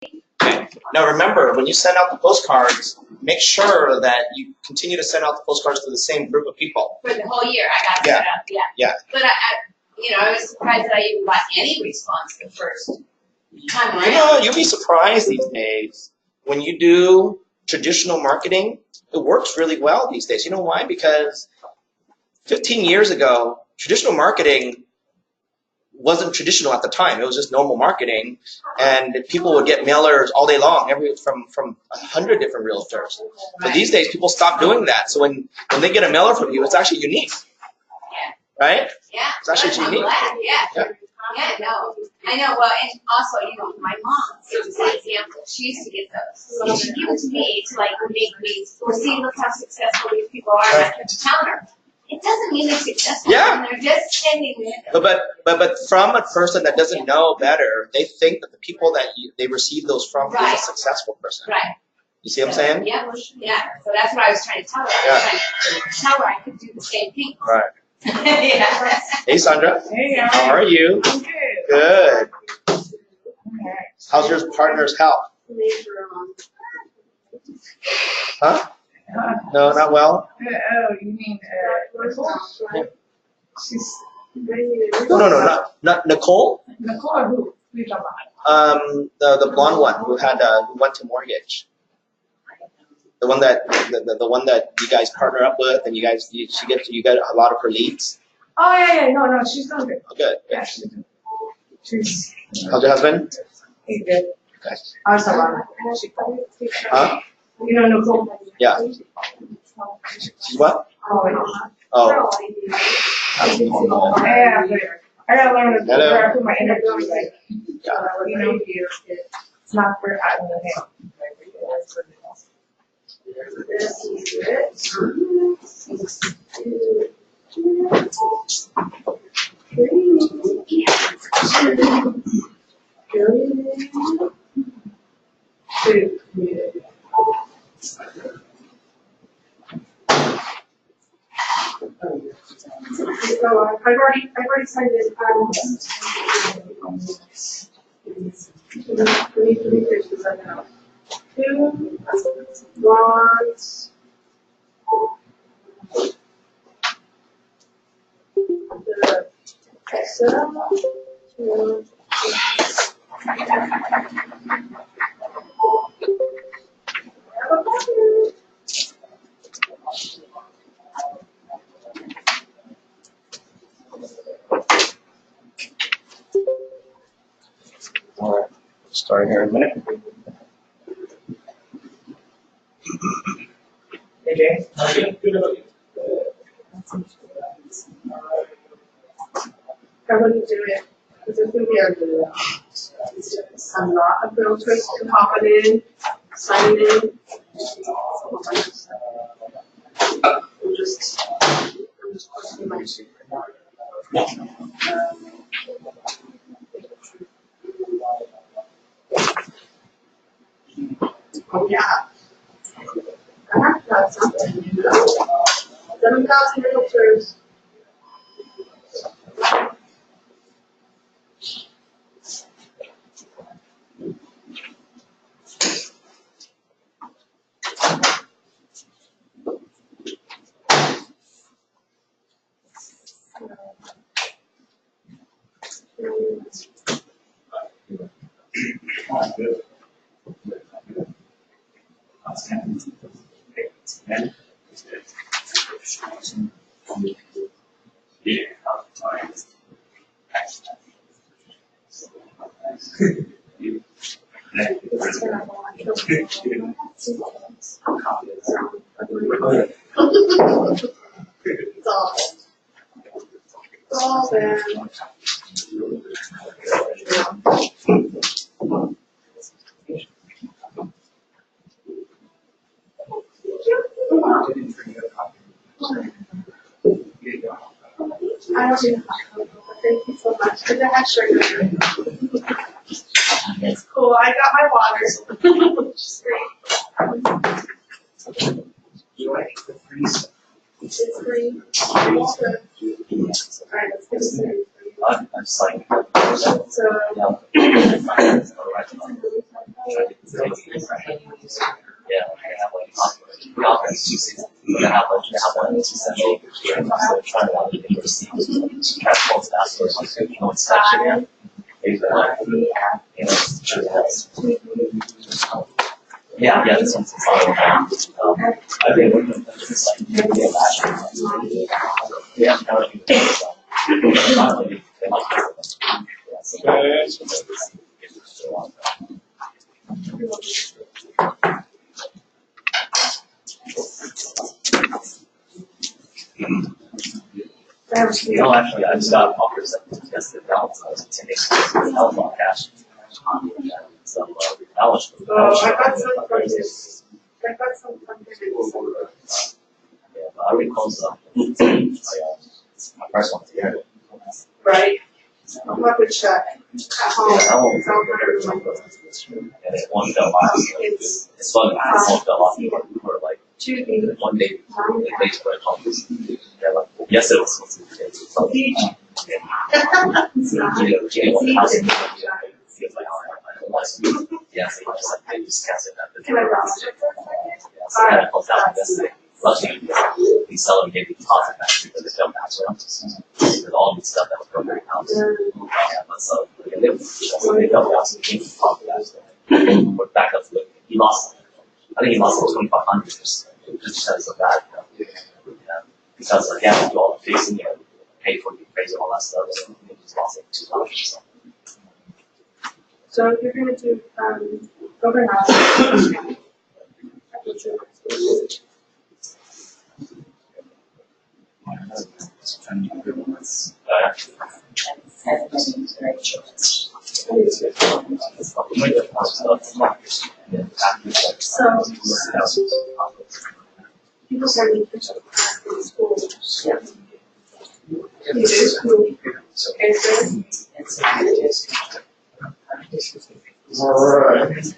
Okay. Now remember, when you send out the postcards, make sure that you continue to send out the postcards to the same group of people. For the whole year, I got set up, Yeah. But I was surprised that I even got any response the first time around. You know, you'll be surprised these days. When you do traditional marketing, it works really well these days. You know why? Because 15 years ago, traditional marketing wasn't traditional at the time. It was just normal marketing, and people would get mailers all day long, from 100 different realtors. But these days, people stop doing that. So when they get a mailer from you, it's actually unique. Yeah. Right? Yeah. It's actually unique. Yeah, no. I know. Well, and also, my mom is an example. She used to get those. And she gave it to me to make me, see, look how successful these people are. And I kept telling her, it doesn't mean they're successful. Yeah. They're just sending it. But from a person that doesn't know better, they think that the people that they receive those from is a successful person. Right. You see what I'm saying? Yeah. So that's what I was trying to tell her. I was trying to tell her I could do the same thing. Right. Yeah. Hey, Sandra. Hey, how are you? I'm good. Good. Okay. How's your partner's health? Huh? No, not well? Oh, you mean, Yeah. she's, No, not Nicole. Nicole or who? Who are you talking about? The blonde one who went to mortgage. The one that you guys partner up with, and you get a lot of her leads. Oh, yeah, no, she's doing good. Oh, good. Yeah, she's doing good. How's your husband? He's good. Okay. How's Savannah? Huh? You know Nicole? Yeah. She's what? Oh. Yeah, I gotta learn where I put my energy. It's not where I want to have. So I've already signed it. Three pictures right now. 2 blondes. The setup. All right. Starting here in a minute. Hey, Jay. Good about you. I wouldn't do it because it's going to be a lot of filters to pop it in, sign it in. I'm just posting my shit. Oh yeah. I have to have something. 7,000 filters. It's all there. I don't need a copy, but thank you so much. Because I have sugar. It's cool. I got my water, which is great. You like the freeze? It's green. Almost good. Alright, let's get it. I'm psyched. So, Yeah, they have like the offense 2 seasons. They have one 2 central. So they're trying to get receivers. Try to pull faster. No inspection yet. Yeah, this one's fine. I think it's like yeah, finally they like no, actually, I just got offers that yesterday. I was attending health on cash. So that was. I got some from this. I got some from this. Yeah, but I already closed up. My first one's here. Right. I'll have to check at home. It's all And it won't go off. It's fun. It won't go off for like 2 days. 1 day. They for a couple. Yeah, like, yes, it was supposed to be. It's like, It's not. yeah, so just like they just cancel that. Can I cross check for a second? Yeah, so I had to close out yesterday. Luckily, the seller gave me deposit back because they failed password. With all the stuff that was broken accounts. Yeah, but so they felt out some king deposit back. We're back up to it. He lost. I think he lost like 2,500 just because of that. Yeah, because like yeah, do all the fixing and pay for the appraisal and all that stuff. So he just lost like $2 or something. So if you're gonna do, overnight. So, people send me pictures of school. Yeah. You do school. Alright.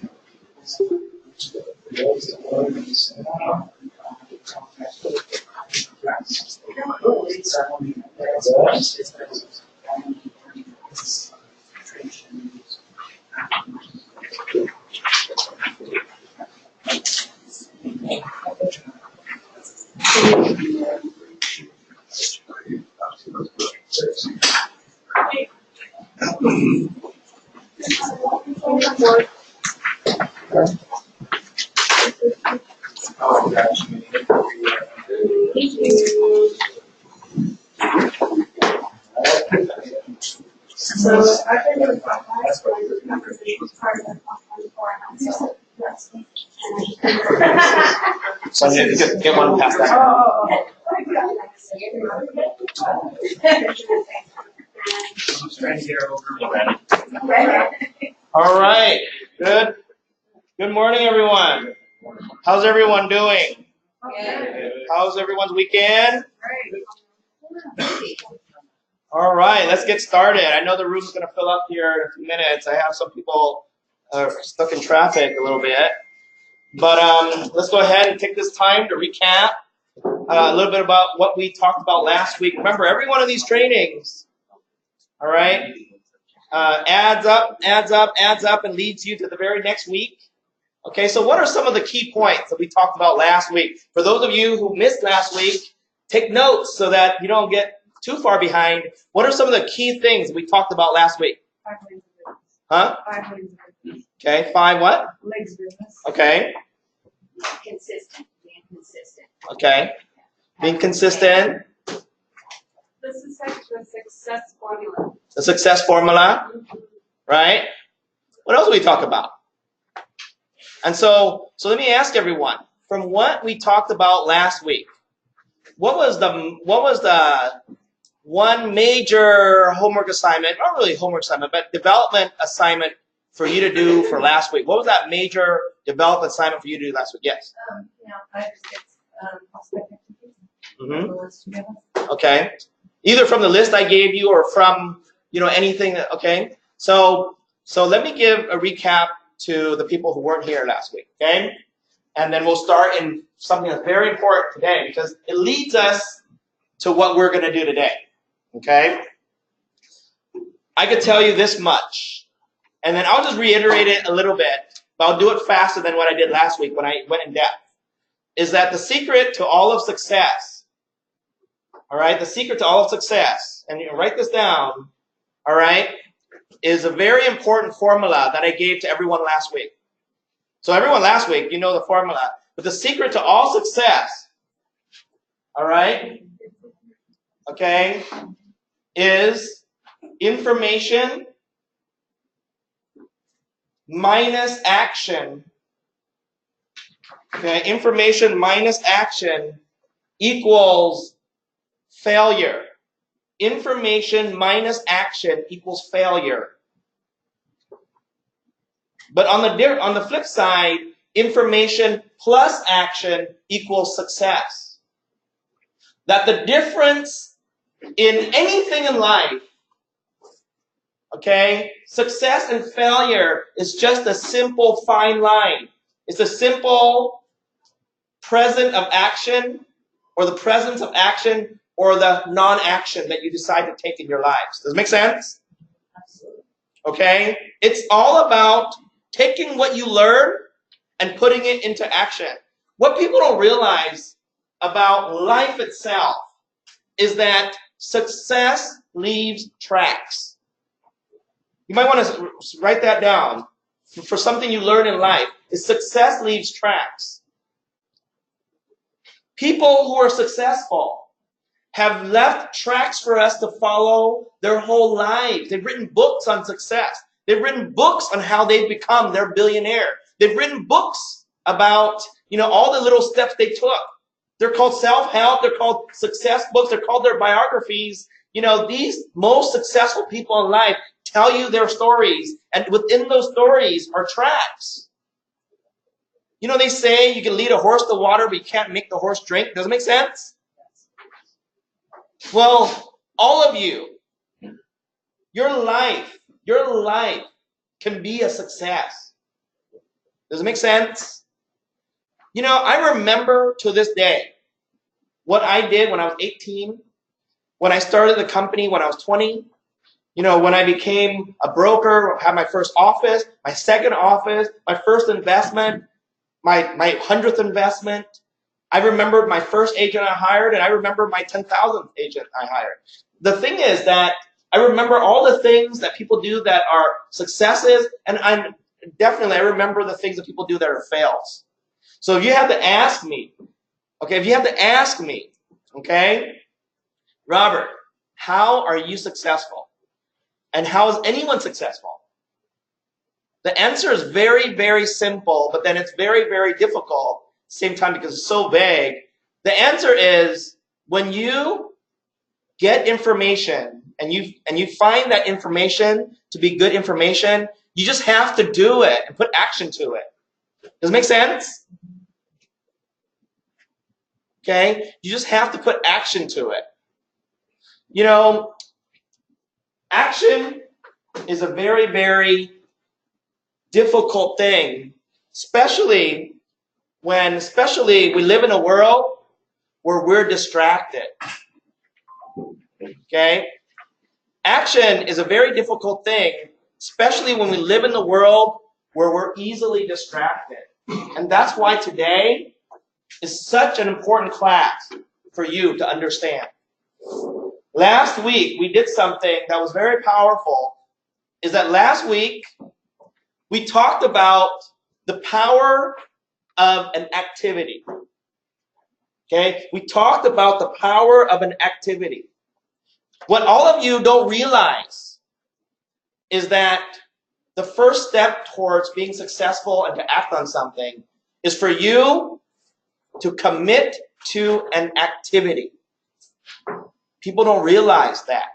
So I've been doing podcasts where I do conversations part of the podcast. So I need to get one past that. All right. Good. Good morning, everyone. How's everyone doing? How's everyone's weekend? All right, let's get started. I know the room's going to fill up here in a few minutes. I have some people stuck in traffic a little bit. But let's go ahead and take this time to recap a little bit about what we talked about last week. Remember, every one of these trainings, all right, adds up, and leads you to the very next week. Okay, so what are some of the key points that we talked about last week? For those of you who missed last week, take notes so that you don't get too far behind. What are some of the key things that we talked about last week? Huh? 5 legs of business. Okay, 5 what? Legs business. Okay, Consistent, being consistent. okay. Being consistent. This is like the success formula. The success formula, right? What else did we talk about? And so let me ask everyone, from what we talked about last week, what was the one major homework assignment, not really homework assignment, but development assignment for you to do for last week? What was that major development assignment for you to do last week? Yes. 5 or 6 prospect activities. Okay. Either from the list I gave you or from, anything that, okay. So let me give a recap to the people who weren't here last week, okay? And then we'll start in something that's very important today because it leads us to what we're going to do today, okay? I could tell you this much, and then I'll just reiterate it a little bit, but I'll do it faster than what I did last week when I went in depth, is that the secret to all of success, all right, the secret to all of success, and you can write this down, all right, is a very important formula that I gave to everyone last week. So everyone last week, you know the formula. But the secret to all success, all right, okay, is information minus action. Okay, information minus action equals failure. Information minus action equals failure. But on the flip side, information plus action equals success. That the difference in anything in life, okay, success and failure is just a simple fine line. It's a simple present of action, or the presence of action, or the non-action that you decide to take in your lives. Does it make sense? Okay? It's all about taking what you learn and putting it into action. What people don't realize about life itself is that success leaves tracks. You might want to write that down for something you learn in life, is success leaves tracks. People who are successful have left tracks for us to follow their whole lives. They've written books on success. They've written books on how they've become their billionaire. They've written books about, all the little steps they took. They're called self-help. They're called success books. They're called their biographies. These most successful people in life tell you their stories, and within those stories are tracks. They say you can lead a horse to water, but you can't make the horse drink. Does it make sense? Well, all of you, your life can be a success. Does it make sense? I remember to this day what I did when I was 18, when I started the company when I was 20, when I became a broker, had my first office, my second office, my first investment, my 100th investment. I remember my first agent I hired, and I remember my 10,000th agent I hired. The thing is that I remember all the things that people do that are successes, and I remember the things that people do that are fails. So if you have to ask me, okay, Robert, how are you successful? And how is anyone successful? The answer is very, very simple, but then it's very, very difficult at the same time because it's so vague. The answer is when you get information and you find that information to be good information, you just have to do it and put action to it. Does it make sense? Okay? You just have to put action to it. Action is a very, very difficult thing, especially we live in a world where we're distracted. Okay? Action is a very difficult thing, especially when we live in the world where we're easily distracted. And that's why today is such an important class for you to understand. Last week, we did something that was very powerful, is that last week, we talked about the power of an activity. Okay? We talked about the power of an activity. What all of you don't realize is that the first step towards being successful and to act on something is for you to commit to an activity. People don't realize that.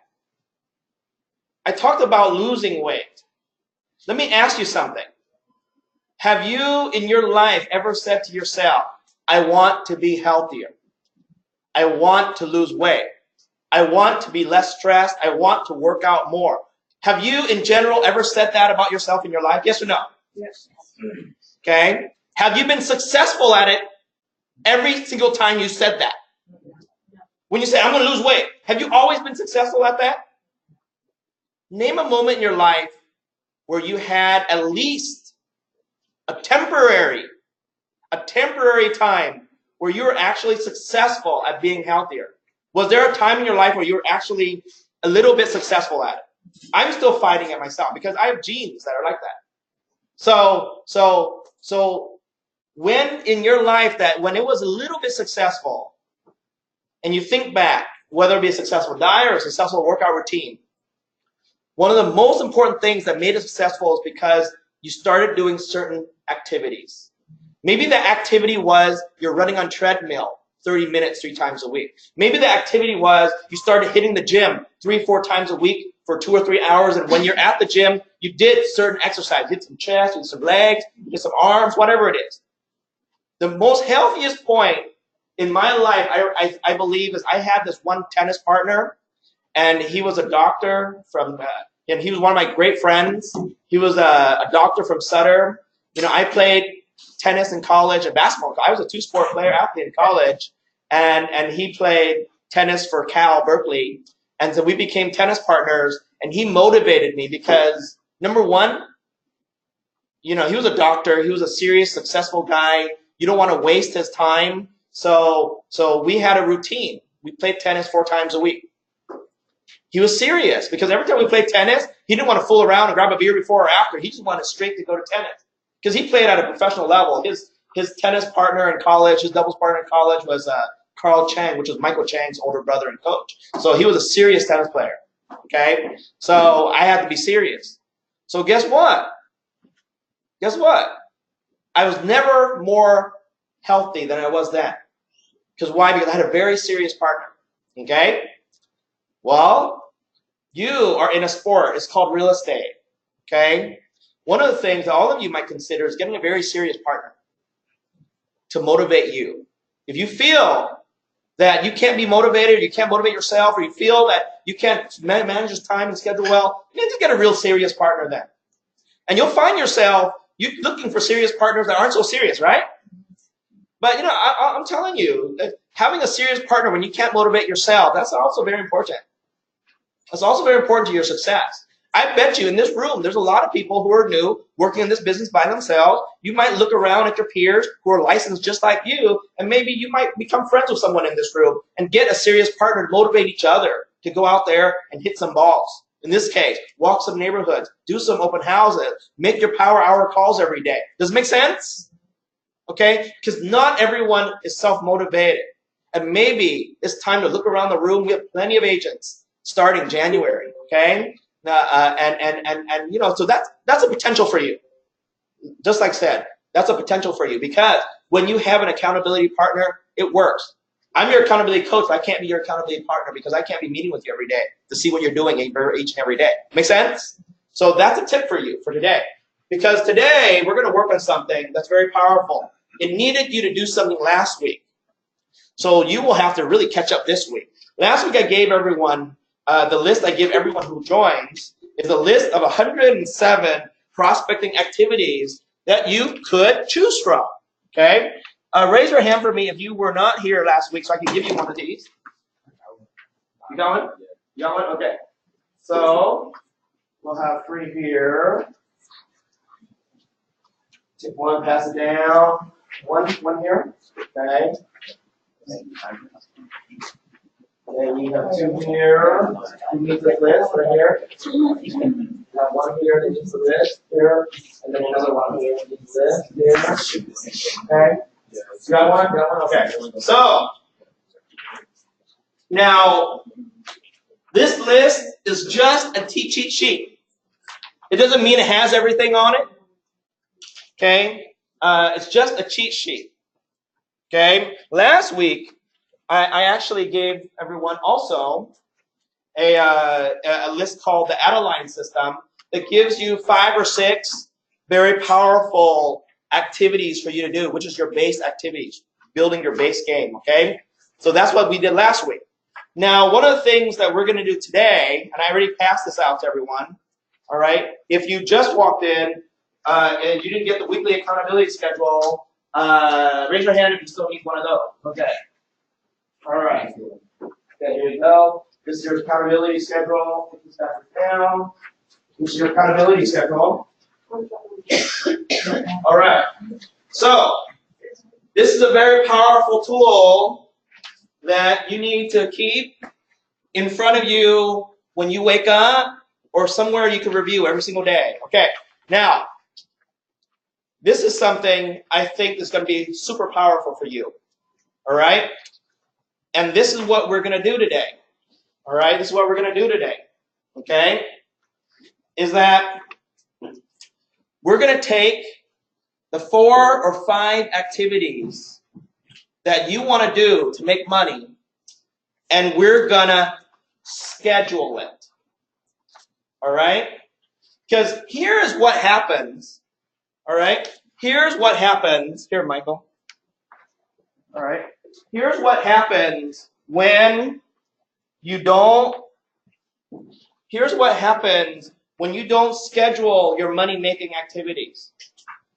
I talked about losing weight. Let me ask you something. Have you in your life ever said to yourself, I want to be healthier. I want to lose weight. I want to be less stressed. I want to work out more. Have you in general ever said that about yourself in your life? Yes or no? Yes. Okay. Have you been successful at it every single time you said that? When you say, I'm going to lose weight, have you always been successful at that? Name a moment in your life where you had at least a temporary time where you were actually successful at being healthier? Was there a time in your life where you were actually a little bit successful at it? I'm still fighting it myself because I have genes that are like that. So when in your life when it was a little bit successful, and you think back, whether it be a successful diet or a successful workout routine, one of the most important things that made it successful is because you started doing certain activities. Maybe the activity was you're running on treadmill 30 minutes 3 times a week. Maybe the activity was you started hitting the gym 3-4 times a week for 2 or 3 hours, and when you're at the gym, you did certain exercise. You did some chest, you did some legs, you did some arms, whatever it is. The most healthiest point in my life, I believe, is I had this one tennis partner, and he was a doctor and he was one of my great friends. He was a doctor from Sutter. You know, I played tennis in college and basketball. I was a 2-sport player athlete in college, and he played tennis for Cal Berkeley. And so we became tennis partners, and he motivated me because, number one, you know, he was a doctor. He was a serious, successful guy. You don't want to waste his time. So we had a routine. We played tennis 4 times a week. He was serious because every time we played tennis, he didn't want to fool around and grab a beer before or after. He just wanted straight to go to tennis because he played at a professional level. His tennis partner in college, his doubles partner in college was Carl Chang, which was Michael Chang's older brother and coach. So he was a serious tennis player. Okay, so I had to be serious. So guess what? Guess what? I was never more healthy than I was then. Because why? Because I had a very serious partner. Okay? Well, you are in a sport. It's called real estate. Okay? One of the things that all of you might consider is getting a very serious partner to motivate you. If you feel that you can't be motivated, or you can't motivate yourself, or you feel that you can't manage your time and schedule well, you need to get a real serious partner then. And you'll find yourself looking for serious partners that aren't so serious, right? But, you know, I'm telling you, that having a serious partner when you can't motivate yourself, that's also very important. That's also very important to your success. I bet you in this room, there's a lot of people who are new, working in this business by themselves. You might look around at your peers who are licensed just like you, and maybe you might become friends with someone in this room and get a serious partner to motivate each other to go out there and hit some balls. In this case, walk some neighborhoods, do some open houses, make your power hour calls every day. Does it make sense? Okay? Because not everyone is self-motivated. And maybe it's time to look around the room. We have plenty of agents starting January, okay? And you know, so that's a potential for you. Just like I said, that's a potential for you because when you have an accountability partner, it works. I'm your accountability coach, but I can't be your accountability partner because I can't be meeting with you every day to see what you're doing each and every day. Make sense? So that's a tip for you for today. Because today we're going to work on something that's very powerful. It needed you to do something last week. So you will have to really catch up this week. Last week I gave everyone, the list I give everyone who joins is a list of 107 prospecting activities that you could choose from. Okay? Raise your hand for me if you were not here last week so I can give you one of these. You got one? You got one? Okay. So we'll have 3 here. Take one, pass it down. One here. Okay. And you have 2 here. Who needs this list right here? You have 1 here that needs the list here. And then another 1 here that needs this here. Okay. You got one? You got one? Okay. So now this list is just a cheat sheet. It doesn't mean it has everything on it. Okay. It's just a cheat sheet. Okay. Last week, I actually gave everyone also a list called the Adeline system that gives you 5 or 6 very powerful activities for you to do, which is your base activities, building your base game. Okay. So that's what we did last week. Now, one of the things that we're going to do today, and I already passed this out to everyone. All right. If you just walked in and you didn't get the weekly accountability schedule, raise your hand if you still need one of those. Okay. All right. Okay, here you go. This is your accountability schedule. Put this back down. This is your accountability schedule. All right. So this is a very powerful tool that you need to keep in front of you when you wake up or somewhere you can review every single day. Okay. Now, this is something I think is going to be super powerful for you. All right. And this is what we're going to do today. All right. This is what we're going to do today. Okay. Is that we're going to take the 4 or 5 activities that you want to do to make money, and we're going to schedule it. All right? Because here's what happens. All right? Here's what happens. Here, Michael. All right? Here's what happens when you don't. Here's what happens when you don't schedule your money-making activities.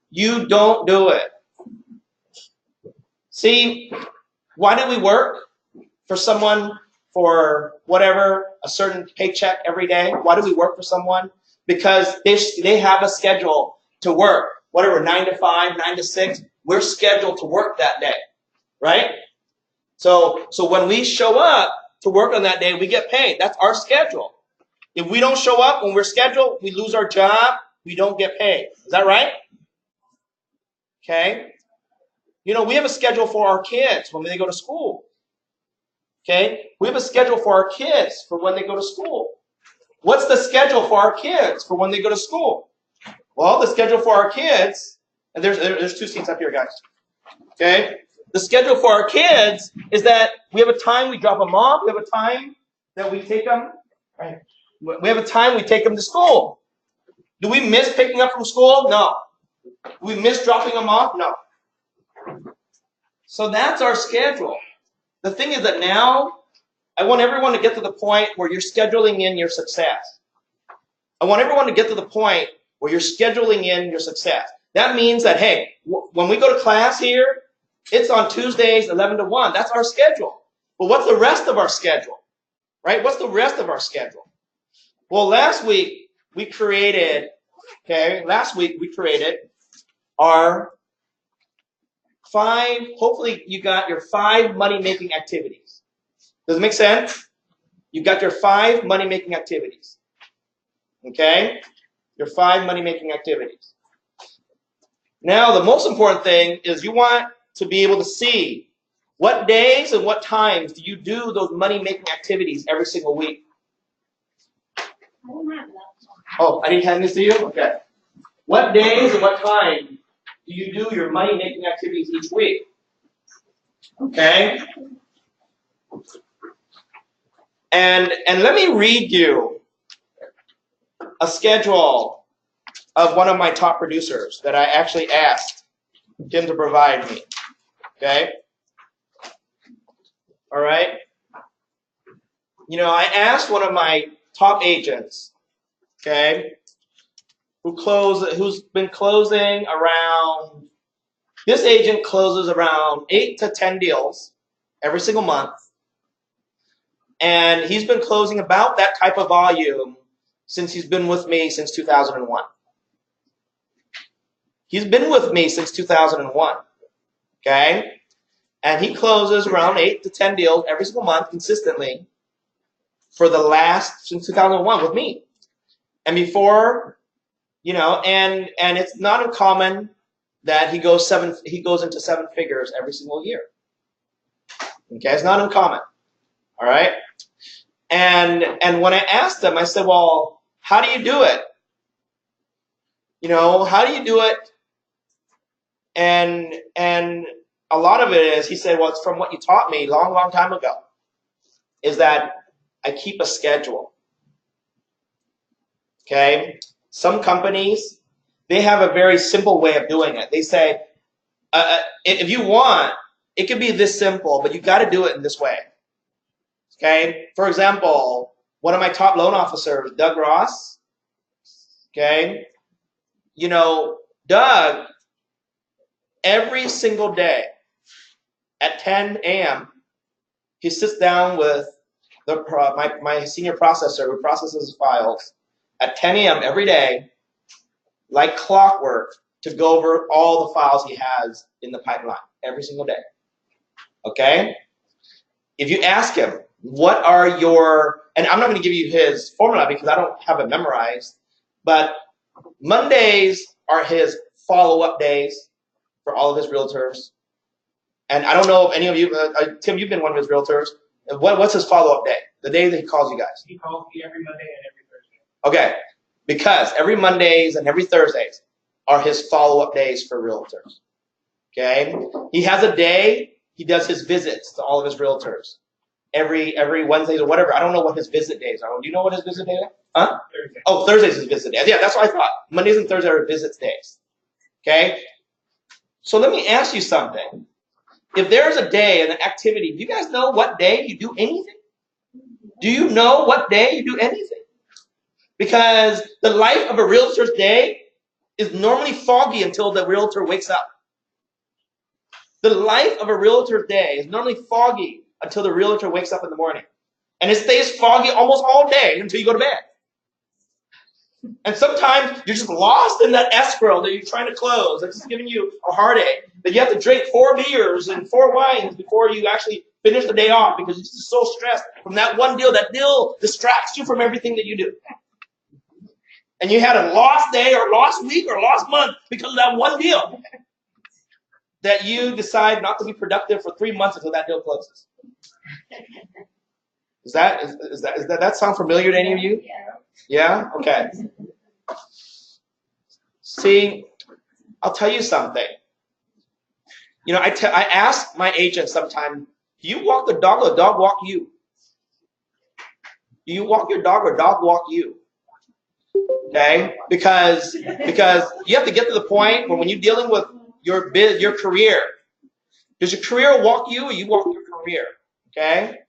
You don't do it. See, why do we work for someone for whatever, a certain paycheck every day? Why do we work for someone? Because they have a schedule to work, whatever, 9 to 5, 9 to 6. We're scheduled to work that day, right? So when we show up to work on that day, we get paid. That's our schedule. If we don't show up when we're scheduled, we lose our job, we don't get paid. Is that right? Okay. You know, we have a schedule for our kids when they go to school. Okay. We have a schedule for our kids for when they go to school. What's the schedule for our kids for when they go to school? Well, the schedule for our kids, and there's 2 seats up here, guys. Okay. The schedule for our kids is that we have a time we drop them off. We have a time that we take them. Right. We have a time we take them to school. Do we miss picking up from school? No. Do we miss dropping them off? No. So that's our schedule. The thing is that now, I want everyone to get to the point where you're scheduling in your success. I want everyone to get to the point where you're scheduling in your success. That means that, hey, when we go to class here, it's on Tuesdays, 11 to 1. That's our schedule. But what's the rest of our schedule? Right? What's the rest of our schedule? Well, last week we created our 5, hopefully you got your 5 money-making activities. Does it make sense? You got your 5 money-making activities. Okay? Your 5 money-making activities. Now, the most important thing is you want to be able to see what days and what times do you do those money-making activities every single week. I don't have that. Oh, I didn't hand this to you? Okay. What days and what time do you do your money-making activities each week? Okay? And let me read you a schedule of one of my top producers that I actually asked him to provide me. Okay? All right? You know, I asked one of my top agents, okay, who's been closing around, this agent closes around 8 to 10 deals every single month. And he's been closing about that type of volume since he's been with me since 2001. He's been with me since 2001, okay? And he closes around 8 to 10 deals every single month consistently since 2001 with me. And before, you know, and it's not uncommon that he goes into 7 figures every single year. Okay, it's not uncommon. All right? And when I asked him, I said, well, how do you do it? You know, how do you do it? And a lot of it is, he said, well, it's from what you taught me long, long time ago, is that I keep a schedule. Okay? Some companies, they have a very simple way of doing it. They say, if you want, it could be this simple, but you got to do it in this way. Okay? For example, one of my top loan officers, Doug Ross, okay? You know, Doug, every single day at 10 a.m., he sits down with my senior processor who processes files at 10 a.m. every day, like clockwork to go over all the files he has in the pipeline every single day. Okay? If you ask him, what are your, and I'm not going to give you his formula because I don't have it memorized, but Mondays are his follow-up days for all of his realtors. And I don't know if any of you, Tim, you've been one of his realtors. What's his follow-up day? The day that he calls you guys? He calls me every Monday and every Thursday. Okay, because every Mondays and every Thursdays are his follow-up days for realtors. Okay, he has a day he does his visits to all of his realtors every Wednesdays or whatever. I don't know what his visit days are. Do you know what his visit days are? Huh? Thursday. Oh, Thursdays is visit days. Yeah, that's what I thought. Mondays and Thursdays are visits days. Okay, so let me ask you something. If there's a day and an activity, do you guys know what day you do anything? Do you know what day you do anything? Because the life of a realtor's day is normally foggy until the realtor wakes up. The life of a realtor's day is normally foggy until the realtor wakes up in the morning. And it stays foggy almost all day until you go to bed. And sometimes you're just lost in that escrow that you're trying to close. That's just giving you a heartache. That you have to drink 4 beers and 4 wines before you actually finish the day off because you're just so stressed from that one deal. That deal distracts you from everything that you do. And you had a lost day or lost week or lost month because of that one deal that you decide not to be productive for 3 months until that deal closes. Does that sound familiar to any of you? Yeah? Okay. See, I'll tell you something. You know, I ask my agent sometimes, do you walk the dog or the dog walk you? Do you walk your dog or dog walk you? Okay? Because you have to get to the point where when you're dealing with your career, does your career walk you or you walk your career? Okay?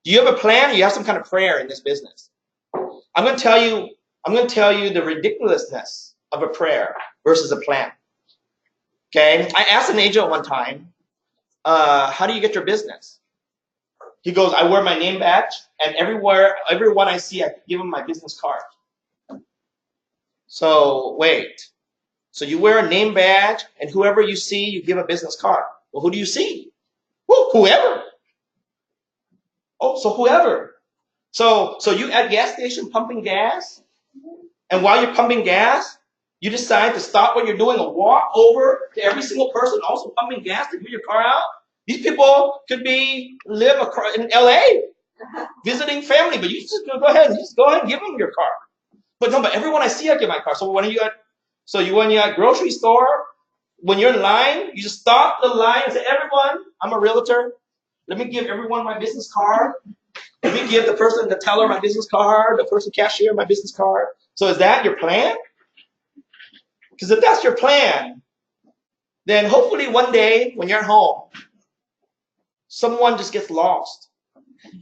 Do you have a plan or you have some kind of prayer in this business? I'm going to tell you the ridiculousness of a prayer versus a plan. Okay? I asked an agent one time, how do you get your business? He goes, I wear my name badge, and everyone I see, I give them my business card. So, wait. So you wear a name badge, and whoever you see, you give a business card. Well, who do you see? Well, whoever. Oh, so whoever. So you at gas station pumping gas, and while you're pumping gas, you decide to stop what you're doing and walk over to every single person also pumping gas to get your car out. These people could live in LA, visiting family, but you just go ahead and give them your car. But everyone I see, I give my car. So when you're at grocery store, when you're in line, you just stop the line and say, everyone, I'm a realtor. Let me give everyone my business card. Let me give the teller my business card, the person cashier my business card. So is that your plan? Because if that's your plan, then hopefully one day when you're at home, someone just gets lost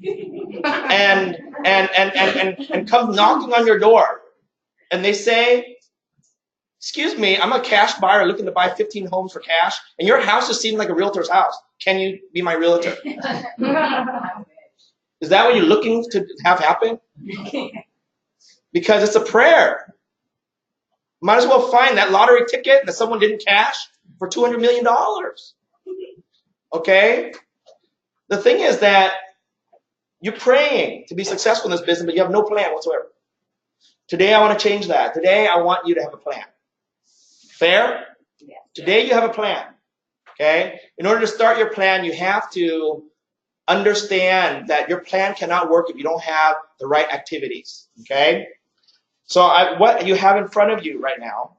and comes knocking on your door, and they say, excuse me, I'm a cash buyer looking to buy 15 homes for cash, and your house just seems like a realtor's house. Can you be my realtor? Is that what you're looking to have happen? Because it's a prayer. Might as well find that lottery ticket that someone didn't cash for $200 million. Okay? The thing is that you're praying to be successful in this business, but you have no plan whatsoever. Today I want to change that. Today I want you to have a plan. Fair? Yeah. Today you have a plan. Okay? In order to start your plan, you have to understand that your plan cannot work if you don't have the right activities. Okay? So what you have in front of you right now,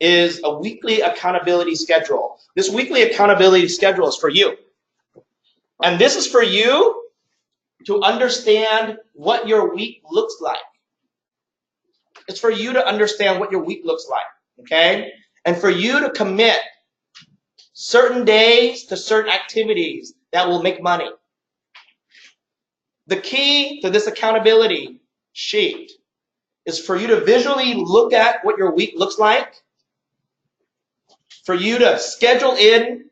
is a weekly accountability schedule. This weekly accountability schedule is for you. And this is for you to understand what your week looks like. It's for you to understand what your week looks like, okay? And for you to commit certain days to certain activities that will make money. The key to this accountability sheet is for you to visually look at what your week looks like, for you to schedule in,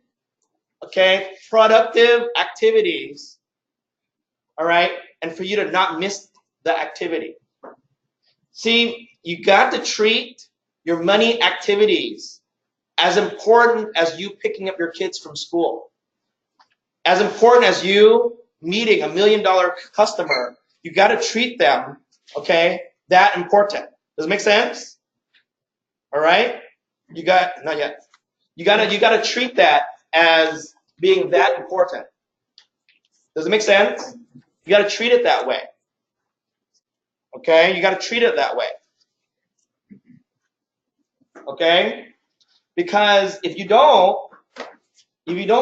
okay, productive activities, all right, and for you to not miss the activity. See, you got to treat your money activities as important as you picking up your kids from school. As important as you meeting $1 million customer, you got to treat them, okay, that important. Does it make sense? All right? Not yet. You gotta treat that as being that important. Does it make sense? You gotta treat it that way. Okay? You gotta treat it that way. Okay? Because if you don't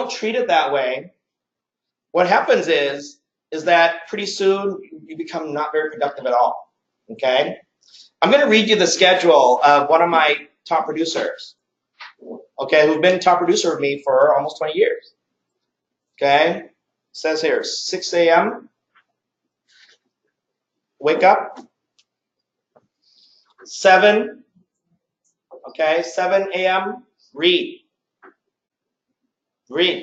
treat it that way, what happens is that pretty soon you become not very productive at all. Okay? I'm gonna read you the schedule of one of my top producers. Okay, who've been top producer with me for almost 20 years. Okay? It says here, 6 a.m. Wake up. 7 a.m. Read.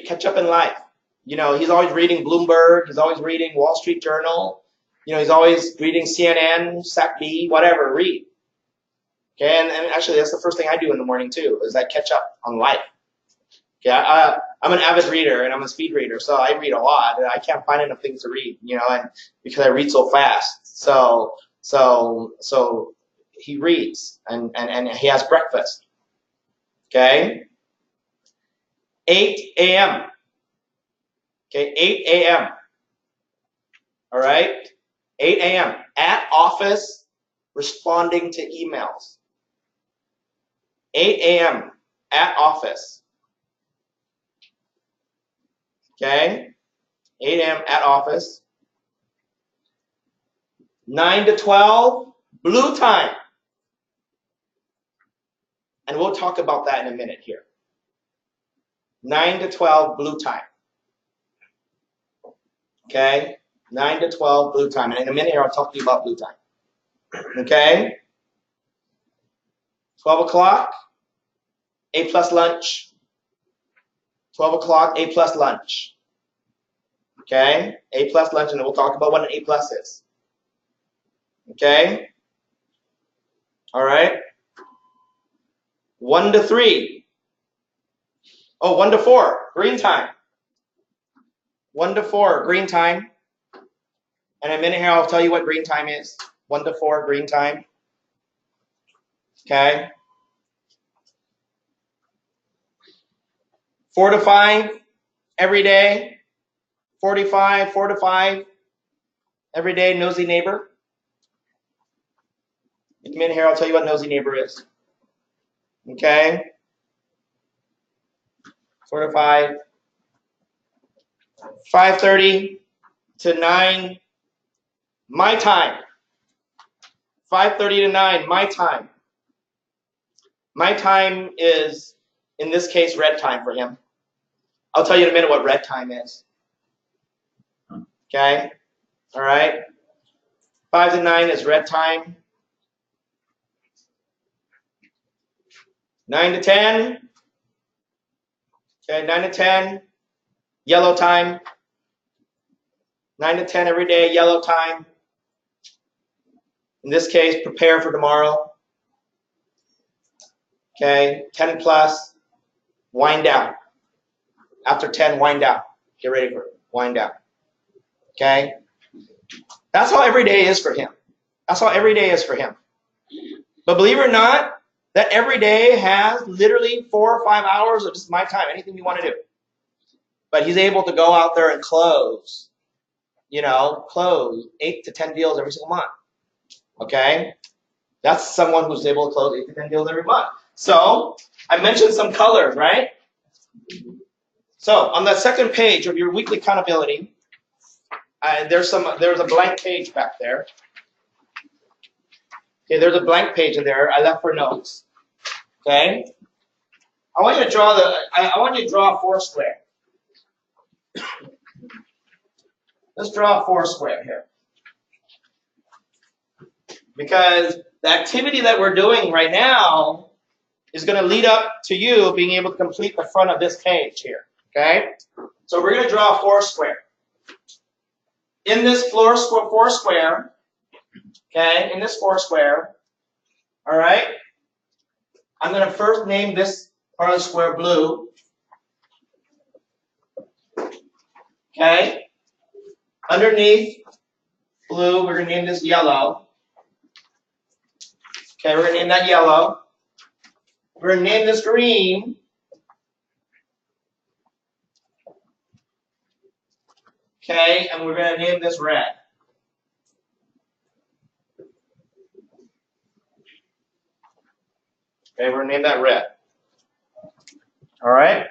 Catch up in life. You know, he's always reading Bloomberg. He's always reading Wall Street Journal. You know, he's always reading CNN, SACB, whatever. Read. Okay, and actually that's the first thing I do in the morning too, is I catch up on life. Okay, I'm an avid reader and I'm a speed reader, so I read a lot. I can't find enough things to read, you know, and because I read so fast. So he reads and he has breakfast. Okay? 8 a.m. Okay, 8 a.m. All right? 8 a.m. At office, responding to emails. 8 a.m. at office. Okay? 8 a.m. at office. 9 to 12, blue time. And we'll talk about that in a minute here. 9 to 12, blue time. Okay? 9 to 12, blue time. And in a minute here, I'll talk to you about blue time. Okay? 12 o'clock, A plus lunch. 12 o'clock, A plus lunch. Okay? A plus lunch, and then we'll talk about what an A plus is. Okay? All right? 1 to 3. Oh, 1 to 4, green time. 1 to 4, green time. And in a minute here, I'll tell you what green time is. 1 to 4, green time. Okay? 4 to 5, every day. 4 to 5, every day, nosy neighbor. In a minute here, I'll tell you what nosy neighbor is. Okay? 4 to 5. 5:30 to 9, my time. 5:30 to 9, my time. My time is, in this case, red time for him. I'll tell you in a minute what red time is. Okay? All right? 5 to 9 is red time. 9 to 10. Okay, 9 to 10, yellow time. 9 to 10 every day, yellow time. In this case, prepare for tomorrow. Okay, 10 plus, wind down. After 10, wind down. Get ready for it. Wind down. Okay? That's how every day is for him. That's how every day is for him. But believe it or not, that every day has literally 4 or 5 hours of just my time, anything you want to do. But he's able to go out there and close, close 8 to 10 deals every single month. Okay? That's someone who's able to close 8 to 10 deals every month. So, I mentioned some colors, right? So, on the second page of your weekly accountability, there's a blank page back there. Okay, there's a blank page in there I left for notes. Okay? I want you to draw a foursquare. Let's draw a foursquare here. Because the activity that we're doing right now is going to lead up to you being able to complete the front of this page here. Okay? So we're going to draw a foursquare. In this foursquare, okay, in this foursquare, All right? I'm going to first name this part of the square blue. Okay? Underneath blue, we're going to name this yellow. Okay, we're going to name that yellow. We're going to name this green. Okay, and we're going to name this red. Okay, we're going to name that red. All right?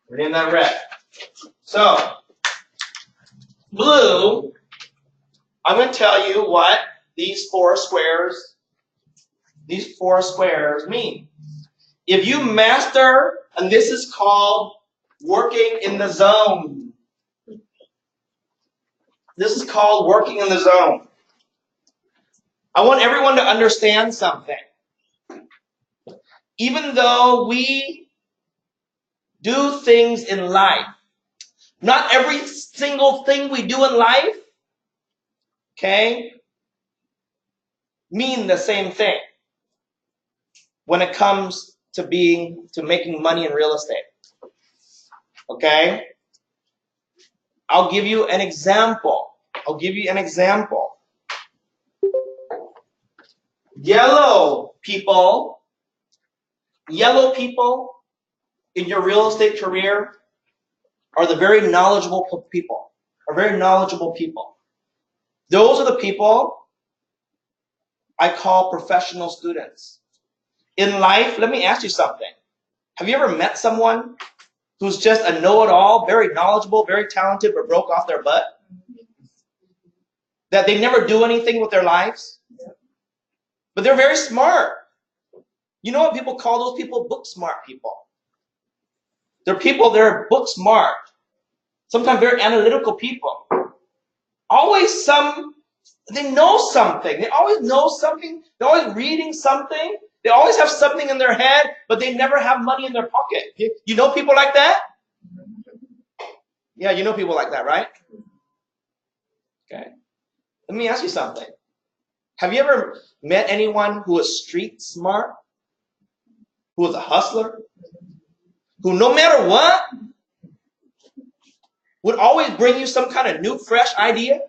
We're name that red. So, blue, I'm going to tell you what these four squares mean. If you master, and this is called working in the zone. This is called working in the zone. I want everyone to understand something. Even though we do things in life, not every single thing we do in life, okay, mean the same thing when it comes to making money in real estate. Okay? I'll give you an example. Yellow people in your real estate career are the very knowledgeable people. Those are the people I call professional students. In life, let me ask you something. Have you ever met someone who's just a know-it-all, very knowledgeable, very talented, but broke off their butt? That they never do anything with their lives? But they're very smart. You know what people call those people? Book smart people. They're book smart. Sometimes very analytical people. They know something. They always know something. They're always reading something. They always have something in their head, but they never have money in their pocket. You know people like that? Yeah, you know people like that, right? Okay. Let me ask you something. Have you ever met anyone who is street smart? Who is a hustler? Who no matter what would always bring you some kind of new, fresh idea?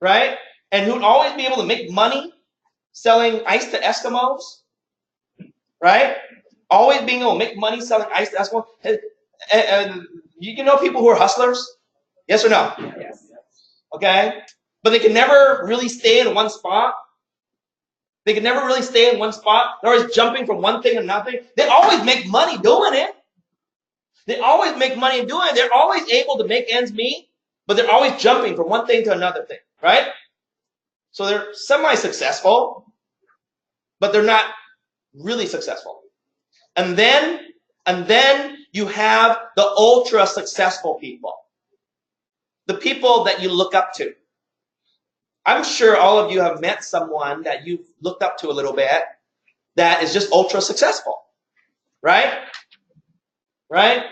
Right? And who'd always be able to make money selling ice to Eskimos? Right? Always being able to make money selling ice to Eskimos. And you know people who are hustlers? Yes or no? Yes. Okay? But they can never really stay in one spot. They're always jumping from one thing to another. They always make money doing it. They're always able to make ends meet, but they're always jumping from one thing to another thing, right? So they're semi-successful, but they're not really successful. And then you have the ultra-successful people. The people that you look up to. I'm sure all of you have met someone that you've looked up to a little bit that is just ultra-successful, right? Right?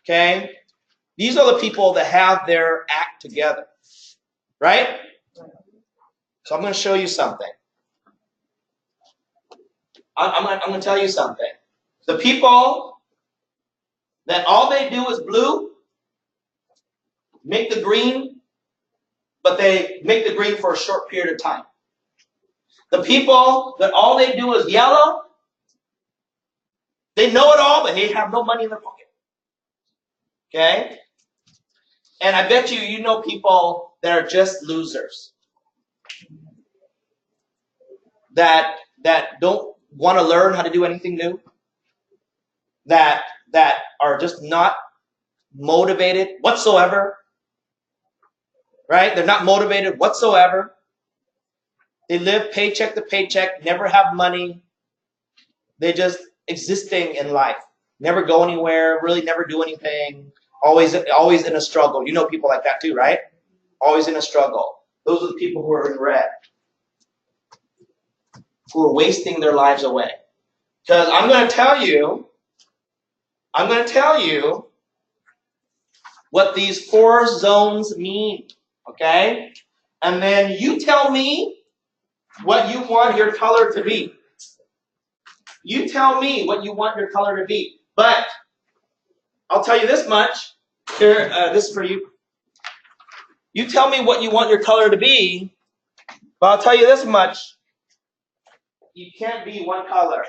Okay? These are the people that have their act together, right? So I'm going to show you something. I'm going to tell you something. The people that all they do is blue, make the green, but they make the green for a short period of time. The people that all they do is yellow, they know it all, but they have no money in their pocket. Okay? And I bet you know people that are just losers. That don't want to learn how to do anything new. That are just not motivated whatsoever. Right? They're not motivated whatsoever. They live paycheck to paycheck, never have money. They're just existing in life. Never go anywhere, really never do anything. Always in a struggle. You know people like that too, right? Always in a struggle. Those are the people who are in red. Who are wasting their lives away. Because I'm going to tell you, I'm going to tell you what these 4 zones mean, okay? And then you tell me what you want your color to be. You tell me what you want your color to be. But I'll tell you this much. Here, this is for you. You tell me what you want your color to be, but I'll tell you this much. You can't be one color.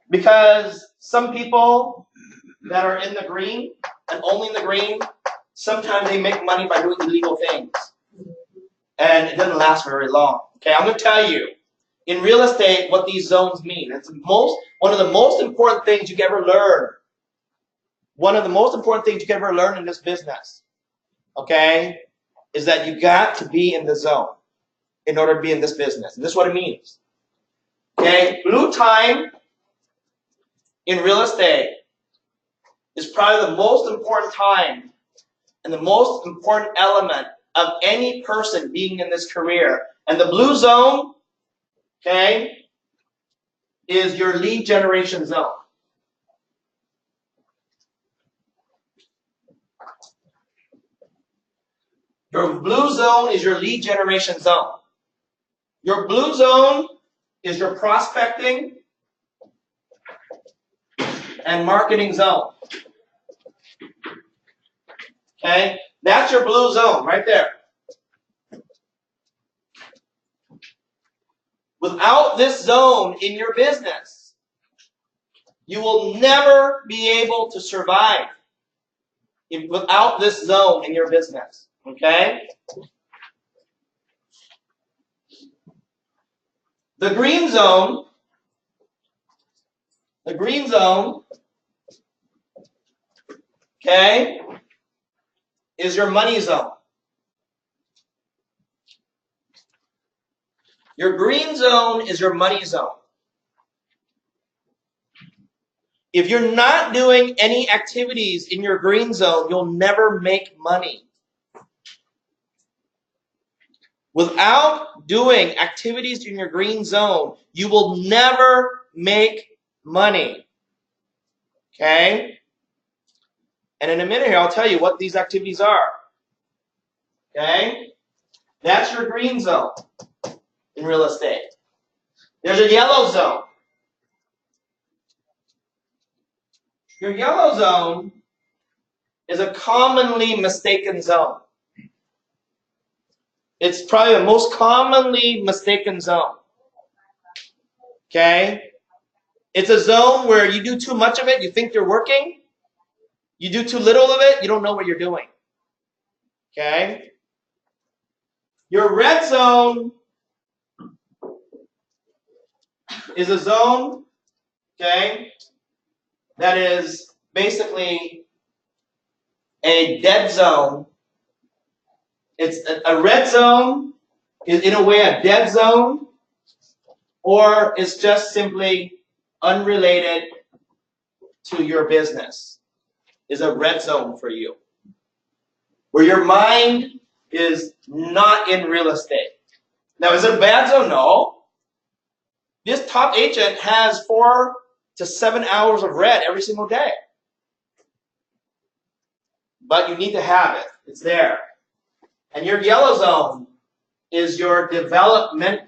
Because some people that are in the green, and only in the green, sometimes they make money by doing illegal things. And it doesn't last very long. Okay, I'm going to tell you, in real estate, what these zones mean. It's one of the most important things you can ever learn. One of the most important things you can ever learn in this business, okay, is that you got to be in the zone in order to be in this business. And this is what it means. Okay, blue time in real estate is probably the most important time and the most important element of any person being in this career. And the blue zone, okay, is your lead generation zone. Your blue zone is your lead generation zone. Your blue zone is your prospecting and marketing zone. Okay? That's your blue zone right there. Without this zone in your business, you will never be able to survive without this zone in your business. Okay? The green zone, okay, is your money zone. Your green zone is your money zone. If you're not doing any activities in your green zone, you'll never make money. Without doing activities in your green zone, you will never make money. Okay? And in a minute here, I'll tell you what these activities are. Okay? That's your green zone in real estate. There's a yellow zone. Your yellow zone is a commonly mistaken zone. It's probably the most commonly mistaken zone. Okay? It's a zone where you do too much of it, you think you're working. You do too little of it, you don't know what you're doing. Okay? Your red zone is a zone, okay, that is basically a dead zone. It's a red zone is in a way a dead zone, or it's just simply unrelated to your business. Is a red zone for you, where your mind is not in real estate. Now, is it a bad zone? No. This top agent has 4 to 7 hours of red every single day. But you need to have it. It's there. And your yellow zone is your development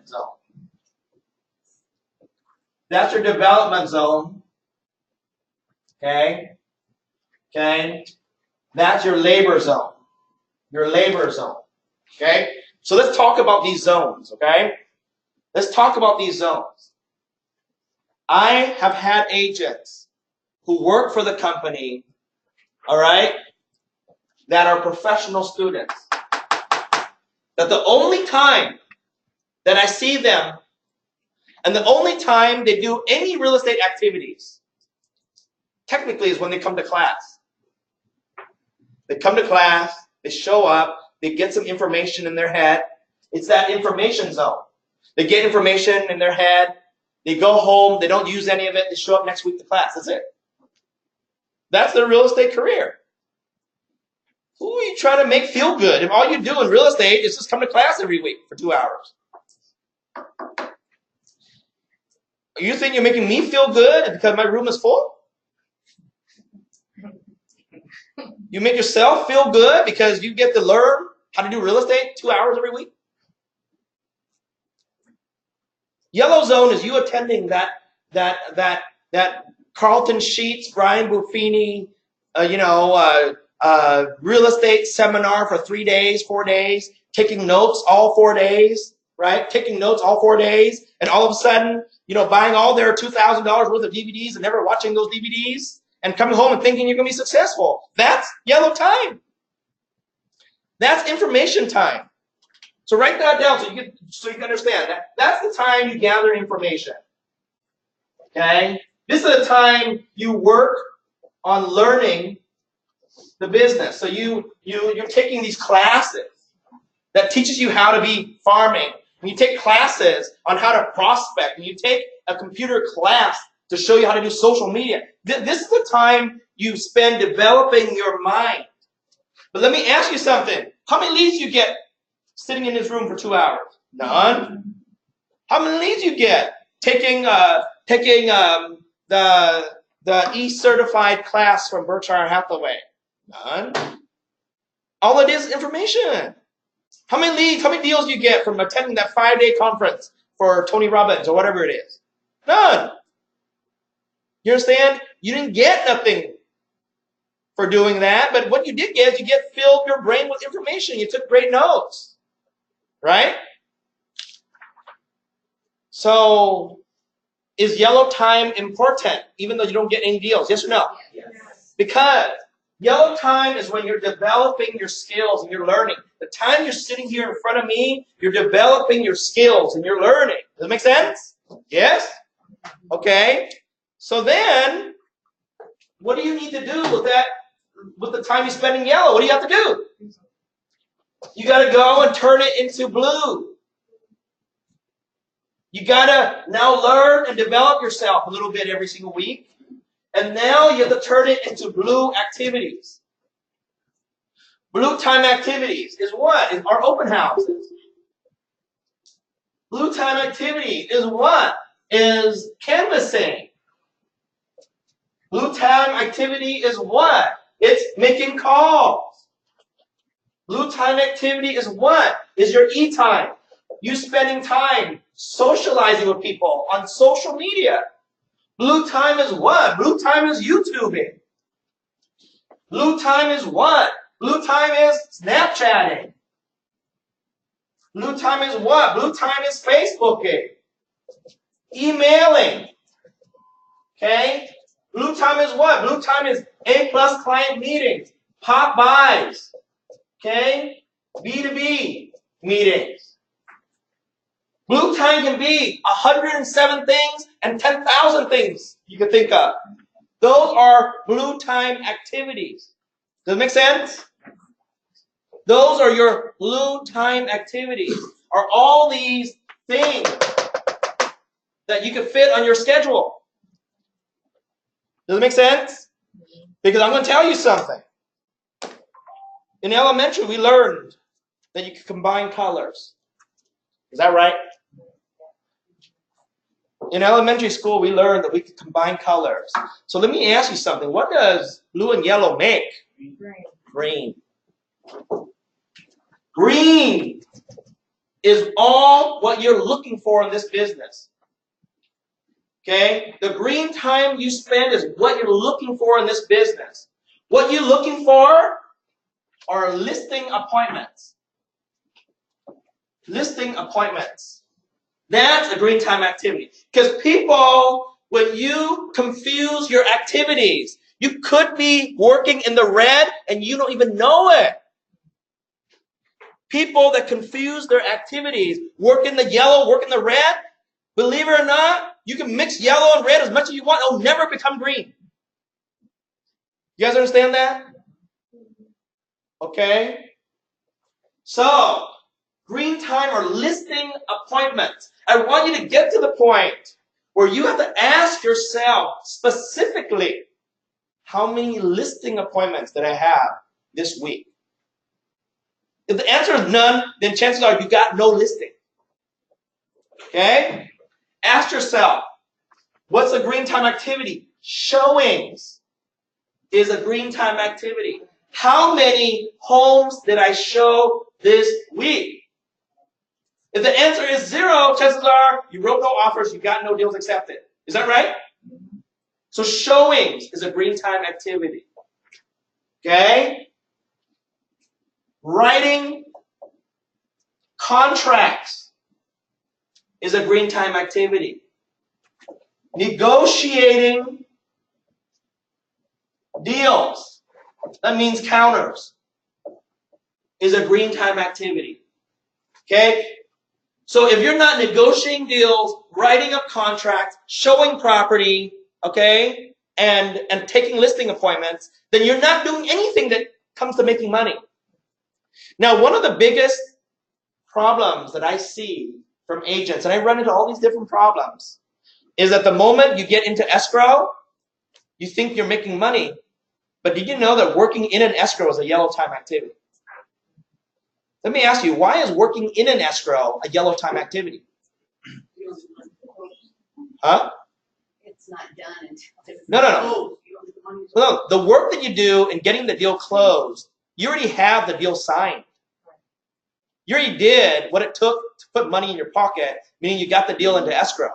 zone. That's your development zone. Okay? Okay? That's your labor zone. Your labor zone. Okay? So let's talk about these zones, okay? Let's talk about these zones. I have had agents who work for the company, all right, that are professional students. That the only time that I see them and the only time they do any real estate activities, technically, is when they come to class. They come to class, they show up, they get some information in their head. It's that information zone. They get information in their head, they go home, they don't use any of it, they show up next week to class. That's it. That's their real estate career. Who are you trying to make feel good if all you do in real estate is just come to class every week for 2 hours? You think you're making me feel good because my room is full? You make yourself feel good because you get to learn how to do real estate 2 hours every week? Yellow zone is you attending that Carlton Sheets, Brian Buffini, real estate seminar for 3 days, 4 days, taking notes all 4 days, right? Taking notes all 4 days, and all of a sudden, buying all their $2,000 worth of DVDs and never watching those DVDs, and coming home and thinking you're going to be successful. That's yellow time. That's information time. So write that down so you can understand that. That's the time you gather information. Okay? This is the time you work on learning the business. So you're taking these classes that teaches you how to be farming. And you take classes on how to prospect. And you take a computer class to show you how to do social media. This is the time you spend developing your mind. But let me ask you something. How many leads you get sitting in this room for 2 hours? None. How many leads you get taking the E-certified class from Berkshire Hathaway? None. All it is information. How many leads, how many deals do you get from attending that 5-day conference for Tony Robbins or whatever it is? None. You understand? You didn't get nothing for doing that, but what you did get is you filled your brain with information. You took great notes, right? So, is yellow time important, even though you don't get any deals? Yes or no? Yes. Because yellow time is when you're developing your skills and you're learning. The time you're sitting here in front of me, you're developing your skills and you're learning. Does that make sense? Yes? Okay. So then, what do you need to do with the time you spend in yellow? What do you have to do? You got to go and turn it into blue. You got to now learn and develop yourself a little bit every single week. And now you have to turn it into blue activities. Blue time activities is what? Is our open houses. Blue time activity is what? Is canvassing. Blue time activity is what? It's making calls. Blue time activity is what? Is your e-time. You spending time socializing with people on social media. Blue time is what? Blue time is YouTubing. Blue time is what? Blue time is Snapchatting. Blue time is what? Blue time is Facebooking. Emailing. Okay? Blue time is what? Blue time is A+ client meetings, pop buys, okay? B2B meetings. Blue time can be 107 things and 10,000 things you can think of. Those are blue time activities. Does it make sense? Those are your blue time activities. Are all these things that you can fit on your schedule. Does it make sense? Because I'm going to tell you something. In elementary, we learned that you could combine colors. Is that right? In elementary school, we learned that we could combine colors. So let me ask you something. What does blue and yellow make? Green. Green is all what you're looking for in this business. Okay? The green time you spend is what you're looking for in this business. What you're looking for are listing appointments. Listing appointments. That's a green time activity. Because people, when you confuse your activities, you could be working in the red and you don't even know it. People that confuse their activities, work in the yellow, work in the red, believe it or not, you can mix yellow and red as much as you want. It'll never become green. You guys understand that? Okay? So, green time are listing appointments. I want you to get to the point where you have to ask yourself specifically, how many listing appointments did I have this week? If the answer is none, then chances are you got no listing. Okay? Ask yourself, What's a green time activity? Showings is a green time activity. How many homes did I show this week? If the answer is 0, chances are you wrote no offers, you got no deals accepted. Is that right? So showings is a green time activity. Okay? Writing contracts is a green time activity. Negotiating deals, that means counters, is a green time activity. Okay? So if you're not negotiating deals, writing up contracts, showing property, okay, and taking listing appointments, then you're not doing anything that comes to making money. Now, one of the biggest problems that I see from agents, and I run into all these different problems, is that the moment you get into escrow, you think you're making money. But did you know that working in an escrow is a yellow time activity? Let me ask you, why is working in an escrow a yellow time activity? Huh? It's not done until. No. The work that you do in getting the deal closed, you already have the deal signed. You already did what it took to put money in your pocket, meaning you got the deal into escrow.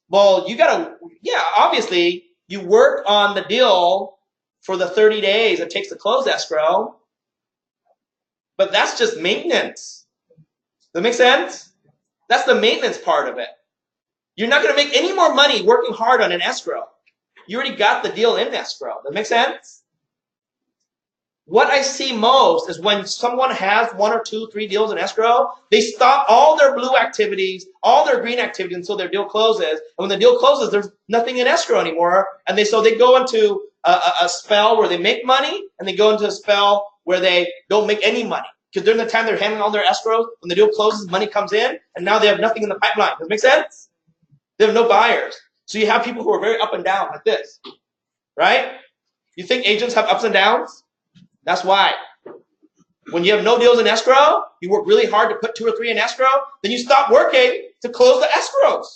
Well, you gotta, obviously, you work on the deal for the 30 days it takes to close escrow, but that's just maintenance. Does that make sense? That's the maintenance part of it. You're not going to make any more money working hard on an escrow. You already got the deal in escrow. Does that make sense? What I see most is when someone has 1 or 2, 3 deals in escrow, they stop all their blue activities, all their green activities until their deal closes. And when the deal closes, there's nothing in escrow anymore. And so they go into a spell where they make money, and they go into a spell where they don't make any money. Because during the time they're handling all their escrows, when the deal closes, money comes in, and now they have nothing in the pipeline. Does that make sense? They have no buyers. So you have people who are very up and down like this, right? You think agents have ups and downs? That's why. When you have no deals in escrow, you work really hard to put 2 or 3 in escrow, then you stop working to close the escrows.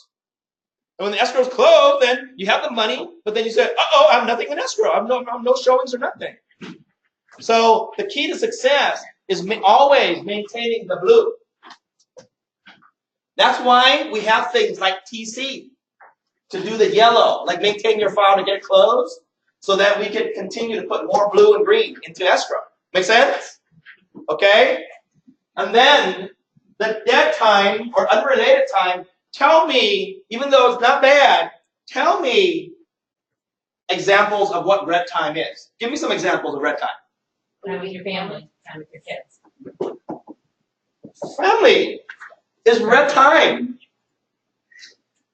And when the escrows close, then you have the money, but then you say, uh-oh, I have nothing in escrow. I have no showings or nothing. So the key to success is always maintaining the blue. That's why we have things like TC to do the yellow, like maintain your file to get it closed, so that we can continue to put more blue and green into escrow. Make sense? Okay? And then the dead time or unrelated time, tell me, even though it's not bad, tell me examples of what red time is. Give me some examples of red time. Time with your family, time with your kids. Family is red time.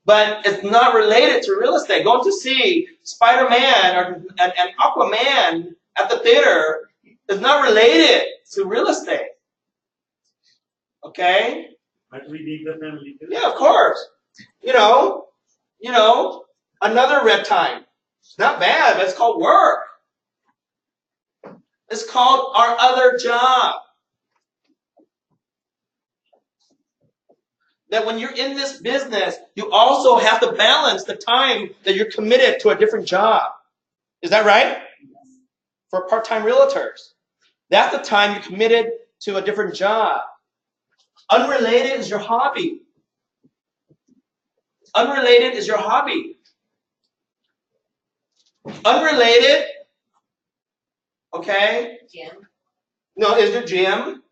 But it's not related to real estate. Going to see Spider-Man and Aquaman at the theater is not related to real estate. Okay? But we need the family too. Yeah, of course. You know, another red time. It's not bad, but it's called work. It's called our other job. That when you're in this business, you also have to balance the time that you're committed to a different job. Is that right? For part-time realtors. That's the time you're committed to a different job. Unrelated is your hobby. Unrelated is your hobby. Unrelated, okay? Gym. No, is your gym.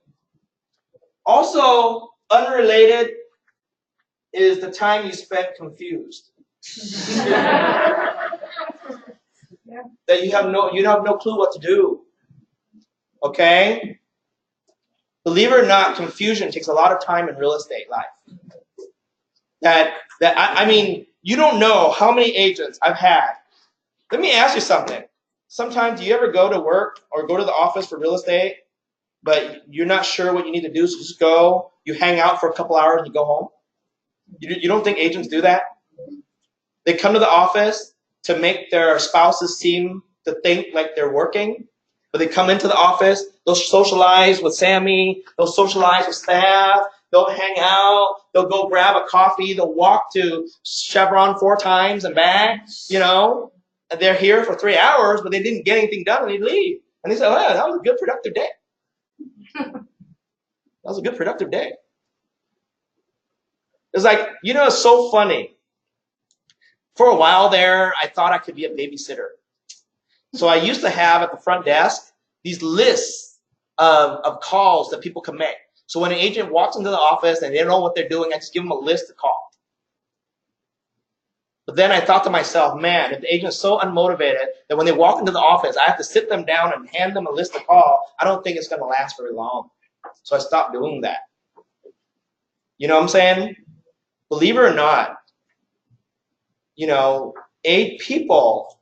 Also, unrelated is the time you spent confused. That you have no clue what to do. Okay? Believe it or not, confusion takes a lot of time in real estate life. I mean, you don't know how many agents I've had. Let me ask you something. Sometimes do you ever go to work or go to the office for real estate, but you're not sure what you need to do, so you just go, you hang out for a couple hours and you go home? You don't think agents do that? They come to the office to make their spouses seem to think like they're working, but they come into the office, they'll socialize with Sammy, they'll socialize with staff, they'll hang out, they'll go grab a coffee, they'll walk to Chevron 4 times and back, and they're here for 3 hours, but they didn't get anything done and they leave. And they say, oh, yeah, that was a good productive day. That was a good productive day. It's like, it's so funny. For a while there, I thought I could be a babysitter. So I used to have at the front desk these lists of calls that people can make. So when an agent walks into the office and they don't know what they're doing, I just give them a list to call. But then I thought to myself, man, if the agent is so unmotivated that when they walk into the office, I have to sit them down and hand them a list to call, I don't think it's going to last very long. So I stopped doing that. You know what I'm saying? Believe it or not, people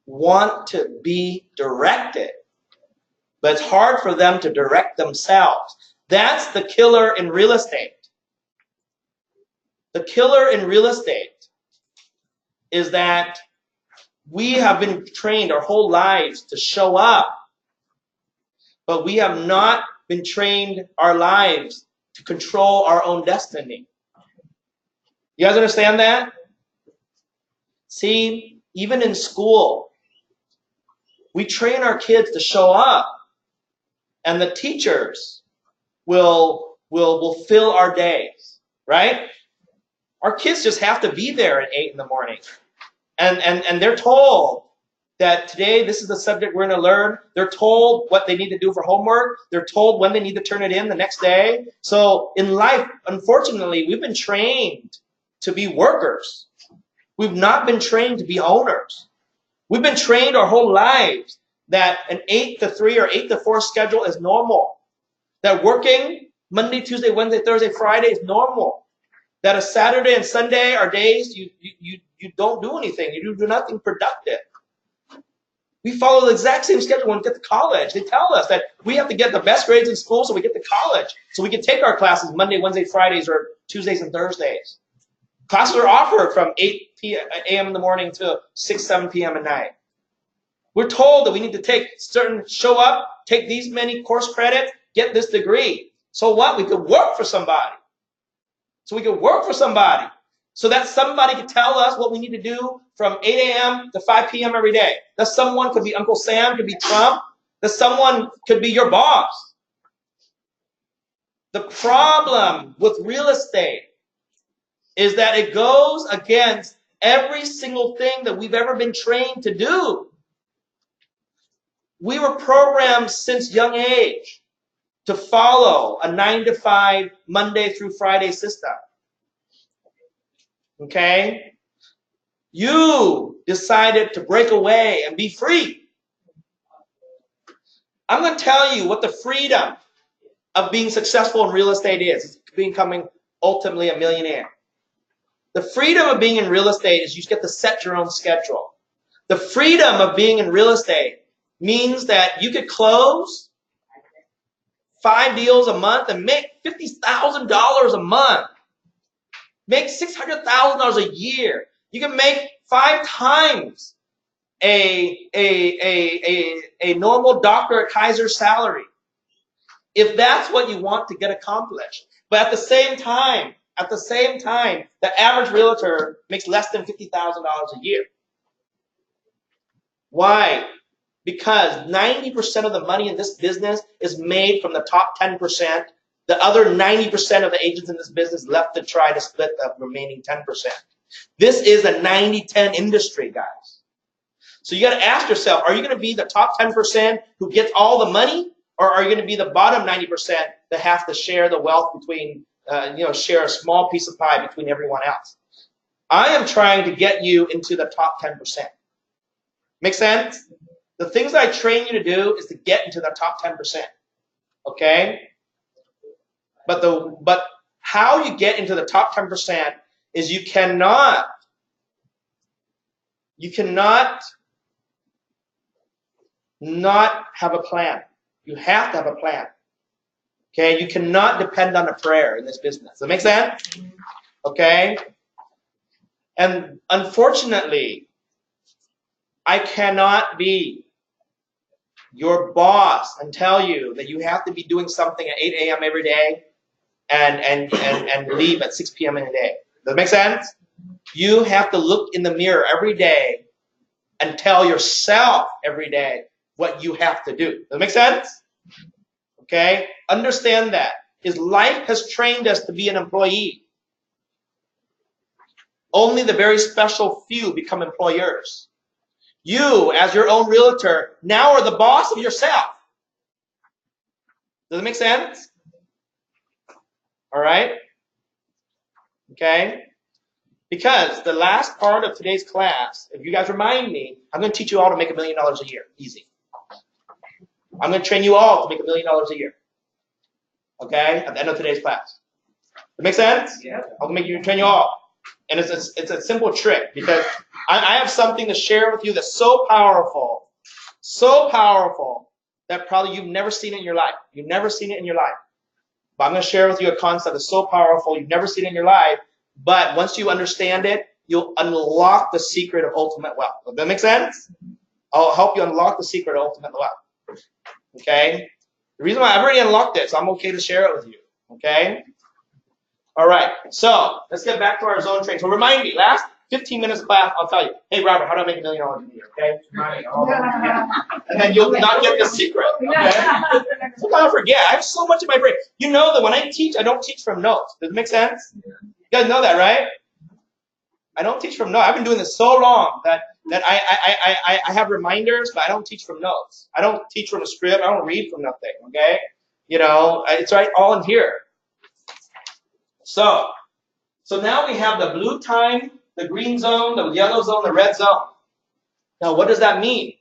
want to be directed, but it's hard for them to direct themselves. That's the killer in real estate. The killer in real estate is that we have been trained our whole lives to show up, but we have not been trained our lives to control our own destiny. You guys understand that? See, even in school, we train our kids to show up, and the teachers will fill our days, right? Our kids just have to be there at 8 in the morning. And they're told that today this is the subject we're going to learn. They're told what they need to do for homework. They're told when they need to turn it in the next day. So in life, unfortunately, we've been trained to be workers. We've not been trained to be owners. We've been trained our whole lives that an 8 to 3 or 8 to 4 schedule is normal. That working Monday, Tuesday, Wednesday, Thursday, Friday is normal. That a Saturday and Sunday are days you don't do anything. You do nothing productive. We follow the exact same schedule when we get to college. They tell us that we have to get the best grades in school so we get to college. So we can take our classes Monday, Wednesday, Fridays, or Tuesdays and Thursdays. Classes are offered from 8 a.m. in the morning to 6, 7 p.m. at night. We're told that we need to show up, take these many course credits, get this degree. So what? We could work for somebody. So that somebody could tell us what we need to do from 8 a.m. to 5 p.m. every day. That someone could be Uncle Sam, could be Trump. That someone could be your boss. The problem with real estate is that it goes against every single thing that we've ever been trained to do. We were programmed since young age to follow a 9 to 5 Monday through Friday system. Okay? You decided to break away and be free. I'm going to tell you what the freedom of being successful in real estate is becoming ultimately a millionaire. The freedom of being in real estate is you get to set your own schedule. The freedom of being in real estate means that you could close 5 deals a month and make $50,000 a month. Make $600,000 a year. You can make 5 times a normal doctor at Kaiser's salary, if that's what you want to get accomplished. But at the same time, the average realtor makes less than $50,000 a year. Why? Because 90% of the money in this business is made from the top 10%. The other 90% of the agents in this business left to try to split the remaining 10%. This is a 90-10 industry, guys. So you got to ask yourself, are you going to be the top 10% who gets all the money? Or are you going to be the bottom 90% that have to share the wealth between, share a small piece of pie between everyone else? I am trying to get you into the top 10%. Make sense? The things I train you to do is to get into the top 10%. Okay? But how you get into the top 10% is you cannot not have a plan. You have to have a plan. Okay? You cannot depend on a prayer in this business. Does that make sense? Okay? And unfortunately, I cannot be your boss and tell you that you have to be doing something at 8 a.m. every day and leave at 6 p.m. in a day. Does that make sense? You have to look in the mirror every day and tell yourself every day what you have to do. Does that make sense? Okay? Understand that. His life has trained us to be an employee. Only the very special few become employers. You, as your own realtor, now are the boss of yourself. Does it make sense? All right? Okay? Because the last part of today's class, if you guys remind me, I'm going to teach you all to make $1 million a year. Easy. I'm going to train you all to make $1 million a year. Okay? At the end of today's class. Does it make sense? Yeah. I'm going to train you all. And it's a simple trick because I have something to share with you that's so powerful that probably you've never seen it in your life. You've never seen it in your life. But I'm going to share with you a concept that's so powerful you've never seen it in your life. But once you understand it, you'll unlock the secret of ultimate wealth. Does that make sense? I'll help you unlock the secret of ultimate wealth. Okay? The reason why I've already unlocked it, so I'm okay to share it with you. Okay? All right. So let's get back to our zone training. So remind me, last 15 minutes of class, I'll tell you, hey, Robert, how do I make $1 million a year? Okay? And then you'll not get the secret. Okay? Sometimes I forget. I have so much in my brain. You know that when I teach, I don't teach from notes. Does it make sense? You guys know that, right? I don't teach from notes. I've been doing this so long that I have reminders, but I don't teach from notes. I don't teach from a script. I don't read from nothing, okay? You know, it's right all in here. So now we have the blue time, the green zone, the yellow zone, the red zone. Now, what does that mean?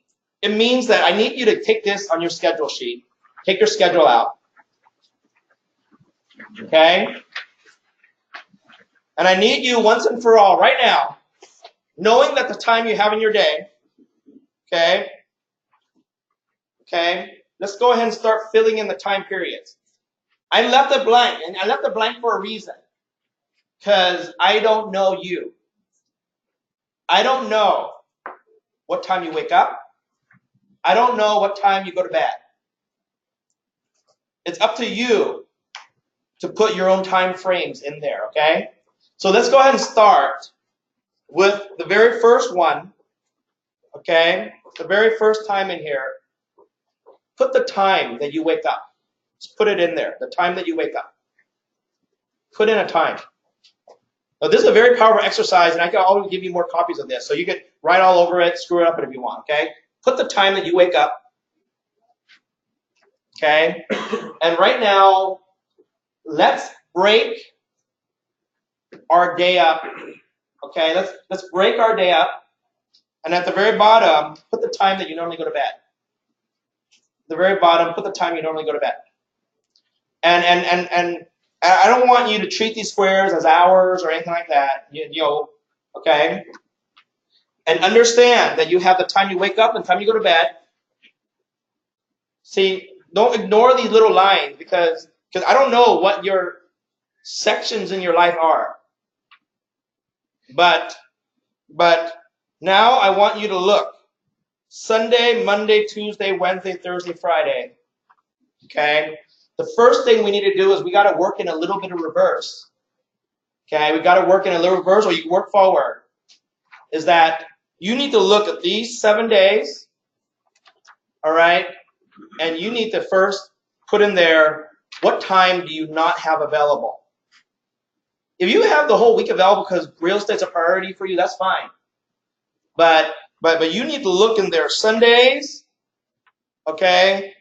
It means that I need you to take this on your schedule sheet. Take your schedule out. Okay? And I need you once and for all, right now, knowing that the time you have in your day, okay, let's go ahead and start filling in the time periods. I left it blank, and I left it blank for a reason, because I don't know you. I don't know what time you wake up. I don't know what time you go to bed. It's up to you to put your own time frames in there, okay? So let's go ahead and start with the very first one, okay? The very first time in here. Put the time that you wake up. Just put it in there, the time that you wake up. Put in a time. Now, this is a very powerful exercise, and I can always give you more copies of this. So you can write all over it, screw it up if you want, okay? Put the time that you wake up, okay? And right now, let's break our day up, okay? Let's break our day up. And at the very bottom, put the time that you normally go to bed. The very bottom, put the time you normally go to bed. And I don't want you to treat these squares as hours or anything like that. You know, okay? And understand that you have the time you wake up and the time you go to bed. See, don't ignore these little lines because I don't know what your sections in your life are. But now I want you to look. Sunday, Monday, Tuesday, Wednesday, Thursday, Friday. Okay? The first thing we need to do is we got to work in a little bit of reverse. Okay? We got to work in a little reverse, or you can work forward. Is that you need to look at these 7 days, all right? And you need to first put in there, what time do you not have available? If you have the whole week available because real estate's a priority for you, that's fine. But you need to look in there Sundays, okay,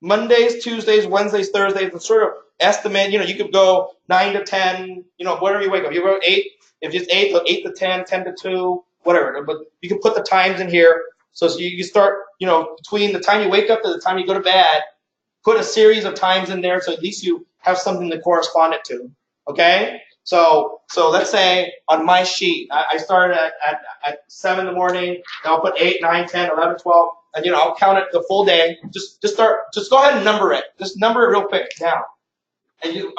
Mondays, Tuesdays, Wednesdays, Thursdays, and sort of estimate, you know, you could go 9 to 10, you know, whatever you wake up. You go 8, if it's 8, 8 to 10, 10 to 2, whatever. But you can put the times in here. So you start, you know, between the time you wake up to the time you go to bed, put a series of times in there so at least you have something to correspond it to, okay? So let's say on my sheet, I started at 7 in the morning, and I'll put 8, 9, 10, 11, 12, and, you know, I'll count it the full day. Just go ahead and number it. Just number it real quick down. And you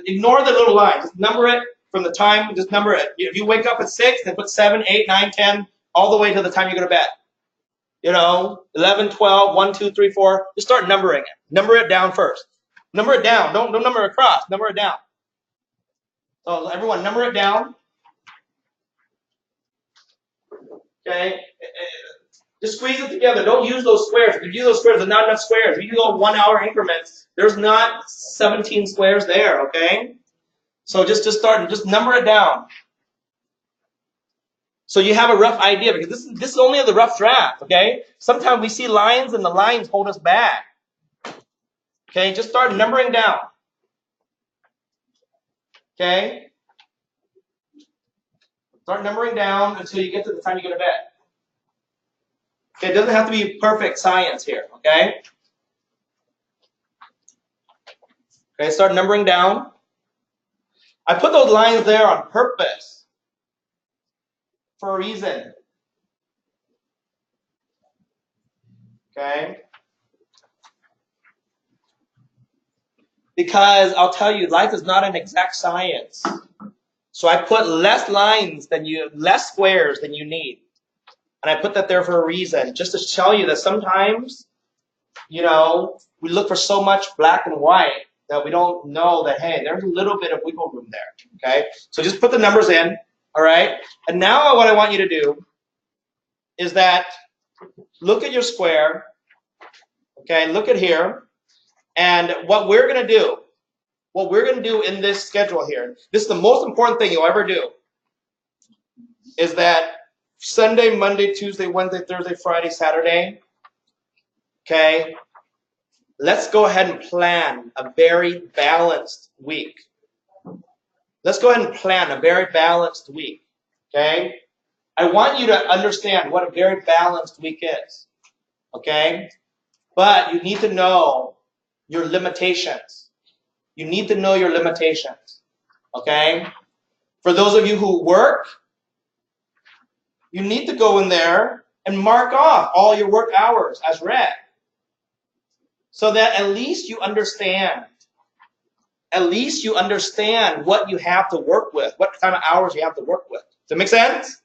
ignore the little line. Just number it from the time, just number it. If you wake up at 6, then put 7, 8, 9, 10, all the way to the time you go to bed. You know, 11, 12, 1, 2, 3, 4. Just start numbering it. Number it down first. Number it down. Don't number it across. Number it down. So everyone, number it down. Okay. Just squeeze it together. Don't use those squares. If you do those squares, there's not enough squares. If you go 1 hour increments, there's not 17 squares there, okay? So just start and just number it down. So you have a rough idea, because this is only the rough draft, okay? Sometimes we see lines and the lines hold us back. Okay, just start numbering down. Okay? Start numbering down until you get to the time you go to bed. Okay, it doesn't have to be perfect science here, okay? Okay, start numbering down. I put those lines there on purpose for a reason. Okay? Because I'll tell you, life is not an exact science. So I put less lines than less squares than you need. And I put that there for a reason, just to tell you that sometimes, you know, we look for so much black and white that we don't know that, hey, there's a little bit of wiggle room there, okay? So just put the numbers in, all right? And now what I want you to do is that look at your square, okay? Look at here. And what we're going to do in this schedule here, this is the most important thing you'll ever do, is that Sunday, Monday, Tuesday, Wednesday, Thursday, Friday, Saturday, okay? Let's go ahead and plan a very balanced week. Let's go ahead and plan a very balanced week, okay? I want you to understand what a very balanced week is, okay? But you need to know your limitations. You need to know your limitations, okay? For those of you who work, you need to go in there and mark off all your work hours as red, so that at least you understand. At least you understand what you have to work with, what kind of hours you have to work with. Does that make sense?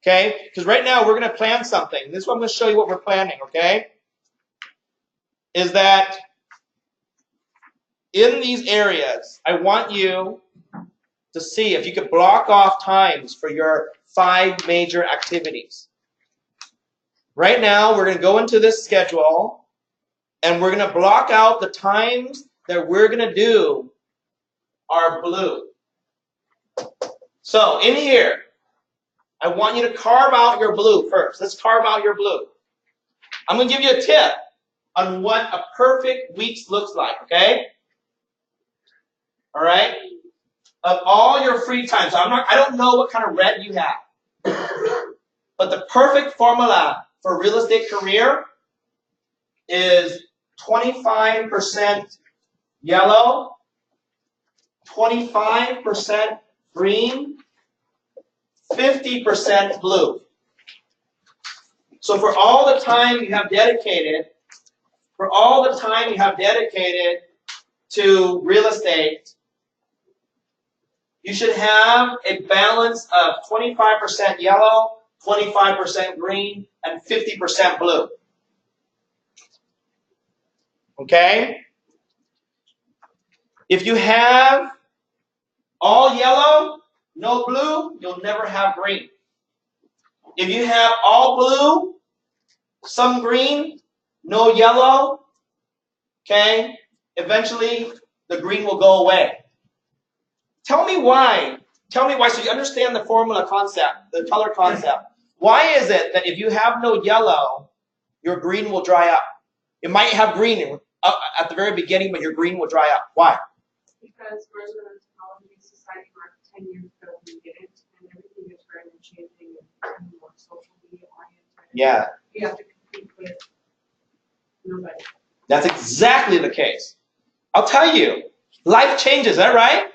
Okay? Because right now we're going to plan something. This is what I'm going to show you what we're planning, okay? Is that in these areas, I want you to see if you could block off times for your 5 major activities. Right now, we're going to go into this schedule, and we're going to block out the times that we're going to do our blue. So in here, I want you to carve out your blue first. Let's carve out your blue. I'm going to give you a tip on what a perfect week looks like, okay? All right? Of all your free time. So I don't know what kind of red you have. But the perfect formula for a real estate career is 25% yellow, 25% green, 50% blue. So for all the time you have dedicated, to real estate, you should have a balance of 25% yellow, 25% green, and 50% blue. Okay? If you have all yellow, no blue, you'll never have green. If you have all blue, some green, no yellow, okay, eventually the green will go away. Tell me why. Tell me why, so you understand the formula concept, the color concept. Why is it that if you have no yellow, your green will dry up? You might have green at the very beginning, but your green will dry up. Why? Because we're in a technology society where 10 years ago we didn't, and everything is very much changing and more social media oriented. Yeah. You have to compete with nobody. That's exactly the case. I'll tell you, life changes, is that right?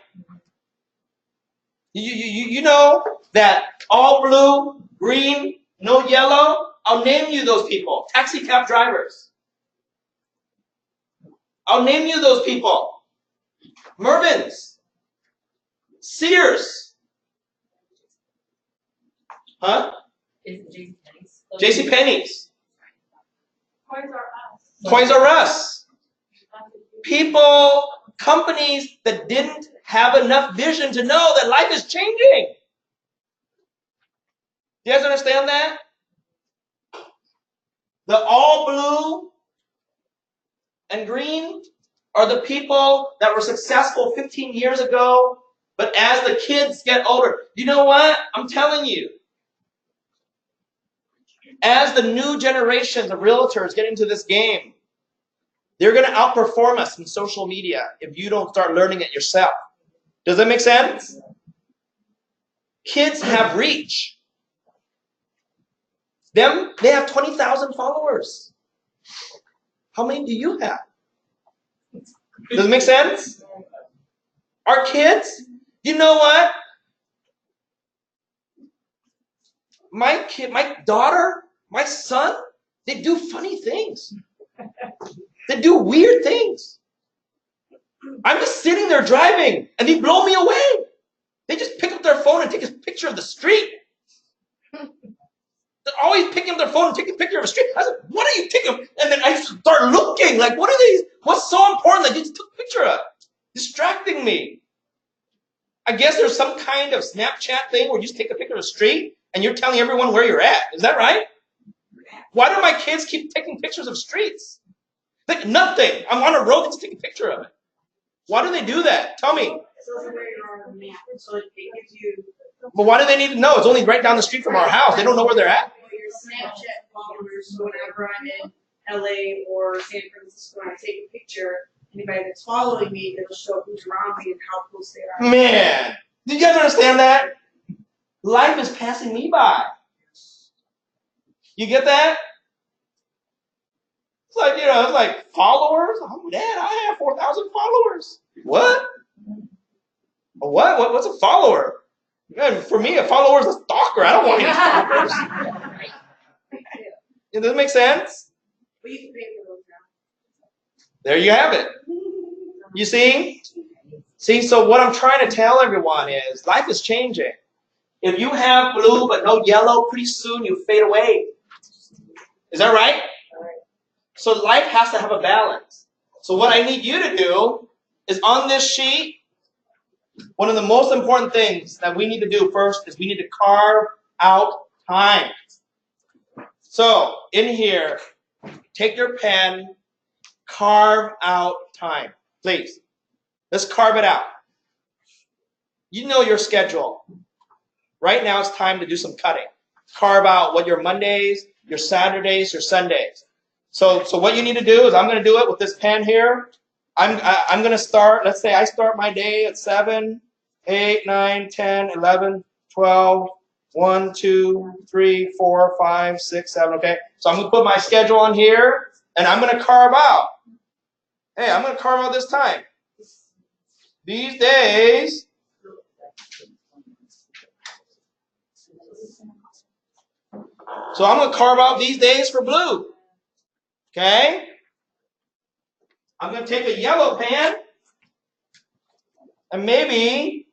You know that all blue, green, no yellow? I'll name you those people. Taxi cab drivers. I'll name you those people. Mervyn's. Sears. Huh? JCPenney's. Toys R Us. Toys R Us. People, companies that didn't have enough vision to know that life is changing. Do you guys understand that? The all blue and green are the people that were successful 15 years ago, but as the kids get older, you know what? I'm telling you, as the new generations of realtors get into this game, they're going to outperform us in social media if you don't start learning it yourself. Does that make sense? Kids have reach. They have 20,000 followers. How many do you have? Does it make sense? Our kids, you know what? My daughter, my son, they do funny things. They do weird things. I'm just sitting there driving, and they blow me away. They just pick up their phone and take a picture of the street. They're always picking up their phone and taking a picture of a street. I said, what are you taking? And then I start looking, like, what are these? What's so important that you just took a picture of? Distracting me. I guess there's some kind of Snapchat thing where you just take a picture of a street and you're telling everyone where you're at. Is that right? Why do my kids keep taking pictures of streets? Like nothing. I'm on a road, just take a picture of it. Why do they do that? Tell me. So where you are on the map, so it gives you. But why do they need to know? It's only right down the street from our house. They don't know where they're at. Your Snapchat followers, so whenever I'm in LA or San Francisco and I take a picture, anybody that's following me, it'll show who's around me and how close they are. Man, do you guys understand that? Life is passing me by. You get that? It's like, it's like followers. Oh, Dad, I have 4,000 followers. What? What's a follower? Yeah, for me, a follower is a stalker. I don't want any stalkers. It doesn't make sense? But you can pay for those now. There you have it. You see? See, so what I'm trying to tell everyone is life is changing. If you have blue but no yellow, pretty soon you fade away. Is that right? So life has to have a balance. So what I need you to do is on this sheet, one of the most important things that we need to do first is we need to carve out time. So in here, take your pen, carve out time, please. Let's carve it out. You know your schedule. Right now it's time to do some cutting. Carve out what your Mondays, your Saturdays, your Sundays. So what you need to do is I'm going to do it with this pen here. I'm going to start, let's say I start my day at 7, 8, 9, 10, 11, 12, 1, 2, 3, 4, 5, 6, 7, okay? So I'm going to put my schedule on here, and I'm going to carve out. Hey, I'm going to carve out this time. These days, so I'm going to carve out these days for blue. Okay? I'm going to take a yellow pen, and maybe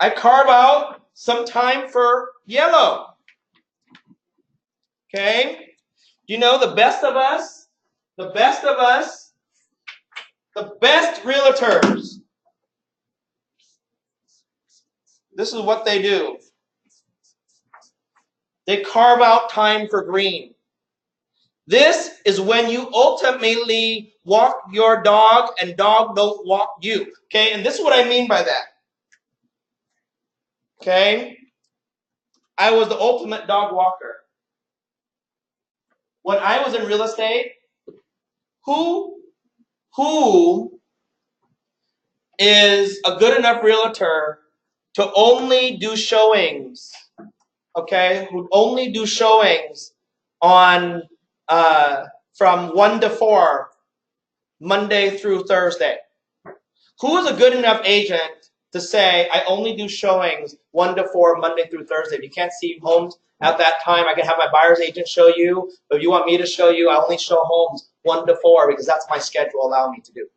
I carve out some time for yellow. Okay? You know, the best of us, the best realtors, this is what they do. They carve out time for green. This is when you ultimately walk your dog and dog don't walk you. Okay, and this is what I mean by that. Okay, I was the ultimate dog walker. When I was in real estate, who is a good enough realtor to only do showings, okay, who only do showings on from 1 to 4, Monday through Thursday? Who is a good enough agent to say, I only do showings 1 to 4, Monday through Thursday? If you can't see homes at that time, I can have my buyer's agent show you. But if you want me to show you, I only show homes 1 to 4 because that's my schedule allow me to do.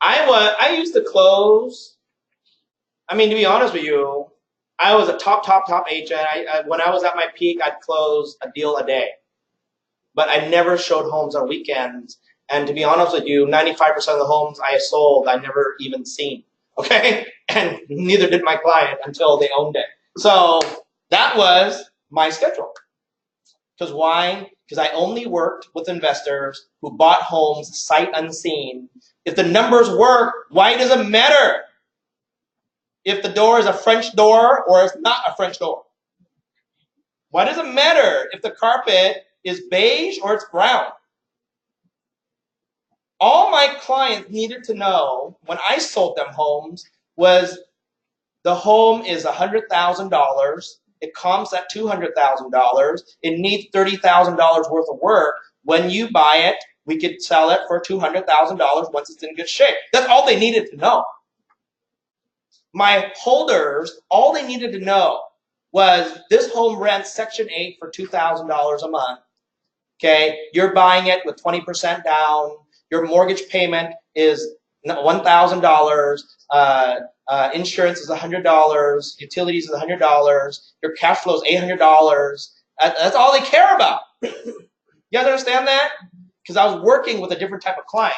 I used to close. I mean, to be honest with you, I was a top agent. When I was at my peak, I'd close a deal a day. but I never showed homes on weekends. And to be honest with you, 95% of the homes I sold, I never even seen. Okay? And neither did my client until they owned it. So that was my schedule. Because why? Because I only worked with investors who bought homes sight unseen. If the numbers work, why does it matter if the door is a French door or it's not a French door? Why does it matter if the carpet is beige or it's brown? All my clients needed to know when I sold them homes was the home is $100,000. It comps at $200,000. It needs $30,000 worth of work. When you buy it, we could sell it for $200,000 once it's in good shape. That's all they needed to know. My holders, all they needed to know was this home rents Section 8 for $2,000 a month. Okay, you're buying it with 20% down. Your mortgage payment is $1,000. Insurance is $100. Utilities is $100. Your cash flow is $800. That's all they care about. You guys understand that? Because I was working with a different type of client.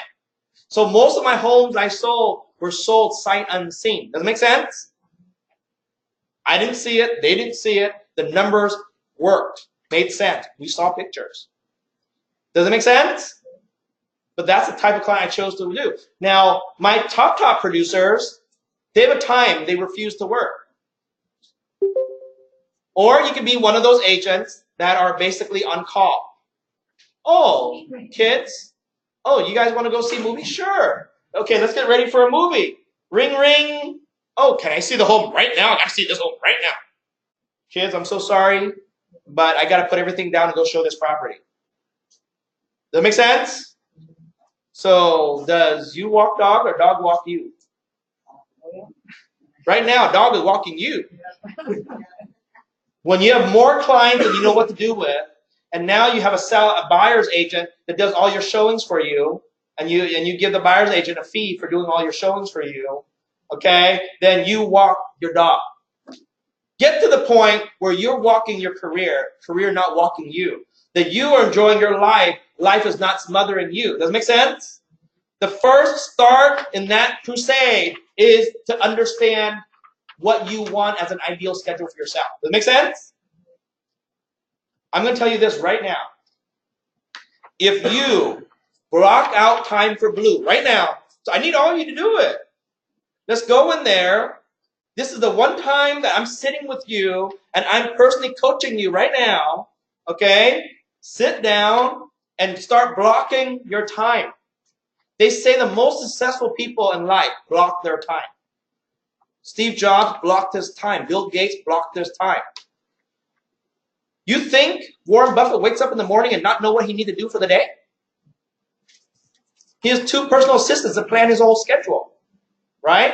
So most of my homes I sold were sold sight unseen. Does it make sense? I didn't see it. They didn't see it. The numbers worked. Made sense. We saw pictures. Does it make sense? But that's the type of client I chose to do. Now, my top producers, they have a time they refuse to work. Or you can be one of those agents that are basically on call. Oh, kids, oh, you guys want to go see movies? Sure. Okay, let's get ready for a movie. Ring, ring. Oh, can I see the home right now? I got to see this home right now. Kids, I'm so sorry, but I got to put everything down and go show this property. Does that make sense? So does you walk dog or dog walk you? Right now, dog is walking you. When you have more clients than you know what to do with, and now you have a buyer's agent that does all your showings for you, and you give the buyer's agent a fee for doing all your showings for you, okay, then you walk your dog. Get to the point where you're walking your career not walking you. That you are enjoying your life is not smothering you. Does it make sense? The first start in that crusade is to understand what you want as an ideal schedule for yourself. Does it make sense? I'm going to tell you this right now. If you block out time for blue right now, so I need all of you to do it. Let's go in there. This is the one time that I'm sitting with you and I'm personally coaching you right now. Okay? Sit down and start blocking your time. They say the most successful people in life block their time. Steve Jobs blocked his time. Bill Gates blocked his time. You think Warren Buffett wakes up in the morning and not know what he needs to do for the day? He has 2 personal assistants that plan his whole schedule. Right?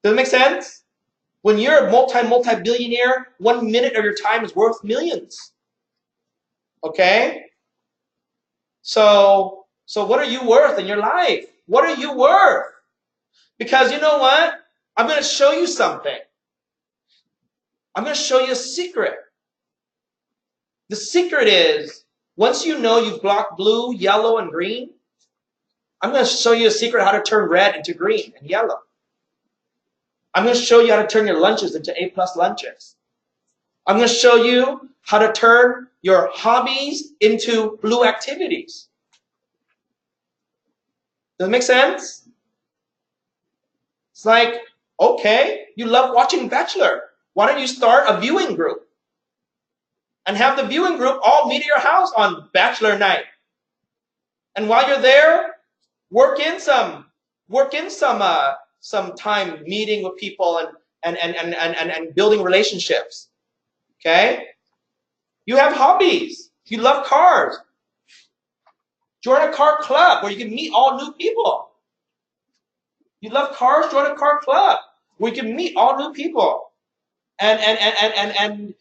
Does it make sense? When you're a multi-billionaire, 1 minute of your time is worth millions. Okay? So what are you worth in your life? What are you worth? Because you know what? I'm going to show you something. I'm going to show you a secret. The secret is, once you know you've blocked blue, yellow, and green, I'm going to show you a secret how to turn red into green and yellow. I'm going to show you how to turn your lunches into A+ lunches. I'm going to show you how to turn your hobbies into blue activities. Does it make sense? It's like, okay, you love watching Bachelor. Why don't you start a viewing group? And have the viewing group all meet at your house on Bachelor night. And while you're there, work in some time meeting with people and building relationships. Okay? You have hobbies. You love cars. Join a car club where you can meet all new people. You love cars, join a car club where you can meet all new people. And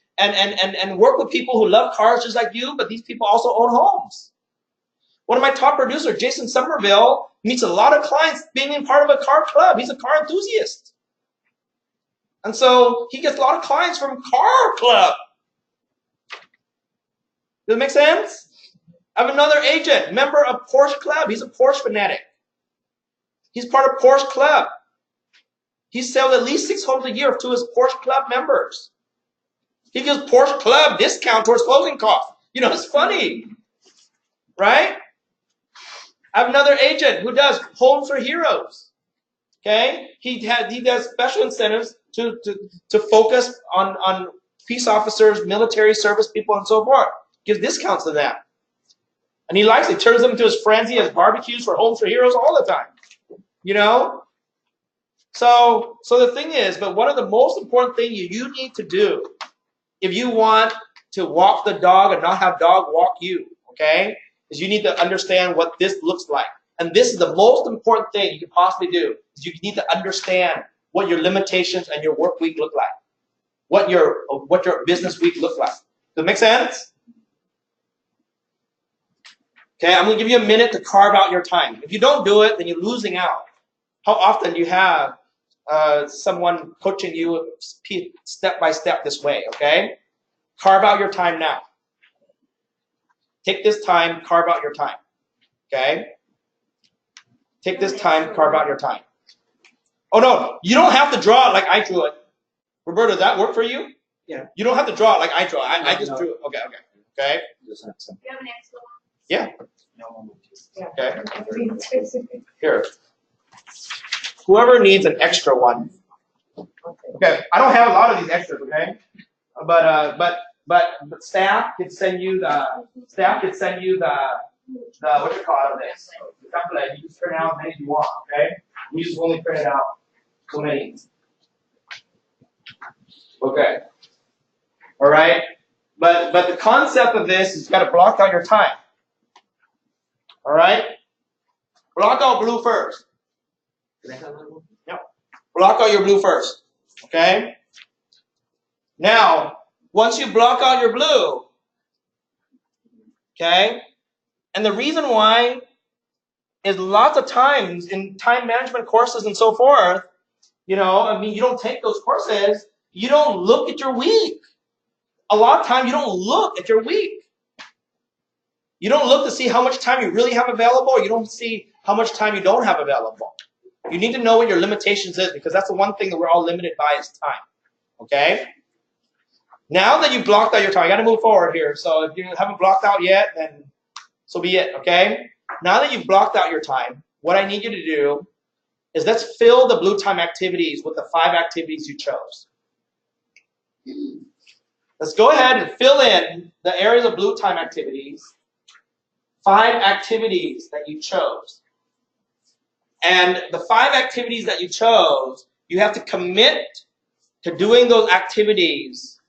work with people who love cars just like you, but these people also own homes. One of my top producers, Jason Somerville, meets a lot of clients being in part of a car club. He's a car enthusiast. And so he gets a lot of clients from car club. Does it make sense? I have another agent, member of Porsche Club. He's a Porsche fanatic. He's part of Porsche Club. He sells at least 6 homes a year to his Porsche Club members. He gives Porsche Club discount towards closing costs. You know, it's funny, right? I have another agent who does Homes for Heroes. Okay, he does special incentives to focus on peace officers, military service people, and so forth. Gives discounts to them, and he likes it. Turns them into his friends. He has barbecues for Homes for Heroes all the time. You know. So the thing is, but one of the most important things you need to do if you want to walk the dog and not have dog walk you, okay, is you need to understand what this looks like. And this is the most important thing you can possibly do, is you need to understand what your limitations and your work week look like, what your business week look like. Does that make sense? Okay, I'm going to give you a minute to carve out your time. If you don't do it, then you're losing out. How often do you have someone coaching you step by step this way, okay? Carve out your time now. Take this time, carve out your time, okay? Take this time, carve out your time. Oh, no, you don't have to draw it like I drew it. Roberto, does that work for you? Yeah. You don't have to draw it like I draw it. I just drew it. Okay. Okay? Do you have an extra one? Yeah. Okay. Here. Whoever needs an extra one. Okay, I don't have a lot of these extras, okay? But staff could send you the what you call it, this the template. You just print out as many as you want, okay? We just only print out so many. Okay. All right. But the concept of this is you got to block out your time. All right. Block out blue first. Yep. Block out your blue first. Okay? Now, once you block out your blue, okay, and the reason why is lots of times in time management courses and so forth, you know, I mean, you don't take those courses, you don't look at your week. A lot of times you don't look at your week. You don't look to see how much time you really have available, or you don't see how much time you don't have available. You need to know what your limitations is, because that's the one thing that we're all limited by is time. Okay? Now that you've blocked out your time, I got to move forward here. So if you haven't blocked out yet, then so be it. Okay? Now that you've blocked out your time, what I need you to do is let's fill the blue time activities with the 5 activities you chose. Let's go ahead and fill in the areas of blue time activities, 5 activities that you chose. And the 5 activities that you chose, you have to commit to doing those activities.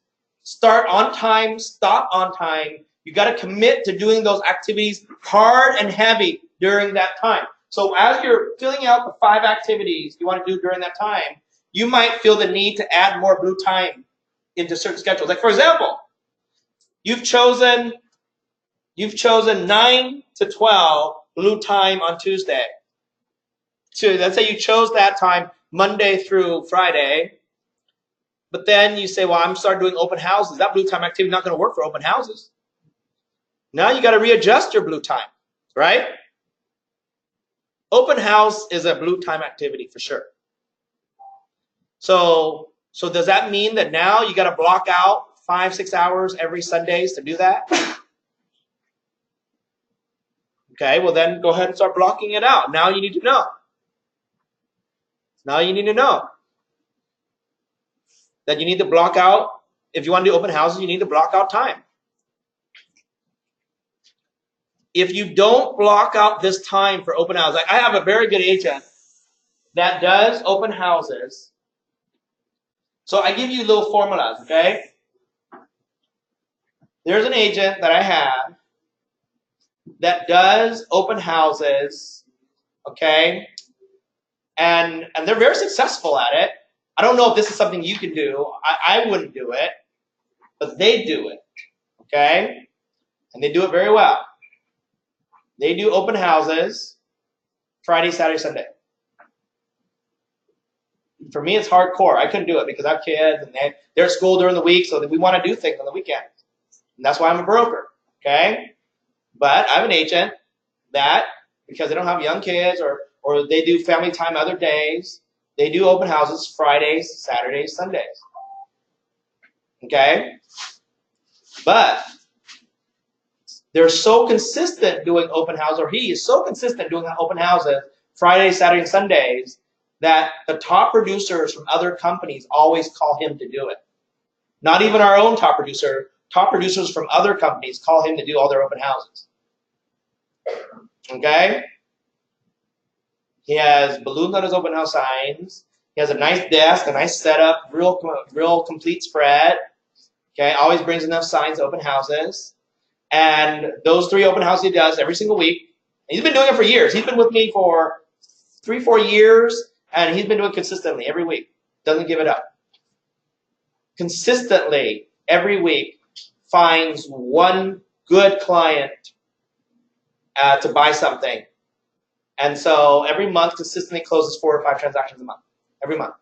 Start on time, stop on time. You got to commit to doing those activities hard and heavy during that time. So as you're filling out the 5 activities you want to do during that time, you might feel the need to add more blue time into certain schedules. Like for example, you've chosen 9 to 12 blue time on Tuesday. So let's say you chose that time Monday through Friday, but then you say, well, I'm starting doing open houses. That blue time activity is not going to work for open houses. Now you got to readjust your blue time, right? Open house is a blue time activity for sure. So does that mean that now you got to block out 5-6 hours every Sundays to do that? Okay, well then go ahead and start blocking it out. Now you need to know. Now you need to know that you need to block out, if you want to do open houses, you need to block out time. If you don't block out this time for open houses, like I have a very good agent that does open houses. So I give you little formulas, okay? There's an agent that I have that does open houses, okay? And they're very successful at it. I don't know if this is something you can do. I wouldn't do it, but they do it, okay? And they do it very well. They do open houses Friday, Saturday, Sunday. For me, it's hardcore. I couldn't do it because I have kids and they're at school during the week, so that we want to do things on the weekend. And that's why I'm a broker, okay? But I have an agent that, because they don't have young kids or they do family time other days, they do open houses Fridays, Saturdays, Sundays. Okay? But they're so consistent doing open houses, or he is so consistent doing open houses Fridays, Saturdays, and Sundays, that the top producers from other companies always call him to do it. Not even our own top producer. Top producers from other companies call him to do all their open houses. Okay? He has balloons on his open house signs. He has a nice desk, a nice setup, real complete spread. Okay, always brings enough signs to open houses. And those 3 open houses he does every single week. And he's been doing it for years. He's been with me for 3-4 years, and he's been doing it consistently every week. Doesn't give it up. Consistently, every week, finds one good client to buy something. And so every month consistently closes 4 or 5 transactions a month. Every month.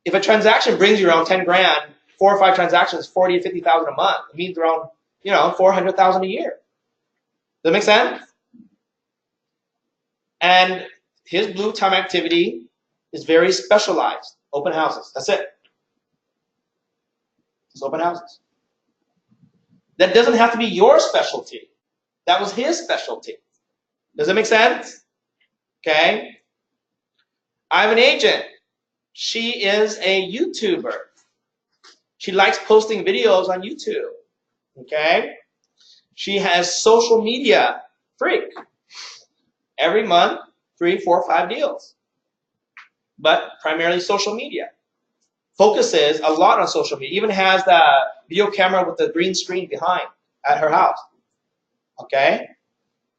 If a transaction brings you around 10 grand, 4 or 5 transactions, 40 to 50,000 a month. It means around, 400,000 a year. Does that make sense? And his blue time activity is very specialized. Open houses. That's it. It's open houses. That doesn't have to be your specialty. That was his specialty. Does that make sense? Okay. I have an agent. She is a YouTuber. She likes posting videos on YouTube. Okay. She has social media freak. Every month, 3, 4, 5 deals. But primarily social media. Focuses a lot on social media. Even has the video camera with the green screen behind at her house. Okay?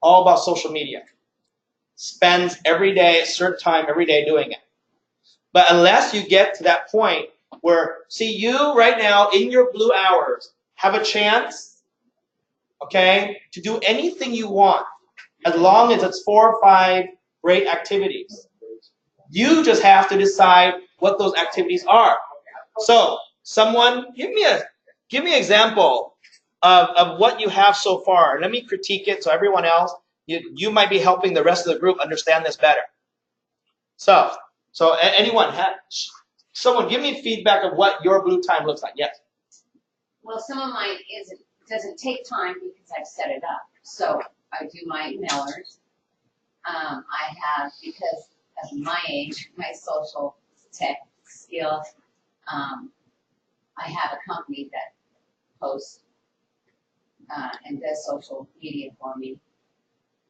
All about social media. Spends every day, a certain time every day doing it. But unless you get to that point where, see, you right now in your blue hours have a chance, okay, to do anything you want as long as it's 4 or 5 great activities. You just have to decide what those activities are. So, someone, give me an example of what you have so far. Let me critique it so everyone else, you might be helping the rest of the group understand this better. So anyone, someone give me feedback of what your blue time looks like. Yes. Well, some of mine doesn't take time because I've set it up. So I do my mailers. I have, because of my age, my social tech skills, I have a company that posts and does social media for me.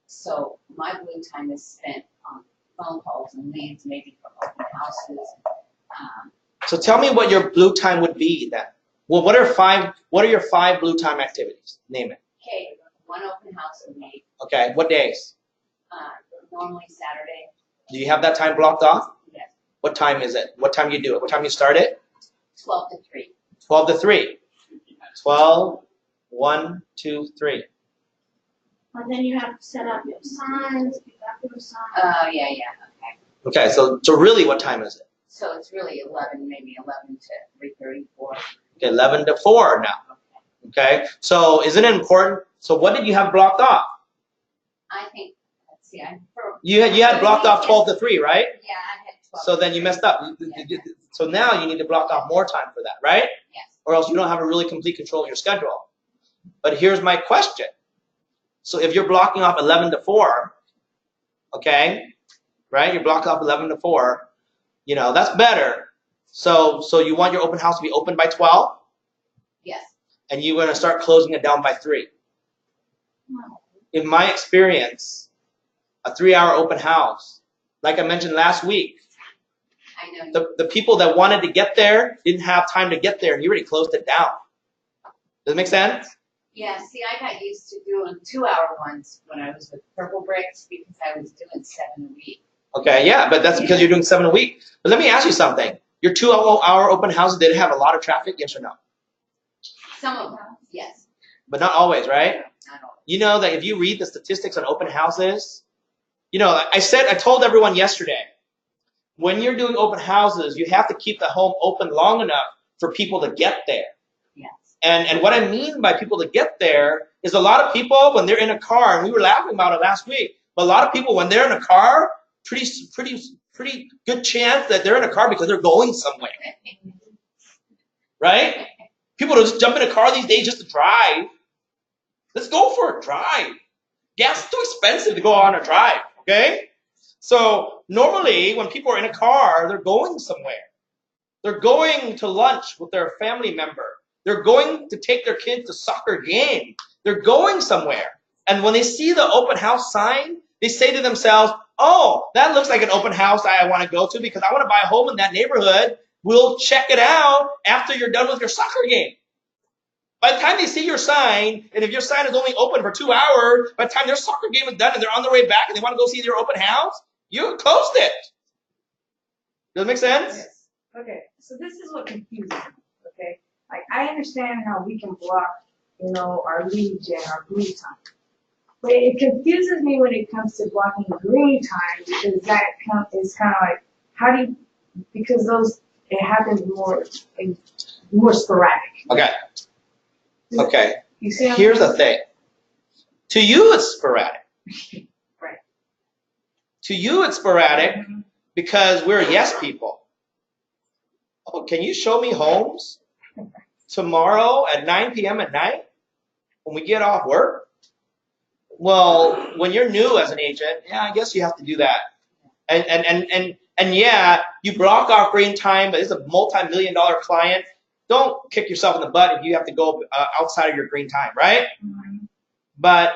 So my blue time is spent on phone calls and leads, maybe for open houses. So tell me what your blue time would be then. Well, what are your 5 blue time activities? Name it. Okay, 1 open house a week. Okay, what days? Normally Saturday. Do you have that time blocked off? Yes. What time is it? What time you do it? What time you start it? 12 to 3. 12 to 3. 12, 1, 2, 3. But then you have to set up your signs, you have to sign. Yeah, okay. Okay, so really what time is it? So it's really 11, maybe 11 to 3:30, 4. Okay, 11 to 4 now. Okay, so isn't it important? So what did you have blocked off? I think, let's see, You had blocked off 12 to 3, right? Yeah, I had 12. So then you messed up. So now you need to block off more time for that, right? Yes. Or else you don't have a really complete control of your schedule. But here's my question. So if you're blocking off 11 to 4, okay, right? You're blocking off 11 to 4, that's better. So you want your open house to be open by 12? Yes. And you're going to start closing it down by 3. In my experience, a 3-hour open house, like I mentioned last week, I know. the people that wanted to get there didn't have time to get there, and you already closed it down. Does it make sense? Yeah, see, I got used to doing 2-hour ones when I was with Purple Bricks because I was doing 7 a week. Okay, yeah, but that's because you're doing 7 a week. But let me ask you something. Your 2-hour open houses, did it have a lot of traffic, yes or no? Some of them, yes. But not always, right? Not always. You know that if you read the statistics on open houses, I told everyone yesterday, when you're doing open houses, you have to keep the home open long enough for people to get there. Yes. And what I mean by people to get there is a lot of people when they're in a car, and we were laughing about it last week, but a lot of people when they're in a car, pretty good chance that they're in a car because they're going somewhere. Right? People don't just jump in a car these days just to drive. Let's go for a drive. Gas is too expensive to go on a drive, okay? So normally when people are in a car, they're going somewhere. They're going to lunch with their family member. They're going to take their kids to soccer game. They're going somewhere. And when they see the open house sign, they say to themselves, oh, that looks like an open house I want to go to because I want to buy a home in that neighborhood. We'll check it out after you're done with your soccer game. By the time they see your sign, and if your sign is only open for 2 hours, by the time their soccer game is done and they're on their way back and they want to go see their open house, you closed it. Does it make sense? Yes. Okay, so this is what confuses me, okay? Like, I understand how we can block, our lead gen, our green time. But it confuses me when it comes to blocking green time because that is kind of like, how do you, because it happens more sporadic. Okay. You see Here's the thing. To you, it's sporadic. Right. To you, it's sporadic because we're yes people. Oh, can you show me homes tomorrow at 9 p.m. at night when we get off work? Well, when you're new as an agent, yeah, I guess you have to do that. And yeah, you block off green time, but it's a multi-million-dollar client. Don't kick yourself in the butt if you have to go outside of your green time, right? But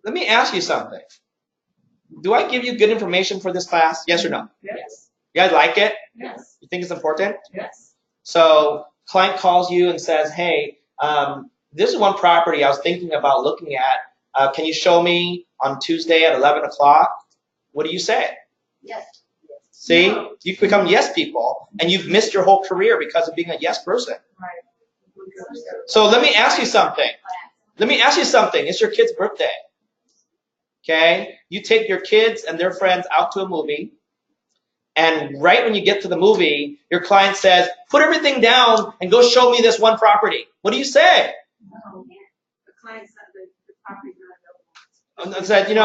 let me ask you something. Do I give you good information for this class? Yes or no? Yes. You guys like it? Yes. You think it's important? Yes. So client calls you and says, hey, this is one property I was thinking about looking at. Can you show me on Tuesday at 11 o'clock? What do you say? Yes. See, you've become yes people, and you've missed your whole career because of being a yes person. Right. So let me ask you something. It's your kid's birthday. Okay? You take your kids and their friends out to a movie, and right when you get to the movie, your client says, put everything down and go show me this one property. What do you say? The client said the property's not available. And said,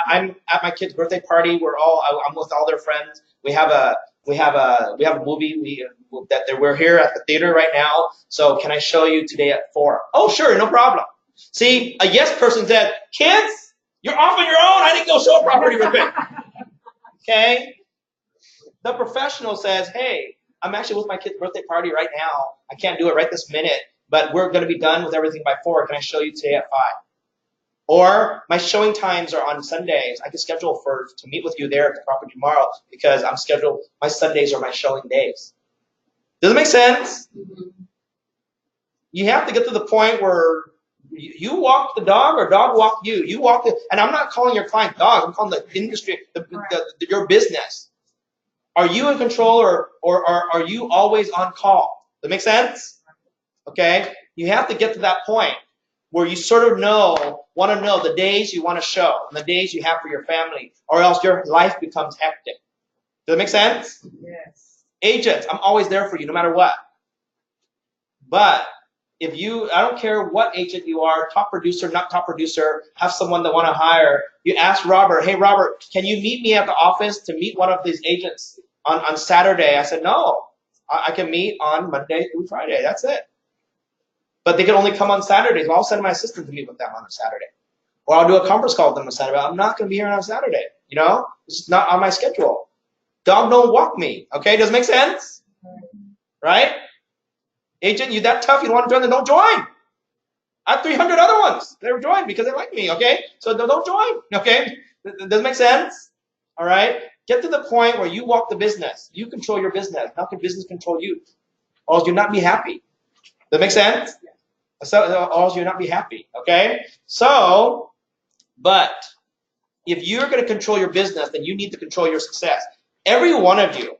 I'm at my kid's birthday party. I'm with all their friends. We have a movie. We're here at the theater right now. So can I show you today at 4? Oh, sure, no problem. See, a yes person said, kids, you're off on your own. I didn't go show a property real quick. Okay. The professional says, hey, I'm actually with my kid's birthday party right now. I can't do it right this minute, but we're going to be done with everything by 4. Can I show you today at 5? Or my showing times are on Sundays. I can schedule to meet with you there at the property tomorrow because I'm scheduled. My Sundays are my showing days. Does it make sense? You have to get to the point where you walk the dog or dog walk you. You walk and I'm not calling your client dog. I'm calling the industry, your business. Are you in control or are you always on call? Does that make sense? Okay. You have to get to that point where you sort of want to know the days you want to show and the days you have for your family, or else your life becomes hectic. Does that make sense? Yes. Agents, I'm always there for you no matter what. But I don't care what agent you are, top producer, not top producer, have someone that want to hire, you ask Robert, hey Robert, can you meet me at the office to meet one of these agents on Saturday? I said, no, I can meet on Monday through Friday. That's it. But they can only come on Saturdays. Well, I'll send my assistant to meet with them on a Saturday. Or I'll do a conference call with them on Saturday. I'm not going to be here on Saturday. It's just not on my schedule. Dog don't walk me. Okay, does it make sense? Right? Agent, you that tough? You don't want to join? Then don't join. I have 300 other ones. They're joined because they like me. Okay, so don't join. Okay, does it make sense? All right. Get to the point where you walk the business. You control your business. Not can business control you, or else you'll not be happy. Does that make sense? So, or else you'll not be happy. Okay. So, but if you're going to control your business, then you need to control your success. Every one of you.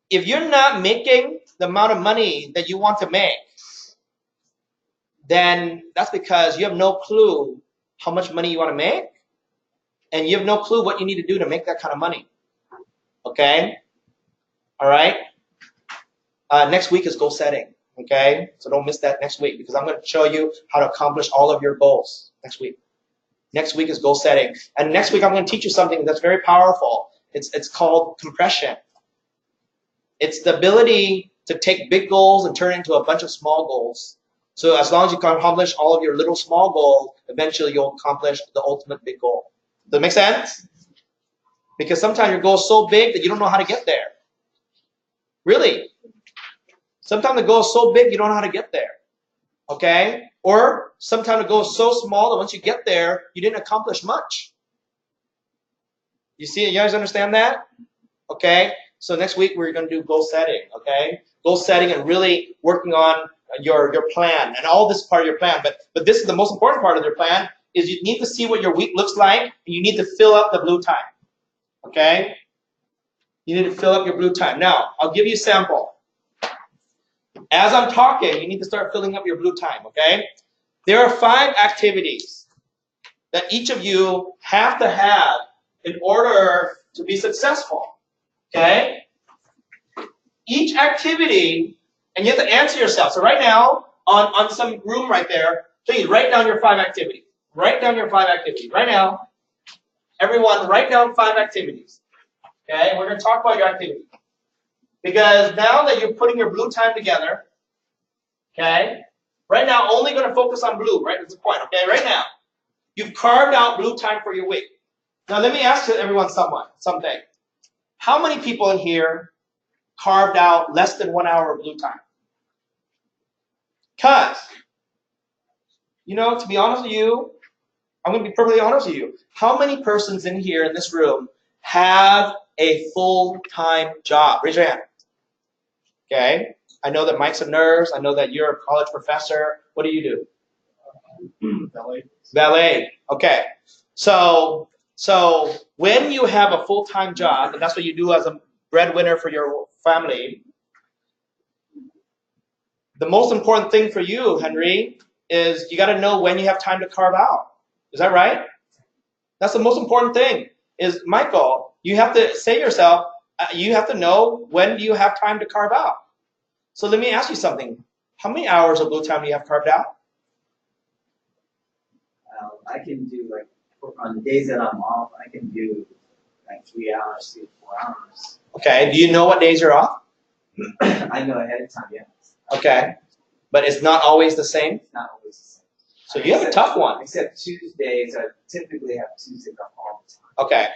If you're not making the amount of money that you want to make, then that's because you have no clue how much money you want to make, and you have no clue what you need to do to make that kind of money. Okay? All right? Next week is goal setting. Okay, so don't miss that next week because I'm going to show you how to accomplish all of your goals next week. Next week is goal setting, and next week I'm going to teach you something that's very powerful. It's called compression. It's the ability to take big goals and turn it into a bunch of small goals. So as long as you can accomplish all of your little small goals, eventually you'll accomplish the ultimate big goal. Does that make sense? Because sometimes your goal is so big that you don't know how to get there. Really. Sometimes the goal is so big you don't know how to get there. Okay? Or sometimes the goal is so small that once you get there, you didn't accomplish much. You see, you guys understand that? Okay? So next week we're going to do goal setting, okay? Goal setting and really working on your plan. And all this is part of your plan. But this is the most important part of your plan is you need to see what your week looks like and you need to fill up the blue time. Okay? You need to fill up your blue time. Now, I'll give you a sample. As I'm talking, you need to start filling up your blue time, okay? There are 5 activities that each of you have to have in order to be successful, okay? Each activity, and you have to answer yourself. So right now, on some room right there, please write down your 5 activities. Write down your 5 activities. Right now, everyone, write down 5 activities. Okay, we're going to talk about your activity. Because now that you're putting your blue time together, okay, right now, only going to focus on blue, right? That's the point, okay? Right now, you've carved out blue time for your week. Now, let me ask everyone something. How many people in here carved out less than 1 hour of blue time? Because, you know, to be honest with you, I'm going to be perfectly honest with you. How many persons in here in this room have a full-time job? Raise your hand. Okay. I know that Mike's a nurse. I know that you're a college professor. What do you do? Ballet. Ballet. Okay. So when you have a full-time job, and that's what you do as a breadwinner for your family, the most important thing for you, Henry, is you got to know when you have time to carve out. Is that right? That's the most important thing. Is Michael, you have to say to yourself, you have to know when do you have time to carve out. So let me ask you something. How many hours of blue time do you have carved out? I can do like on the days that I'm off, I can do like 3 hours, 3 to 4 hours. Okay. Do you know what days you're off? I know ahead of time, yes. Okay. But it's not always the same? It's not always the same. So you have a tough one. Except Tuesdays, I typically have Tuesdays off all the time. Okay.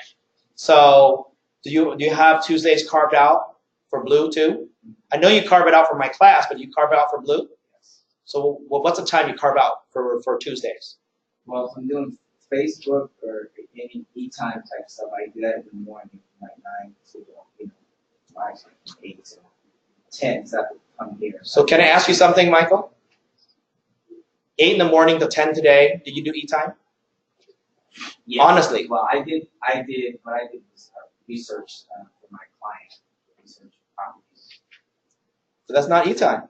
So do you have Tuesdays carved out for blue too? I know you carve it out for my class, but you carve it out for blue? Yes. So what's the time you carve out for Tuesdays? Well, if I'm doing Facebook or any e-time type stuff, I do that in the morning, like 9 to 5, 8 to 10. So I have to come here. So can I ask you something, Michael? 8 in the morning to 10 today, did you do e-time? Yes. Honestly. Well, I did. What I did was research for my client, research properties. So that's not e-time.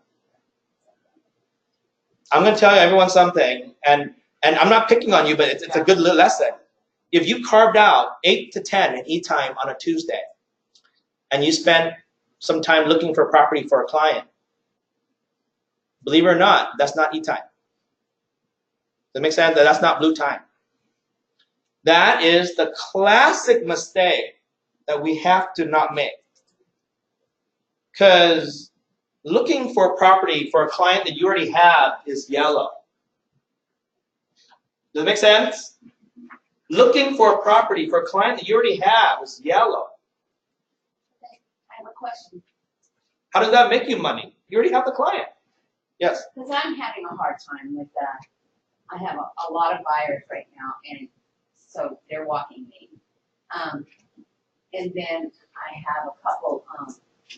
I'm going to tell everyone something, and I'm not picking on you, but it's a good lesson. If you carved out 8 to 10 in e-time on a Tuesday, and you spent some time looking for property for a client, believe it or not, that's not e-time. Does that make sense? That's not blue time. That is the classic mistake that we have to not make. Because looking for a property for a client that you already have is yellow. Does it make sense? Looking for a property for a client that you already have is yellow. I have a question. How does that make you money? You already have the client. Yes. Because I'm having a hard time with that. I have a lot of buyers right now, and so they're walking me. And then I have a couple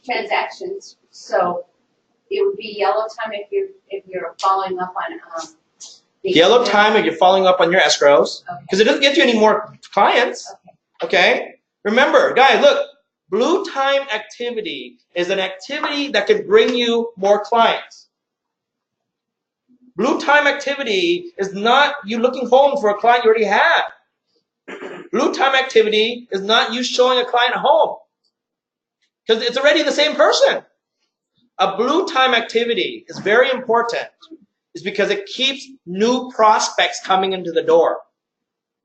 transactions. So it would be yellow time if you're following up on Yellow time if you're following up on your escrows. Because it doesn't get you any more clients. Okay? Remember, guys, look, blue time activity is an activity that can bring you more clients. Blue time activity is not you looking home for a client you already have. Blue time activity is not you showing a client a home. Because it's already the same person. a blue time activity is very important is because it keeps new prospects coming into the door.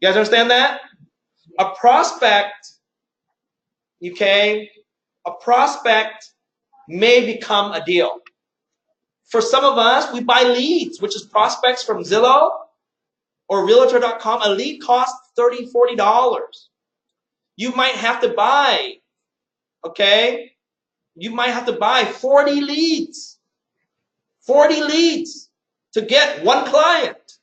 You guys understand that? A prospect, okay, a prospect may become a deal. For some of us, we buy leads, which is prospects from Zillow or Realtor.com. A lead costs $30, $40. You might have to buy, okay, you might have to buy 40 leads. 40 leads to get one client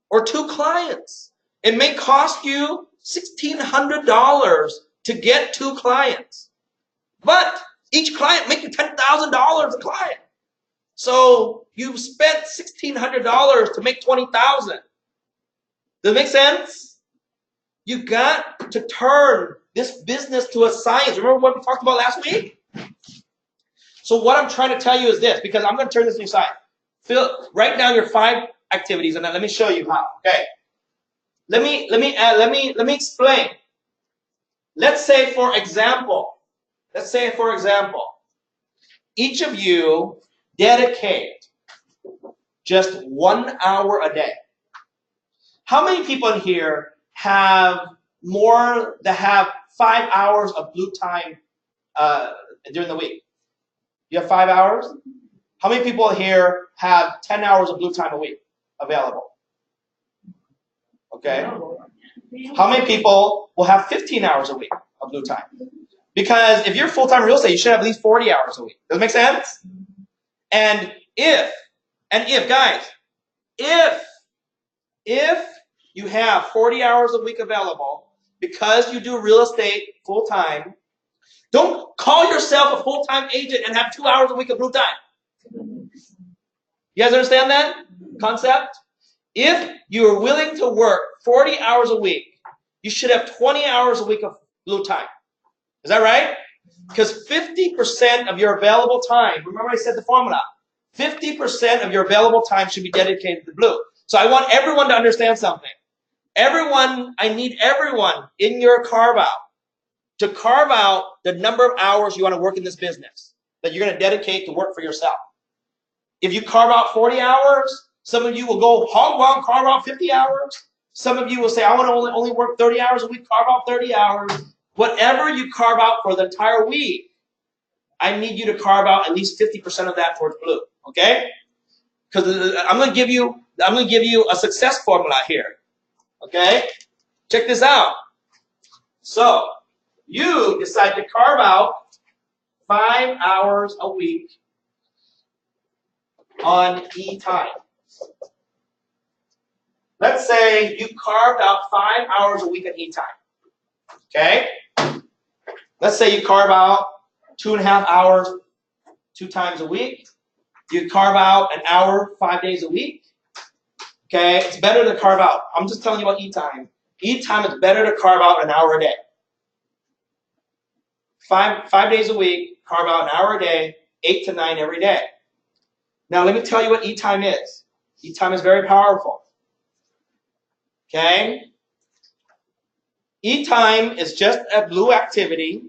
or two clients. It may cost you $1,600 to get two clients. But each client makes you $10,000 a client. So you've spent $1,600 to make $20,000. Does it make sense? You got to turn this business to a science. Remember what we talked about last week? So what I'm trying to tell you is this, because I'm going to turn this to science. Write down your 5 activities, and then let me show you how. Okay. Let me explain. Let's say for example, each of you dedicate just 1 hour a day. How many people in here have 5 hours of blue time during the week? You have 5 hours? How many people here have 10 hours of blue time a week available? Okay. How many people will have 15 hours a week of blue time? Because if you're full-time real estate, you should have at least 40 hours a week. Does it make sense? And if guys, if you have 40 hours a week available because you do real estate full-time, don't call yourself a full-time agent and have 2 hours a week of blue time. You guys understand that concept? If you are willing to work 40 hours a week, you should have 20 hours a week of blue time. Is that right? Because 50% of your available time, remember I said the formula, 50% of your available time should be dedicated to blue. So I want everyone to understand something. I need everyone in your carve-out to carve out the number of hours you want to work in this business that you're going to dedicate to work for yourself. If you carve out 40 hours, some of you will go hog wild, carve out 50 hours. Some of you will say, I want to only work 30 hours a week, carve out 30 hours. Whatever you carve out for the entire week, I need you to carve out at least 50% of that towards blue. Okay? Because I'm going to give you a success formula here. Okay? Check this out. So, you decide to carve out 5 hours a week on e-time. Let's say you carved out 5 hours a week on e-time. Okay? Let's say you carve out 2.5 hours 2 times a week. You carve out an hour 5 days a week. Okay? It's better to carve out. I'm just telling you about e-time. E-time is better to carve out an hour a day. 5 days a week, carve out an hour a day, 8 to 9 every day. Now let me tell you what e-time is. E-time is very powerful. Okay? E-time is just a blue activity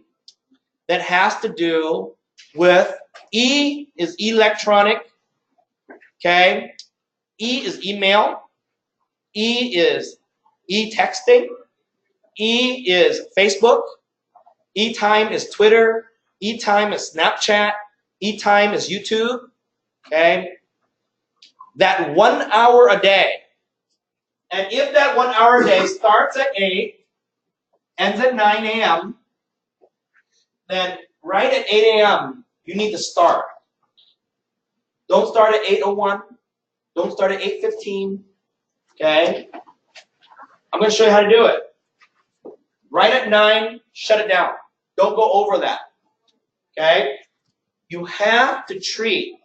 that has to do with E is electronic. Okay? E is email. E is e-texting. E is Facebook. E-time is Twitter. E-time is Snapchat. E-time is YouTube. Okay? That 1 hour a day. And if that 1 hour a day starts at 8, ends at 9 a.m., then right at 8 a.m., you need to start. Don't start at 8:01. Don't start at 8:15. Okay? I'm going to show you how to do it. Right at 9, shut it down. Don't go over that. Okay? You have to treat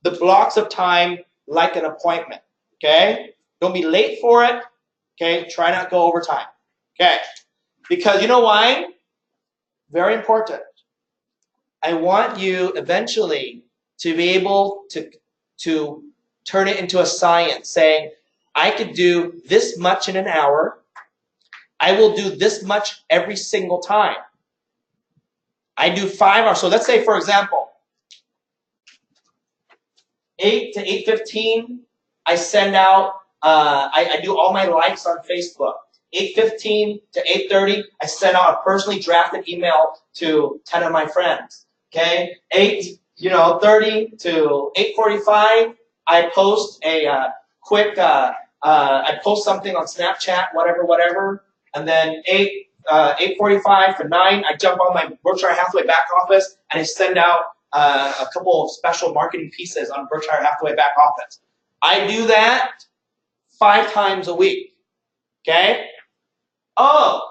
the blocks of time like an appointment. Okay? Don't be late for it. Okay? Try not to go over time. Okay? Because you know why? Very important. I want you eventually to be able to turn it into a science, saying, I could do this much in an hour. I will do this much every single time. I do 5 hours. So let's say, for example, 8 to 8:15, I send out, I do all my likes on Facebook. 8:15 to 8:30, I send out a personally drafted email to 10 of my friends. Okay, 8:30 to 8:45, I post a quick, I post something on Snapchat, whatever, and then 8:45 to 9, I jump on my Berkshire Hathaway back office and I send out a couple of special marketing pieces on Berkshire Hathaway back office. I do that 5 times a week. Okay? Oh,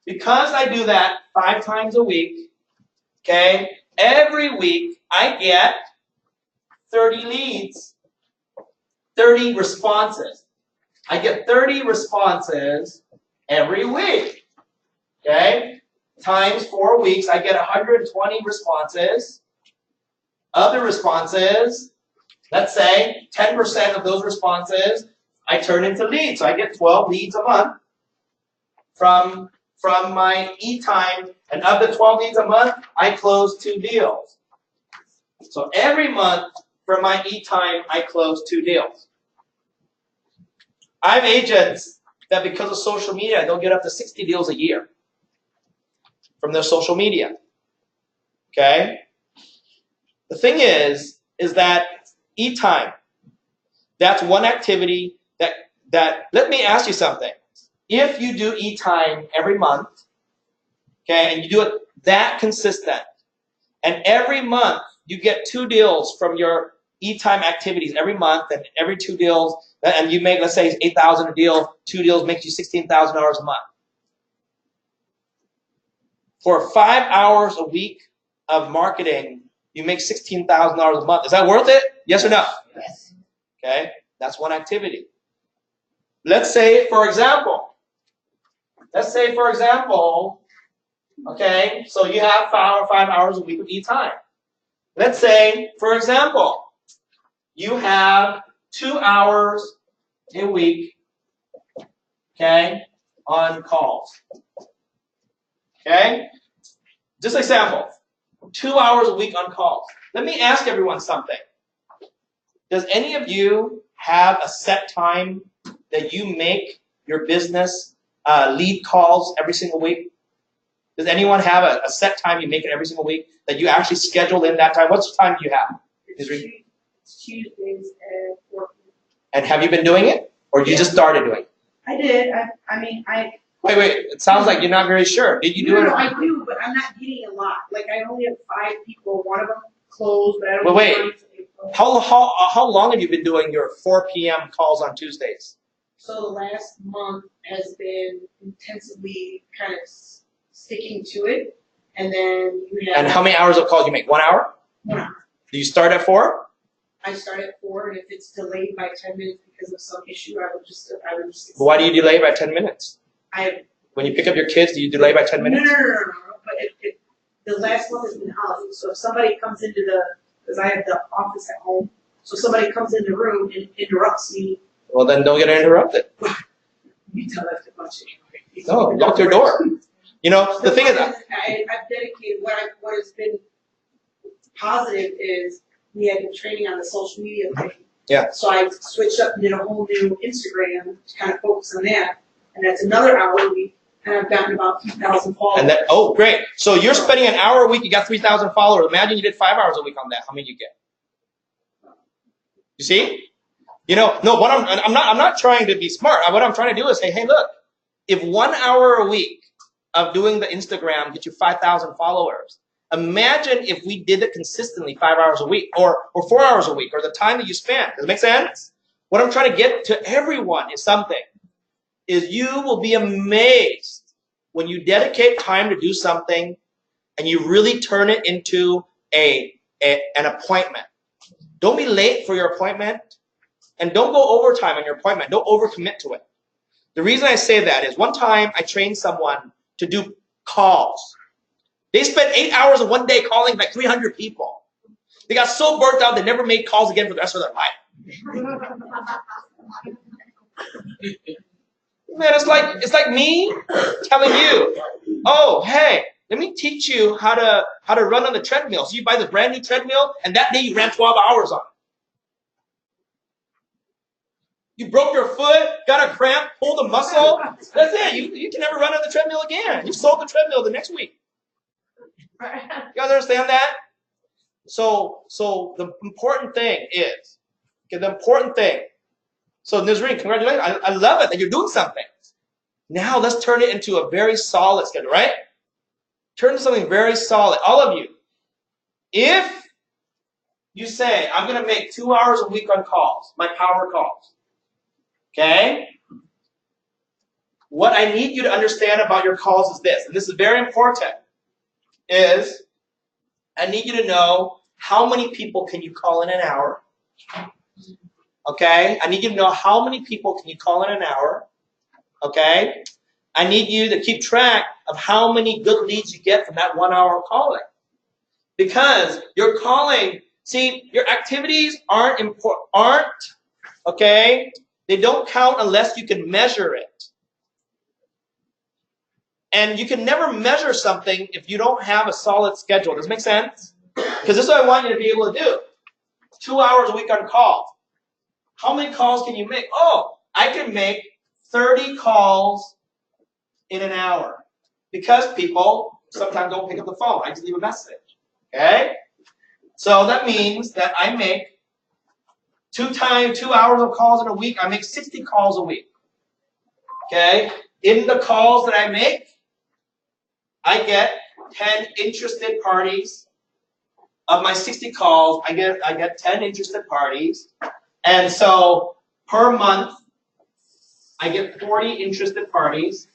because I do that 5 times a week, okay, every week I get 30 leads, 30 responses. I get 30 responses every week. Okay? Times 4 weeks, I get 120 responses. Of the responses, let's say 10% of those responses I turn into leads. So I get 12 leads a month from my e-time, and of the 12 leads a month, I close 2 deals. So every month from my e-time, I close 2 deals. I have agents that because of social media, they'll get up to 60 deals a year from their social media. Okay? The thing is that e-time, that's one activity that let me ask you something. If you do e-time every month, okay, and you do it that consistent, and every month you get 2 deals from your e-time activities every month, and every 2 deals, and you make, let's say, $8,000 a deal, 2 deals makes you $16,000 a month. For 5 hours a week of marketing, you make $16,000 a month. Is that worth it? Yes or no? Yes. Okay, that's one activity. Let's say, for example, okay, so you have 5 hours a week of e-time. Let's say, for example, you have 2 hours a week, okay, on calls. Okay? Just an example. 2 hours a week on calls. Let me ask everyone something. Does any of you have a set time that you make your business lead calls every single week? Does anyone have a set time you make it every single week that you actually schedule in that time? What's the time do you have? It's Tuesdays at 4 p.m. And have you been doing it? Or you just started doing it? I did. I Wait. It sounds like you're not very sure. Did you do it? No, I do, but I'm not getting a lot. Like, I only have 5 people. One of them closed, but I don't Well, wait. know. How long have you been doing your 4 p.m. calls on Tuesdays? So the last month has been intensively kind of sticking to it. And then you have... And how many hours of calls do you make? 1 hour? 1 hour. Do you start at 4? I start at 4, and if it's delayed by 10 minutes because of some issue, I would just Why do you delay by 10 minutes? When you pick up your kids, do you delay by 10 minutes? No. But the last month has been holiday, so if somebody comes into because I have the office at home, so somebody comes in the room and interrupts me. Well, then don't get interrupted. You tell that to a bunch of No, lock your door. You know, the thing is, I've dedicated what has been positive is we had been training on the social media thing. Yeah. So I switched up and did a whole new Instagram to kind of focus on that. And that's another hour a week, and I've gotten about 2,000 followers. And oh, great. So you're spending an hour a week, you got 3,000 followers. Imagine you did 5 hours a week on that. How many you get? You see? You know, no, I'm not trying to be smart. What I'm trying to do is say, hey, look, if 1 hour a week of doing the Instagram gets you 5,000 followers, imagine if we did it consistently 5 hours a week or 4 hours a week, or the time that you spend. Does it make sense? What I'm trying to get to everyone is something. Is you will be amazed when you dedicate time to do something and you really turn it into an appointment. Don't be late for your appointment, and don't go overtime on your appointment. Don't overcommit to it. The reason I say that is one time I trained someone to do calls. They spent 8 hours in one day calling like 300 people. They got so burnt out they never made calls again for the rest of their life. Man, it's like me telling you, oh, hey, let me teach you how to run on the treadmill. So you buy the brand new treadmill, and that day you ran 12 hours on it. You broke your foot, got a cramp, pulled a muscle. That's it. You can never run on the treadmill again. You sold the treadmill the next week. You guys understand that? So the important thing is, okay, the important thing. So Nizreen, congratulations. I love it that you're doing something. Now let's turn it into a very solid schedule, right? Turn to something very solid. All of you. If you say, I'm going to make 2 hours a week on calls, my power calls, okay? What I need you to understand about your calls is this, and this is very important, is I need you to know how many people can you call in an hour, okay? I need you to know how many people can you call in an hour, okay? I need you to keep track of how many good leads you get from that 1 hour calling. Because you're calling, see, your activities aren't important, okay? They don't count unless you can measure it. And you can never measure something if you don't have a solid schedule. Does it make sense? Because this is what I want you to be able to do. 2 hours a week on calls. How many calls can you make? Oh, I can make 30 calls in an hour. Because people sometimes don't pick up the phone. I just leave a message. Okay? So that means that I make 2 hours of calls in a week. I make 60 calls a week. Okay? In the calls that I make, I get 10 interested parties. Of my 60 calls, I get 10 interested parties. And so per month, I get 40 interested parties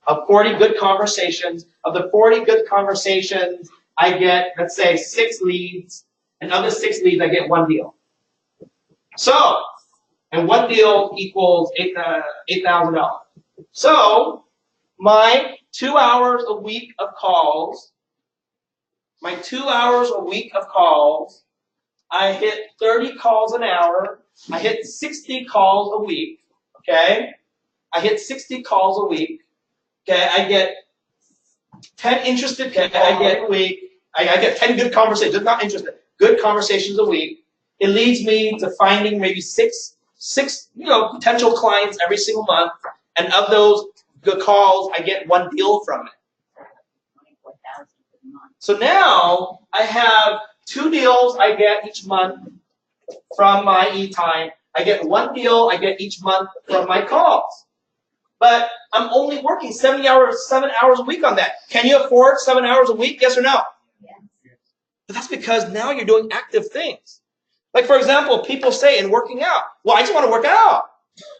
of 40 good conversations. Of the 40 good conversations, I get, let's say, 6 leads. And of the 6 leads, I get 1 deal. So, and 1 deal equals $8,000. So, my 2 hours a week of calls, I hit 30 calls an hour. I hit 60 calls a week. Okay? I hit 60 calls a week. Okay? I get 10 interested people a week. I get 10 good conversations, not interested, good conversations a week. It leads me to finding maybe six potential clients every single month. And of those good calls, I get 1 deal from it. So now I have 2 deals I get each month from my e-time. I get 1 deal I get each month from my calls. But I'm only working 7 hours a week on that. Can you afford 7 hours a week? Yes or no? Yes. But that's because now you're doing active things. Like, for example, people say in working out, well, I just want to work out.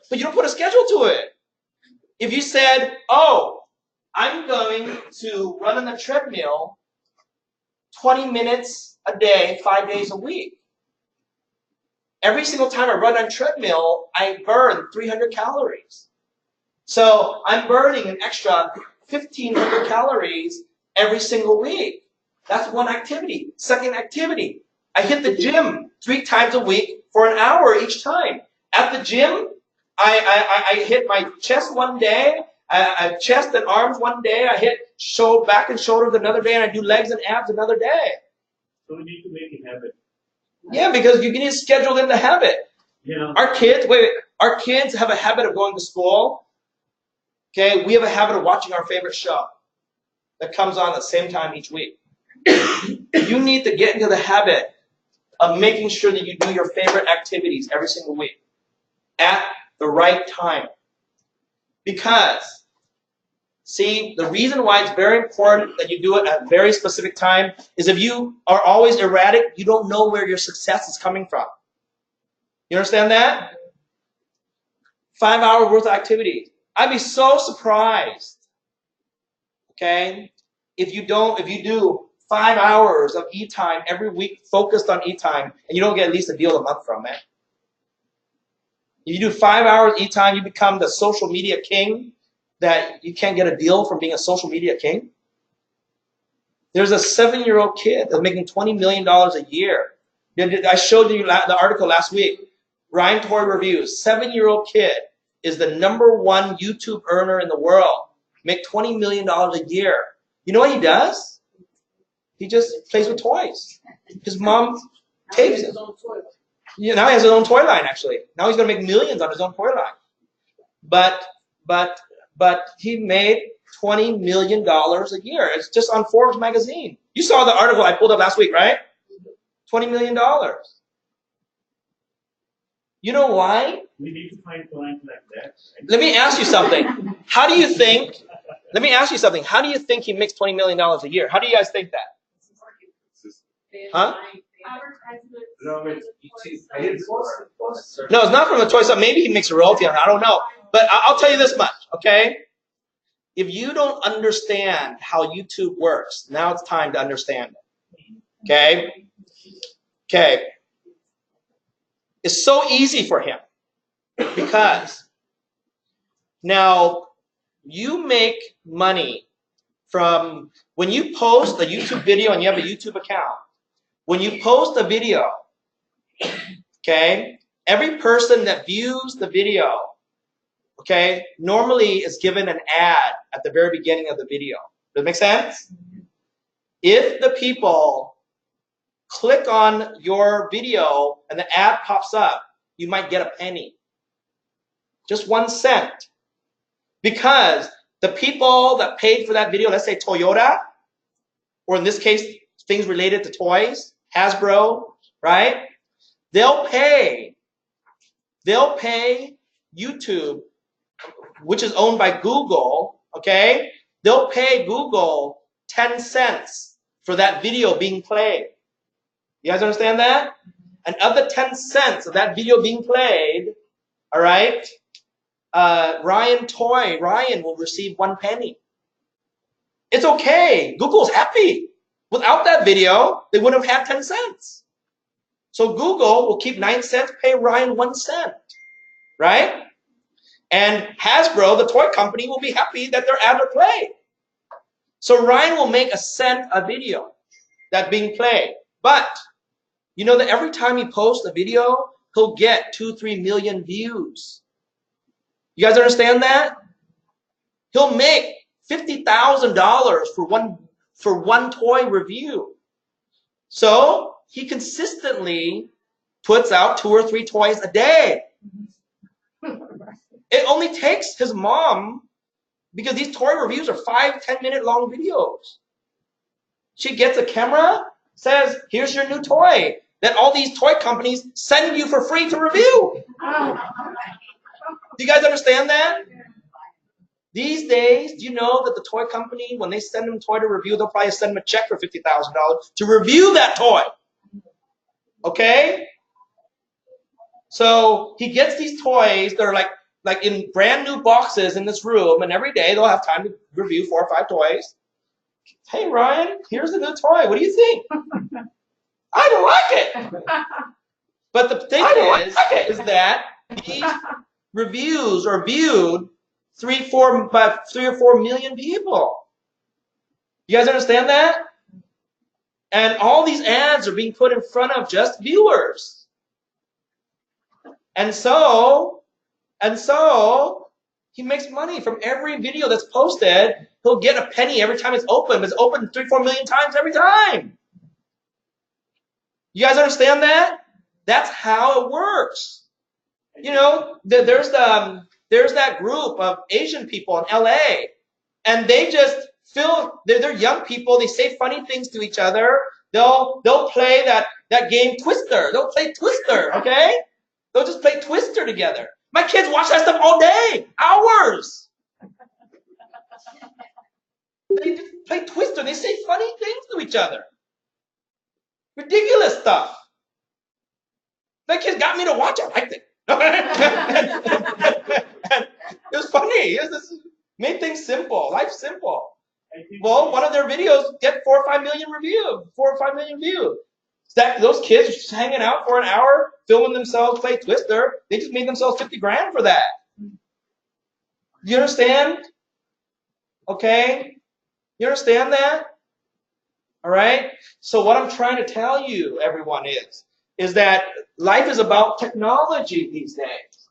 But you don't put a schedule to it. If you said, oh, I'm going to run on the treadmill 20 minutes a day, 5 days a week. Every single time I run on treadmill, I burn 300 calories. So I'm burning an extra 1,500 calories every single week. That's one activity. Second activity, I hit the gym 3 times a week for an hour each time. At the gym, I hit my chest one day, chest and arms one day, I hit back and shoulders another day, and I do legs and abs another day. So we need to make it habit. Yeah, because you need to schedule in the habit. Yeah. Our kids have a habit of going to school. Okay, we have a habit of watching our favorite show that comes on at the same time each week. You need to get into the habit of making sure that you do your favorite activities every single week at the right time. Because, see, the reason why it's very important that you do it at a very specific time is if you are always erratic, you don't know where your success is coming from. You understand that? 5 hours worth of activities. I'd be so surprised, okay, if you do 5 hours of e-time every week focused on e-time and you don't get at least a deal a month from it. If you do 5 hours e-time, you become the social media king that you can't get a deal from being a social media king. There's a 7-year-old kid that's making $20 million a year. I showed you the article last week. Ryan Tory Reviews, 7-year-old kid is the #1 YouTube earner in the world. Make $20 million a year. You know what he does? He just plays with toys. His mom takes him. Now he has his own toy line, actually. Now he's going to make millions on his own toy line. But he made $20 million a year. It's just on Forbes magazine. You saw the article I pulled up last week, right? $20 million. You know why? We need to find clients like that. Right? Let me ask you something. How do you think, let me ask you something. How do you think he makes $20 million a year? How do you guys think that? Huh? No, No, it's not from the toy side. Maybe he makes a royalty on it. I don't know. But I'll tell you this much, okay? If you don't understand how YouTube works, now it's time to understand it. Okay? Okay. It's so easy for him because now you make money from when you post a YouTube video and you have a YouTube account. When you post a video, okay, every person that views the video, okay, normally is given an ad at the very beginning of the video. Does that make sense? If the people click on your video and the ad pops up, you might get a penny. Just 1 cent. Because the people that paid for that video, let's say Toyota, or in this case, things related to toys, Hasbro, right? They'll pay YouTube, which is owned by Google, okay? They'll pay Google 10 cents for that video being played. You guys understand that? And of the 10 cents of that video being played, all right, Ryan will receive 1 penny. It's okay. Google's happy. Without that video, they wouldn't have had 10 cents. So Google will keep 9 cents, pay Ryan 1 cent, right? And Hasbro, the toy company, will be happy that their ads are played. So Ryan will make 1 cent a video that's being played. But you know that every time he posts a video, he'll get 2-3 million views. You guys understand that? He'll make $50,000 for one toy review. So he consistently puts out 2 or 3 toys a day. It only takes his mom, because these toy reviews are 5-10 minute long videos. She gets a camera, says, here's your new toy that all these toy companies send you for free to review. Do you guys understand that? These days, do you know that the toy company, when they send them a toy to review, they'll probably send them a check for $50,000 to review that toy. Okay? So he gets these toys that are like in brand new boxes in this room, and every day they'll have time to review 4 or 5 toys. Hey, Ryan, here's a new toy. What do you think? I don't like it. But the thing is that these reviews are viewed 3 or 4 million people. You guys understand that? And all these ads are being put in front of just viewers. And so he makes money from every video that's posted. He'll get a penny every time it's open. It's open 3-4 million times every time. You guys understand that? That's how it works. You know, there's that group of Asian people in LA, and they just they're young people. They say funny things to each other. They'll play that game Twister. They'll play Twister, okay? They'll just play Twister together. My kids watch that stuff all day, hours. They just play Twister. They say funny things to each other. Ridiculous stuff. That kid got me to watch it. I liked it. It was funny. It made things simple. Life simple. Well, one of their videos get 4 or 5 million views. 4 or 5 million views. Those kids just hanging out for an hour, filming themselves play Twister. They just made themselves 50 grand for that. You understand? Okay? You understand that? All right? So what I'm trying to tell you, everyone, is that life is about technology these days.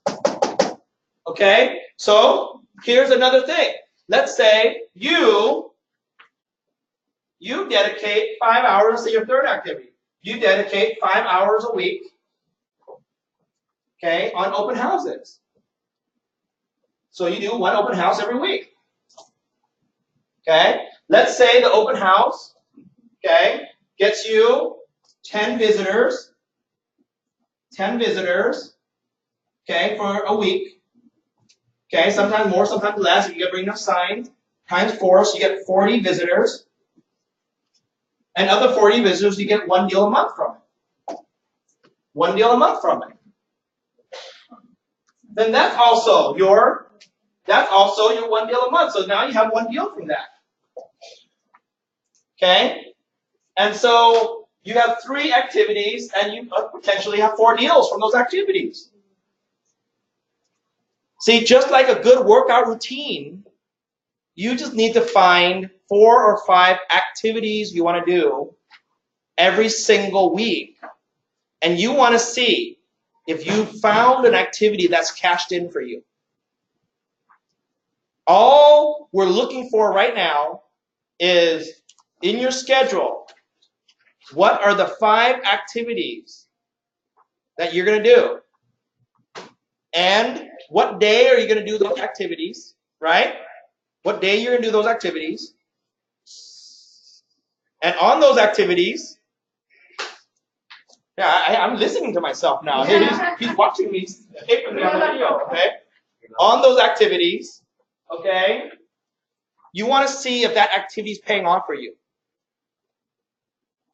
Okay? So here's another thing. Let's say you dedicate 5 hours to your third activity. You dedicate 5 hours a week okay, on open houses. So you do one open house every week. Okay? Let's say the open house, okay, gets you 10 visitors, okay, for a week. Okay, sometimes more, sometimes less. If you bring enough signs, times 4, so you get 40 visitors. And of the 40 visitors, you get one deal a month from it. One deal a month from it. Then that's also your one deal a month. So now you have one deal from that. Okay? And so you have 3 activities, and you potentially have 4 deals from those activities. See, just like a good workout routine, you just need to find 4 or 5 activities you want to do every single week. And you want to see if you found an activity that's cashed in for you. All we're looking for right now is in your schedule, what are the 5 activities that you're going to do? And what day are you going to do those activities, right? What day you're going to do those activities. And on those activities, yeah, I'm listening to myself now. He's watching me on the video, okay? On those activities, okay, you want to see if that activity is paying off for you.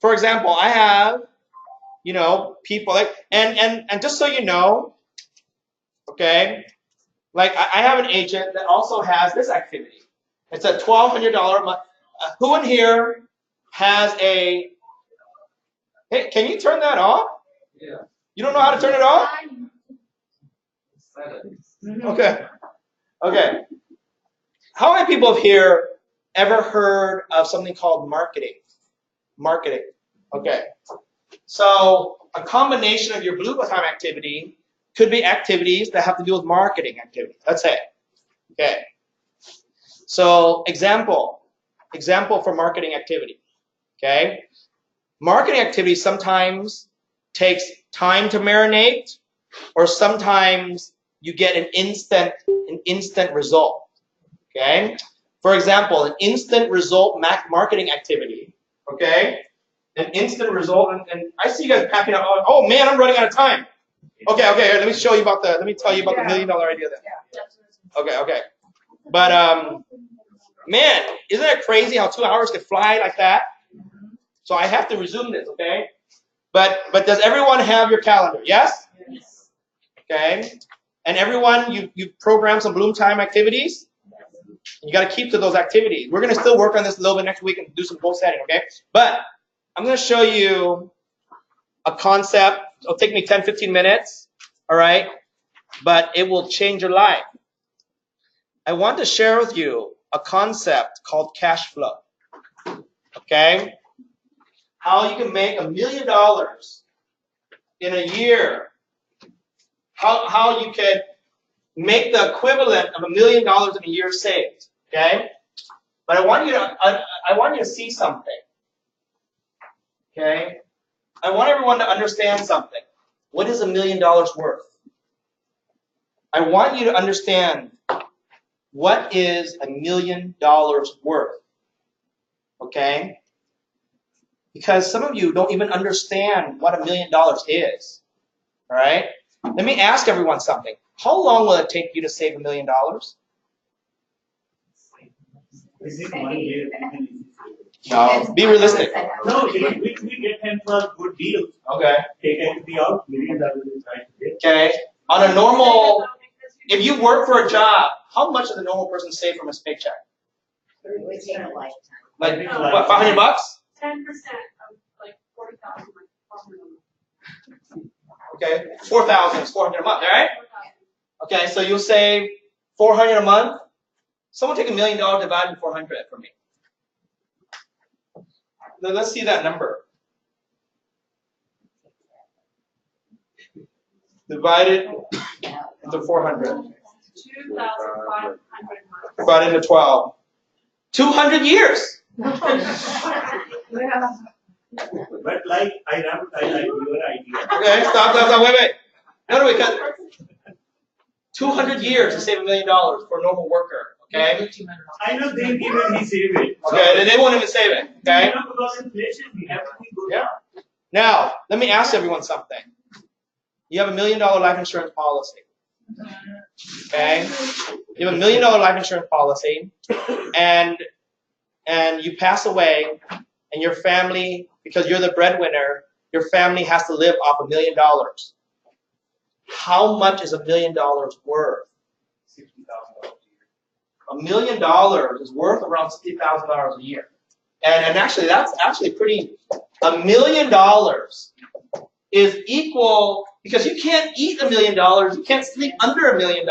For example, I have, people like, and just so you know, okay, like I have an agent that also has this activity. It's a $1,200 a month. Who in here has a, hey, can you turn that off? Yeah. You don't know how to turn it off? Okay. Okay. How many people here ever heard of something called marketing? Marketing. Okay. So a combination of your blue time activity could be activities that have to do with marketing activities. Let's say. Okay. So example for marketing activity. Okay. Marketing activity sometimes takes time to marinate, or sometimes you get an instant result. Okay? For example, an instant result marketing activity. Okay? An instant result, and I see you guys packing up. Oh man, I'm running out of time. Okay, let me tell you about the $1 million idea then. Okay. But man, isn't that crazy how 2 hours could fly like that? So I have to resume this, okay? But does everyone have your calendar? Yes? Yes. Okay. And everyone, you program some Bloom Time activities. You got to keep to those activities. We're going to still work on this a little bit next week and do some goal setting, okay? But I'm going to show you a concept. It'll take me 10, 15 minutes, all right? But it will change your life. I want to share with you a concept called cash flow, okay? How you can make $1 million in a year. How you can make the equivalent of $1 million in a year saved. Okay? But I want you to see something. Okay? I want everyone to understand something. What is $1 million worth? I want you to understand what is $1 million worth. Okay? Because some of you don't even understand what $1 million is. All right? Let me ask everyone something. How long will it take you to save $1 million? Is it 1 year? No, be realistic. No, we get 10 plus good deals. Okay. Take everything out, $1 million is right there. Okay. On a normal, if you work for a job, how much does a normal person save from his paycheck? Like what, 500 bucks? 10% of like 40,000, like 400. Okay. 4,000 is 400 a month, all right? Okay, so you'll save 400 a month. Someone take $1 million divided by 400 for me. Let's see that number. Divided into 400. 2,500 Divided into 12. 200 years. But like, I like your idea. Okay, stop, wait. No, because 200 years to save $1 million for a normal worker. Okay. I know they even he save it. Okay. They won't even save it. Okay. You know, because inflation, we have to be good. Yeah. Now, let me ask everyone something. You have $1 million life insurance policy. Okay. You have $1 million life insurance policy, and you pass away, and your family, because you're the breadwinner, your family has to live off $1 million. How much is $1 million worth? $60,000 $1 million is worth around $60,000 a year. And actually, that's actually pretty. $1 million is equal, because you can't eat $1 million, you can't sleep under $1 million.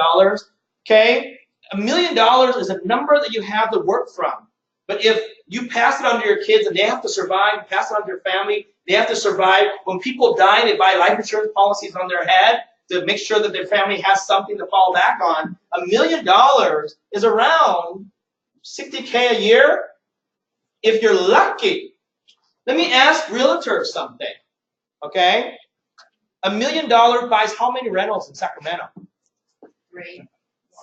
Okay, $1 million is a number that you have to work from. But if you pass it on to your kids and they have to survive, you pass it on to your family, they have to survive. When people die, they buy life insurance policies on their head to make sure that their family has something to fall back on. $1 million is around $60K a year. If you're lucky, let me ask realtors something. Okay, $1 million buys how many rentals in Sacramento? 3,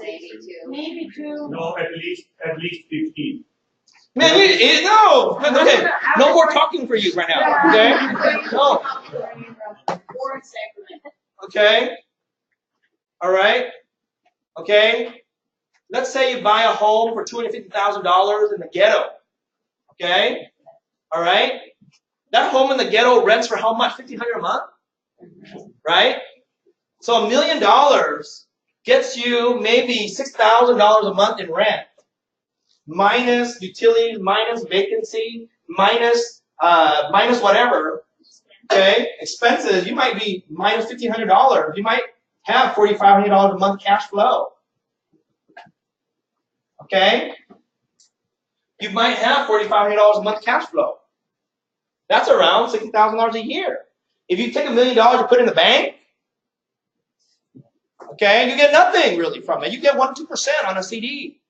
maybe 2. Maybe 2. No, at least 15. Man, no. Okay, no more talking for you right now. Okay, no. Or Sacramento. Okay. All right. Okay. Let's say you buy a home for $250,000 in the ghetto. Okay. All right. That home in the ghetto rents for how much? $1,500 a month. Right. So $1 million gets you maybe $6,000 a month in rent, minus utilities, minus vacancy, minus whatever. Okay, expenses. You might be minus $1,500. You might have $4,500 a month cash flow. Okay, you might have $4,500 a month cash flow. That's around $60,000 a year. If you take $1 million and put it in the bank, okay, you get nothing really from it. You get 1-2% on a CD,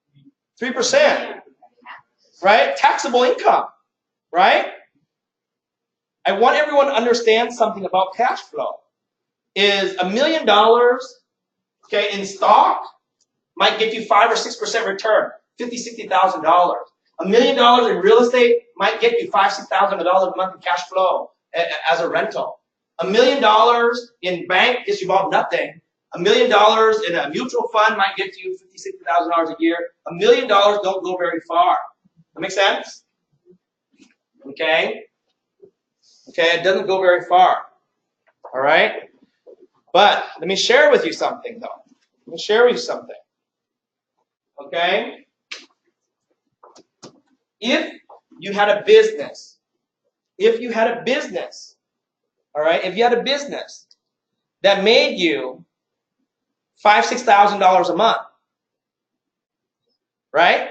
3%, right? Taxable income, right? I want everyone to understand something about cash flow. Is $1 million, okay, in stock might get you 5 or 6% return, $50,000, $60,000. $1 million in real estate might get you $5,000, $6,000 a month in cash flow as a rental. $1 million in bank gets you about nothing. $1 million in a mutual fund might get you $50,000, $60,000 a year. $1 million don't go very far. That make sense? Okay. Okay, it doesn't go very far. All right. But let me share with you something, though. Let me share with you something. Okay. If you had a business, all right, if you had a business that made you $5,000, $6,000 a month, right?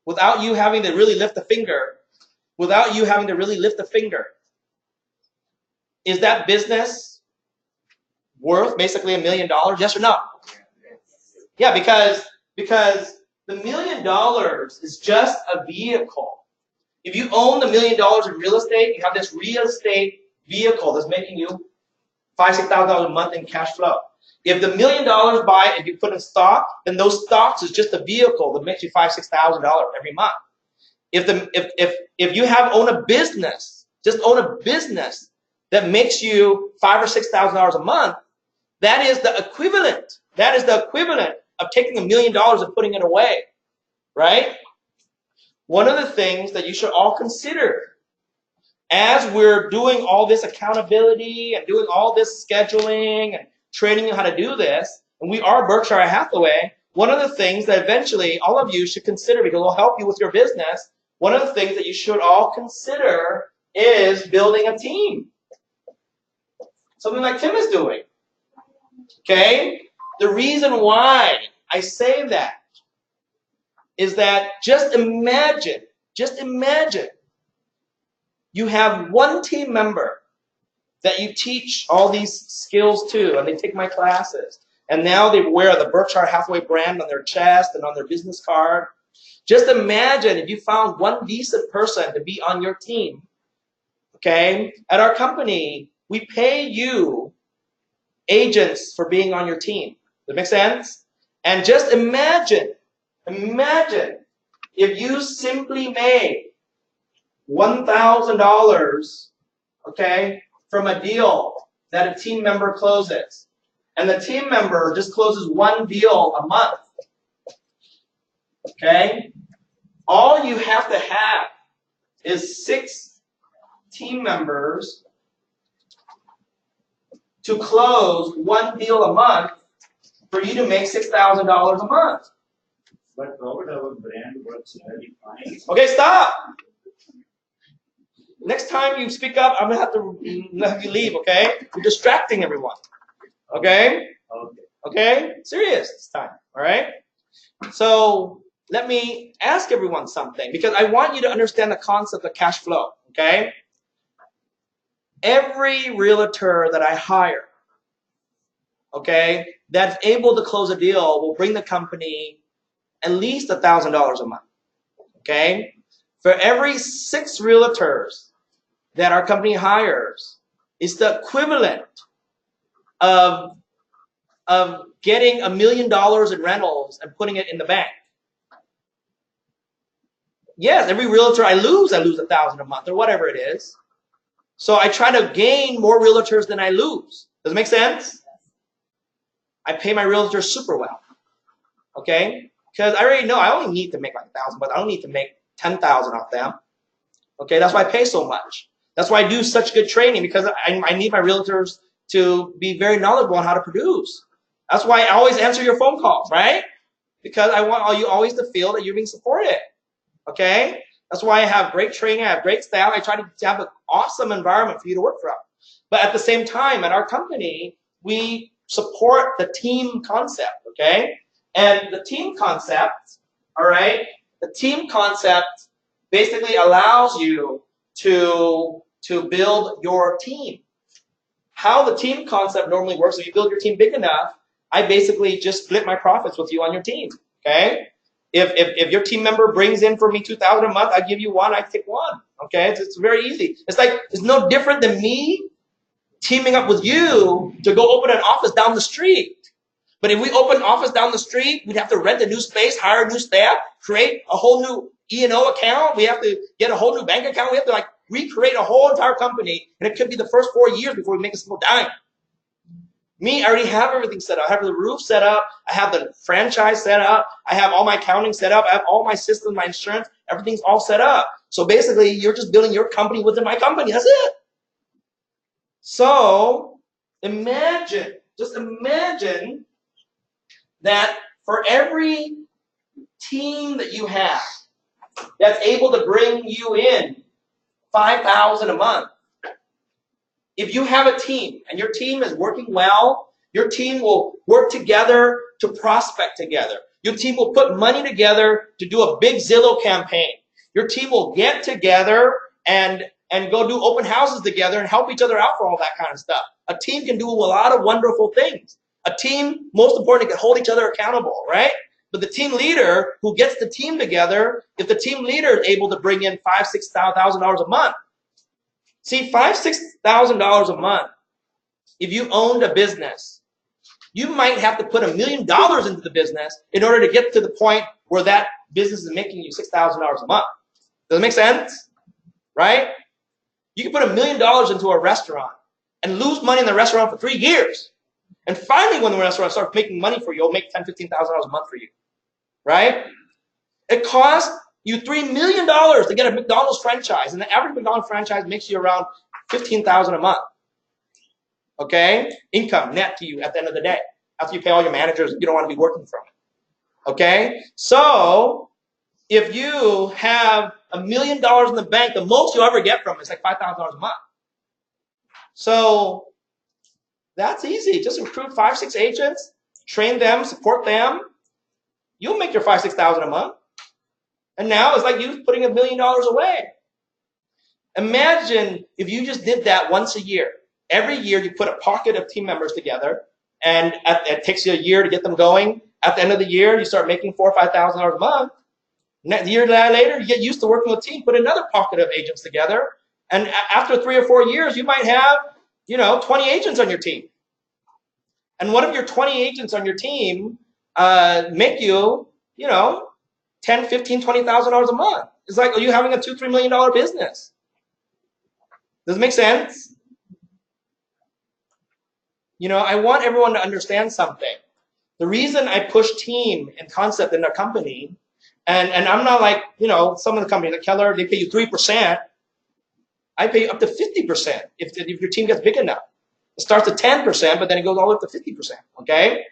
Without you having to really lift a finger, is that business worth basically $1 million? Yes or no? Yeah, because the $1 million is just a vehicle. If you own the $1 million in real estate, you have this real estate vehicle that's making you $5,000, $6,000 a month in cash flow. If the $1 million buy, if you put in stock, then those stocks is just a vehicle that makes you $5,000, $6,000 every month. If you own a business, just own a business that makes you $5,000 or $6,000 a month, that is the equivalent. That is the equivalent of taking $1 million and putting it away, right? One of the things that you should all consider as we're doing all this accountability and doing all this scheduling and training you how to do this, and we are Berkshire Hathaway, one of the things that eventually all of you should consider, because it will help you with your business, one of the things that you should all consider is building a team. Something like Tim is doing. Okay? The reason why I say that is that just imagine you have one team member that you teach all these skills to, and they take my classes, and now they wear the Berkshire Hathaway brand on their chest and on their business card. Just imagine if you found one decent person to be on your team. Okay? At our company, we pay you agents for being on your team. Does that make sense? And just imagine if you simply made $1,000, okay, from a deal that a team member closes, and the team member just closes one deal a month, okay? All you have to have is 6 team members to close one deal a month for you to make $6,000 a month. But Robert, our brand works very fine. Okay, stop. Next time you speak up, I'm gonna have to let you leave. Okay? You're distracting everyone. Okay? Okay. Okay? Serious this time. All right? So let me ask everyone something because I want you to understand the concept of cash flow. Okay? Every realtor that I hire, okay, that's able to close a deal will bring the company at least $1,000 a month. Okay? For every 6 realtors that our company hires, it's the equivalent of getting $1 million in rentals and putting it in the bank. Yes, every realtor I lose $1,000 a month or whatever it is. So I try to gain more realtors than I lose. Does it make sense? I pay my realtors super well. Okay? Because I already know I only need to make like 1,000, but I don't need to make 10,000 off them. Okay, that's why I pay so much. That's why I do such good training because I need my realtors to be very knowledgeable on how to produce. That's why I always answer your phone calls, right? Because I want you always to feel that you're being supported. Okay? That's why I have great training, I have great staff. I try to have an awesome environment for you to work from. But at the same time, at our company, we support the team concept, okay? And the team concept, all right, the team concept basically allows you to build your team. How the team concept normally works, if you build your team big enough, I basically just split my profits with you on your team, okay? If your team member brings in for me $2,000 a month, I give you one, I take one, okay? It's very easy. It's no different than me teaming up with you to go open an office down the street. But if we open an office down the street, we'd have to rent a new space, hire a new staff, create a whole new E&O account. We have to get a whole new bank account. We have to recreate a whole entire company, and it could be the first 4 years before we make a single dime. Me, I already have everything set up. I have the roof set up. I have the franchise set up. I have all my accounting set up. I have all my systems, my insurance. Everything's all set up. So basically, you're just building your company within my company. That's it. So imagine, just imagine that for every team that you have that's able to bring you in $5,000 a month, if you have a team and your team is working well, your team will work together to prospect together. Your team will put money together to do a big Zillow campaign. Your team will get together and go do open houses together and help each other out for all that kind of stuff. A team can do a lot of wonderful things. A team, most importantly, can hold each other accountable, right? But the team leader who gets the team together, if the team leader is able to bring in $5,000, $6,000 a month, see, $5,000, $6,000 a month, if you owned a business, you might have to put $1 million into the business in order to get to the point where that business is making you $6,000 a month. Does it make sense? Right? You can put $1 million into a restaurant and lose money in the restaurant for 3 years. And finally, when the restaurant starts making money for you, it'll make $10,000, $15,000 a month for you. Right? It costs you $3 million to get a McDonald's franchise, and the average McDonald's franchise makes you around $15,000 a month. Okay? Income net to you at the end of the day. After you pay all your managers, you don't want to be working from it. Okay? So, if you have $1 million in the bank, the most you'll ever get from it is like $5,000 a month. So, that's easy. Just recruit 5, 6 agents, train them, support them. You'll make your $5,000, $6,000 a month. And now it's like you putting $1 million away. Imagine if you just did that once a year. Every year you put a pocket of team members together, and it takes you a year to get them going. At the end of the year, you start making $4,000 or $5,000 a month. A year later, you get used to working with a team, put another pocket of agents together, and after 3 or 4 years, you might have 20 agents on your team. And what if your 20 agents on your team make you, you know, $10, $15, $20,000 a month? It's like, are you having a $2, $3 million business? Does it make sense? You know, I want everyone to understand something. The reason I push team and concept in our company, and I'm not like, you know, some of the companies like Keller, they pay you 3%. I pay you up to 50% if your team gets big enough. It starts at 10%, but then it goes all the way up to 50%, okay?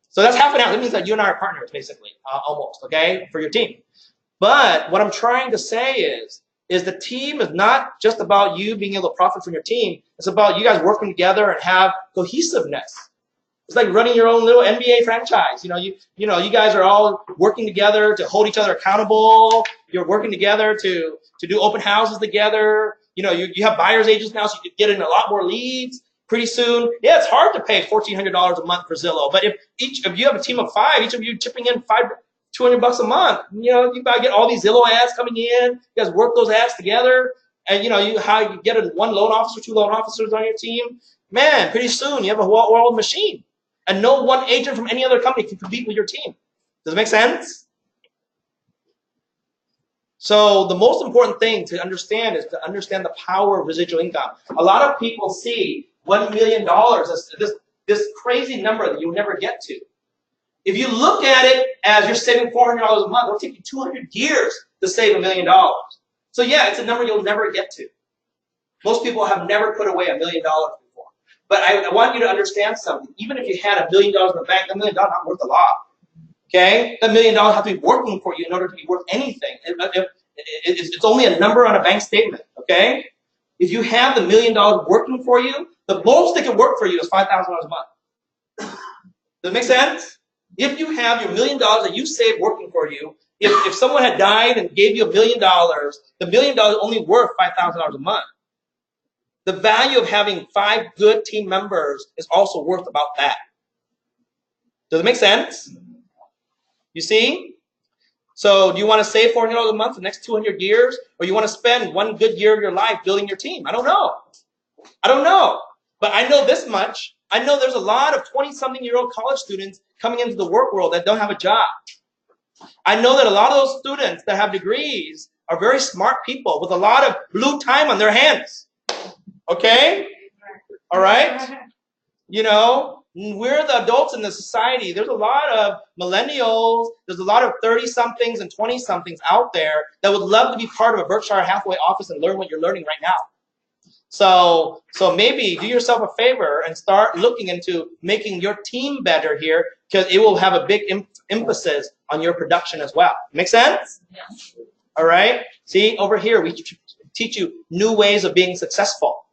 So that's half and half. That means that you and I are partners, basically, almost, okay, for your team. But what I'm trying to say is the team is not just about you being able to profit from your team. It's about you guys working together and have cohesiveness. It's like running your own little NBA franchise. You know, you guys are all working together to hold each other accountable. You're working together to do open houses together. You know, you have buyer's agents now, so you can get in a lot more leads pretty soon. Yeah, it's hard to pay $1,400 a month for Zillow, but if you have a team of 5, each of you chipping in $200 a month, you know, you gotta get all these Zillow ads coming in. You guys work those ads together, and you know how you get one loan officer, 2 loan officers on your team. Man, pretty soon you have a well-oiled machine, and no one agent from any other company can compete with your team. Does it make sense? So the most important thing to understand is to understand the power of residual income. A lot of people see $1 million as this crazy number that you'll never get to. If you look at it as you're saving $400 a month, it'll take you 200 years to save $1 million. So yeah, it's a number you'll never get to. Most people have never put away $1 million before. But I want you to understand something. Even if you had $1 million in the bank, that $1 million is not worth a lot. Okay? That $1 million has to be working for you in order to be worth anything. It's only a number on a bank statement. Okay? If you have the $1 million working for you, the most that can work for you is $5,000 a month. Does it make sense? If you have your $1 million that you saved working for you, if someone had died and gave you $1 million, the $1 million is only worth $5,000 a month. The value of having 5 good team members is also worth about that. Does it make sense? You see? So do you want to save $400 a month for the next 200 years? Or you want to spend 1 good year of your life building your team? I don't know. I don't know. But I know this much. I know there's a lot of 20-something-year-old college students coming into the work world that don't have a job. I know that a lot of those students that have degrees are very smart people with a lot of blue time on their hands. Okay? All right? You know, we're the adults in the society. There's a lot of millennials. There's a lot of 30-somethings and 20-somethings out there that would love to be part of a Berkshire Hathaway office and learn what you're learning right now. So maybe do yourself a favor and start looking into making your team better here, because it will have a big emphasis on your production as well. Make sense? Yeah. All right? See, over here, we teach you new ways of being successful.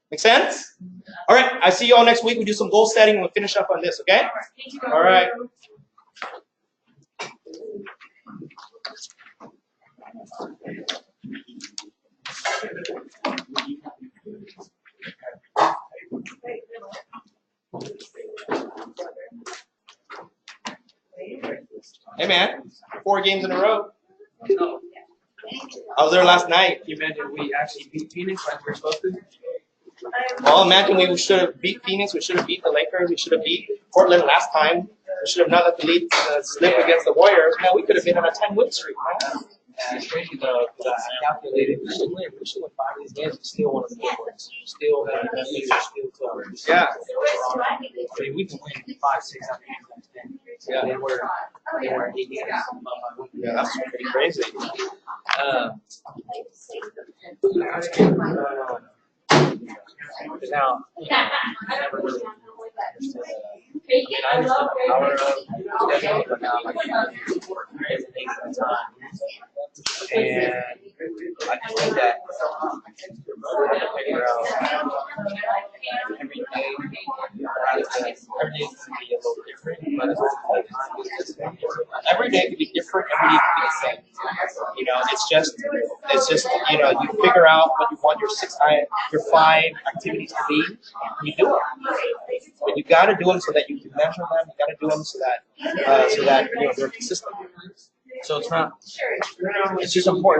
Make sense? All right, I see you all next week. We do some goal setting and we'll finish up on this, okay? All right. Hey, man. 4 games in a row. I was there last night. You imagine we actually beat Phoenix like we're supposed to? Well, imagine we should have beat Phoenix. We should have beat the Lakers. We should have beat Portland last time. We should have not let the lead slip against the Warriors. Man, we could have been on a 10-win streak, man. It's crazy though, because I calculated we should win. We should win 5 of these games. We still want to win ones. Still have the message, still covers. Yeah. I mean, we can win 5, 6 out of these games. Yeah. Then we're 8 games. Yeah, that's pretty crazy. Now, I never really understood. I understood the power of schedule, but now like it takes some time. And I just think that I have to figure out every day. Every day is going to be a little different, but every day can be different. Every day can be the same. You know, it's just you know, you figure out what you want your 5 activities to be, and you do them. But you got to do them so that you can measure them. You got to do them so that you know they're consistent. So it's not. It's just important.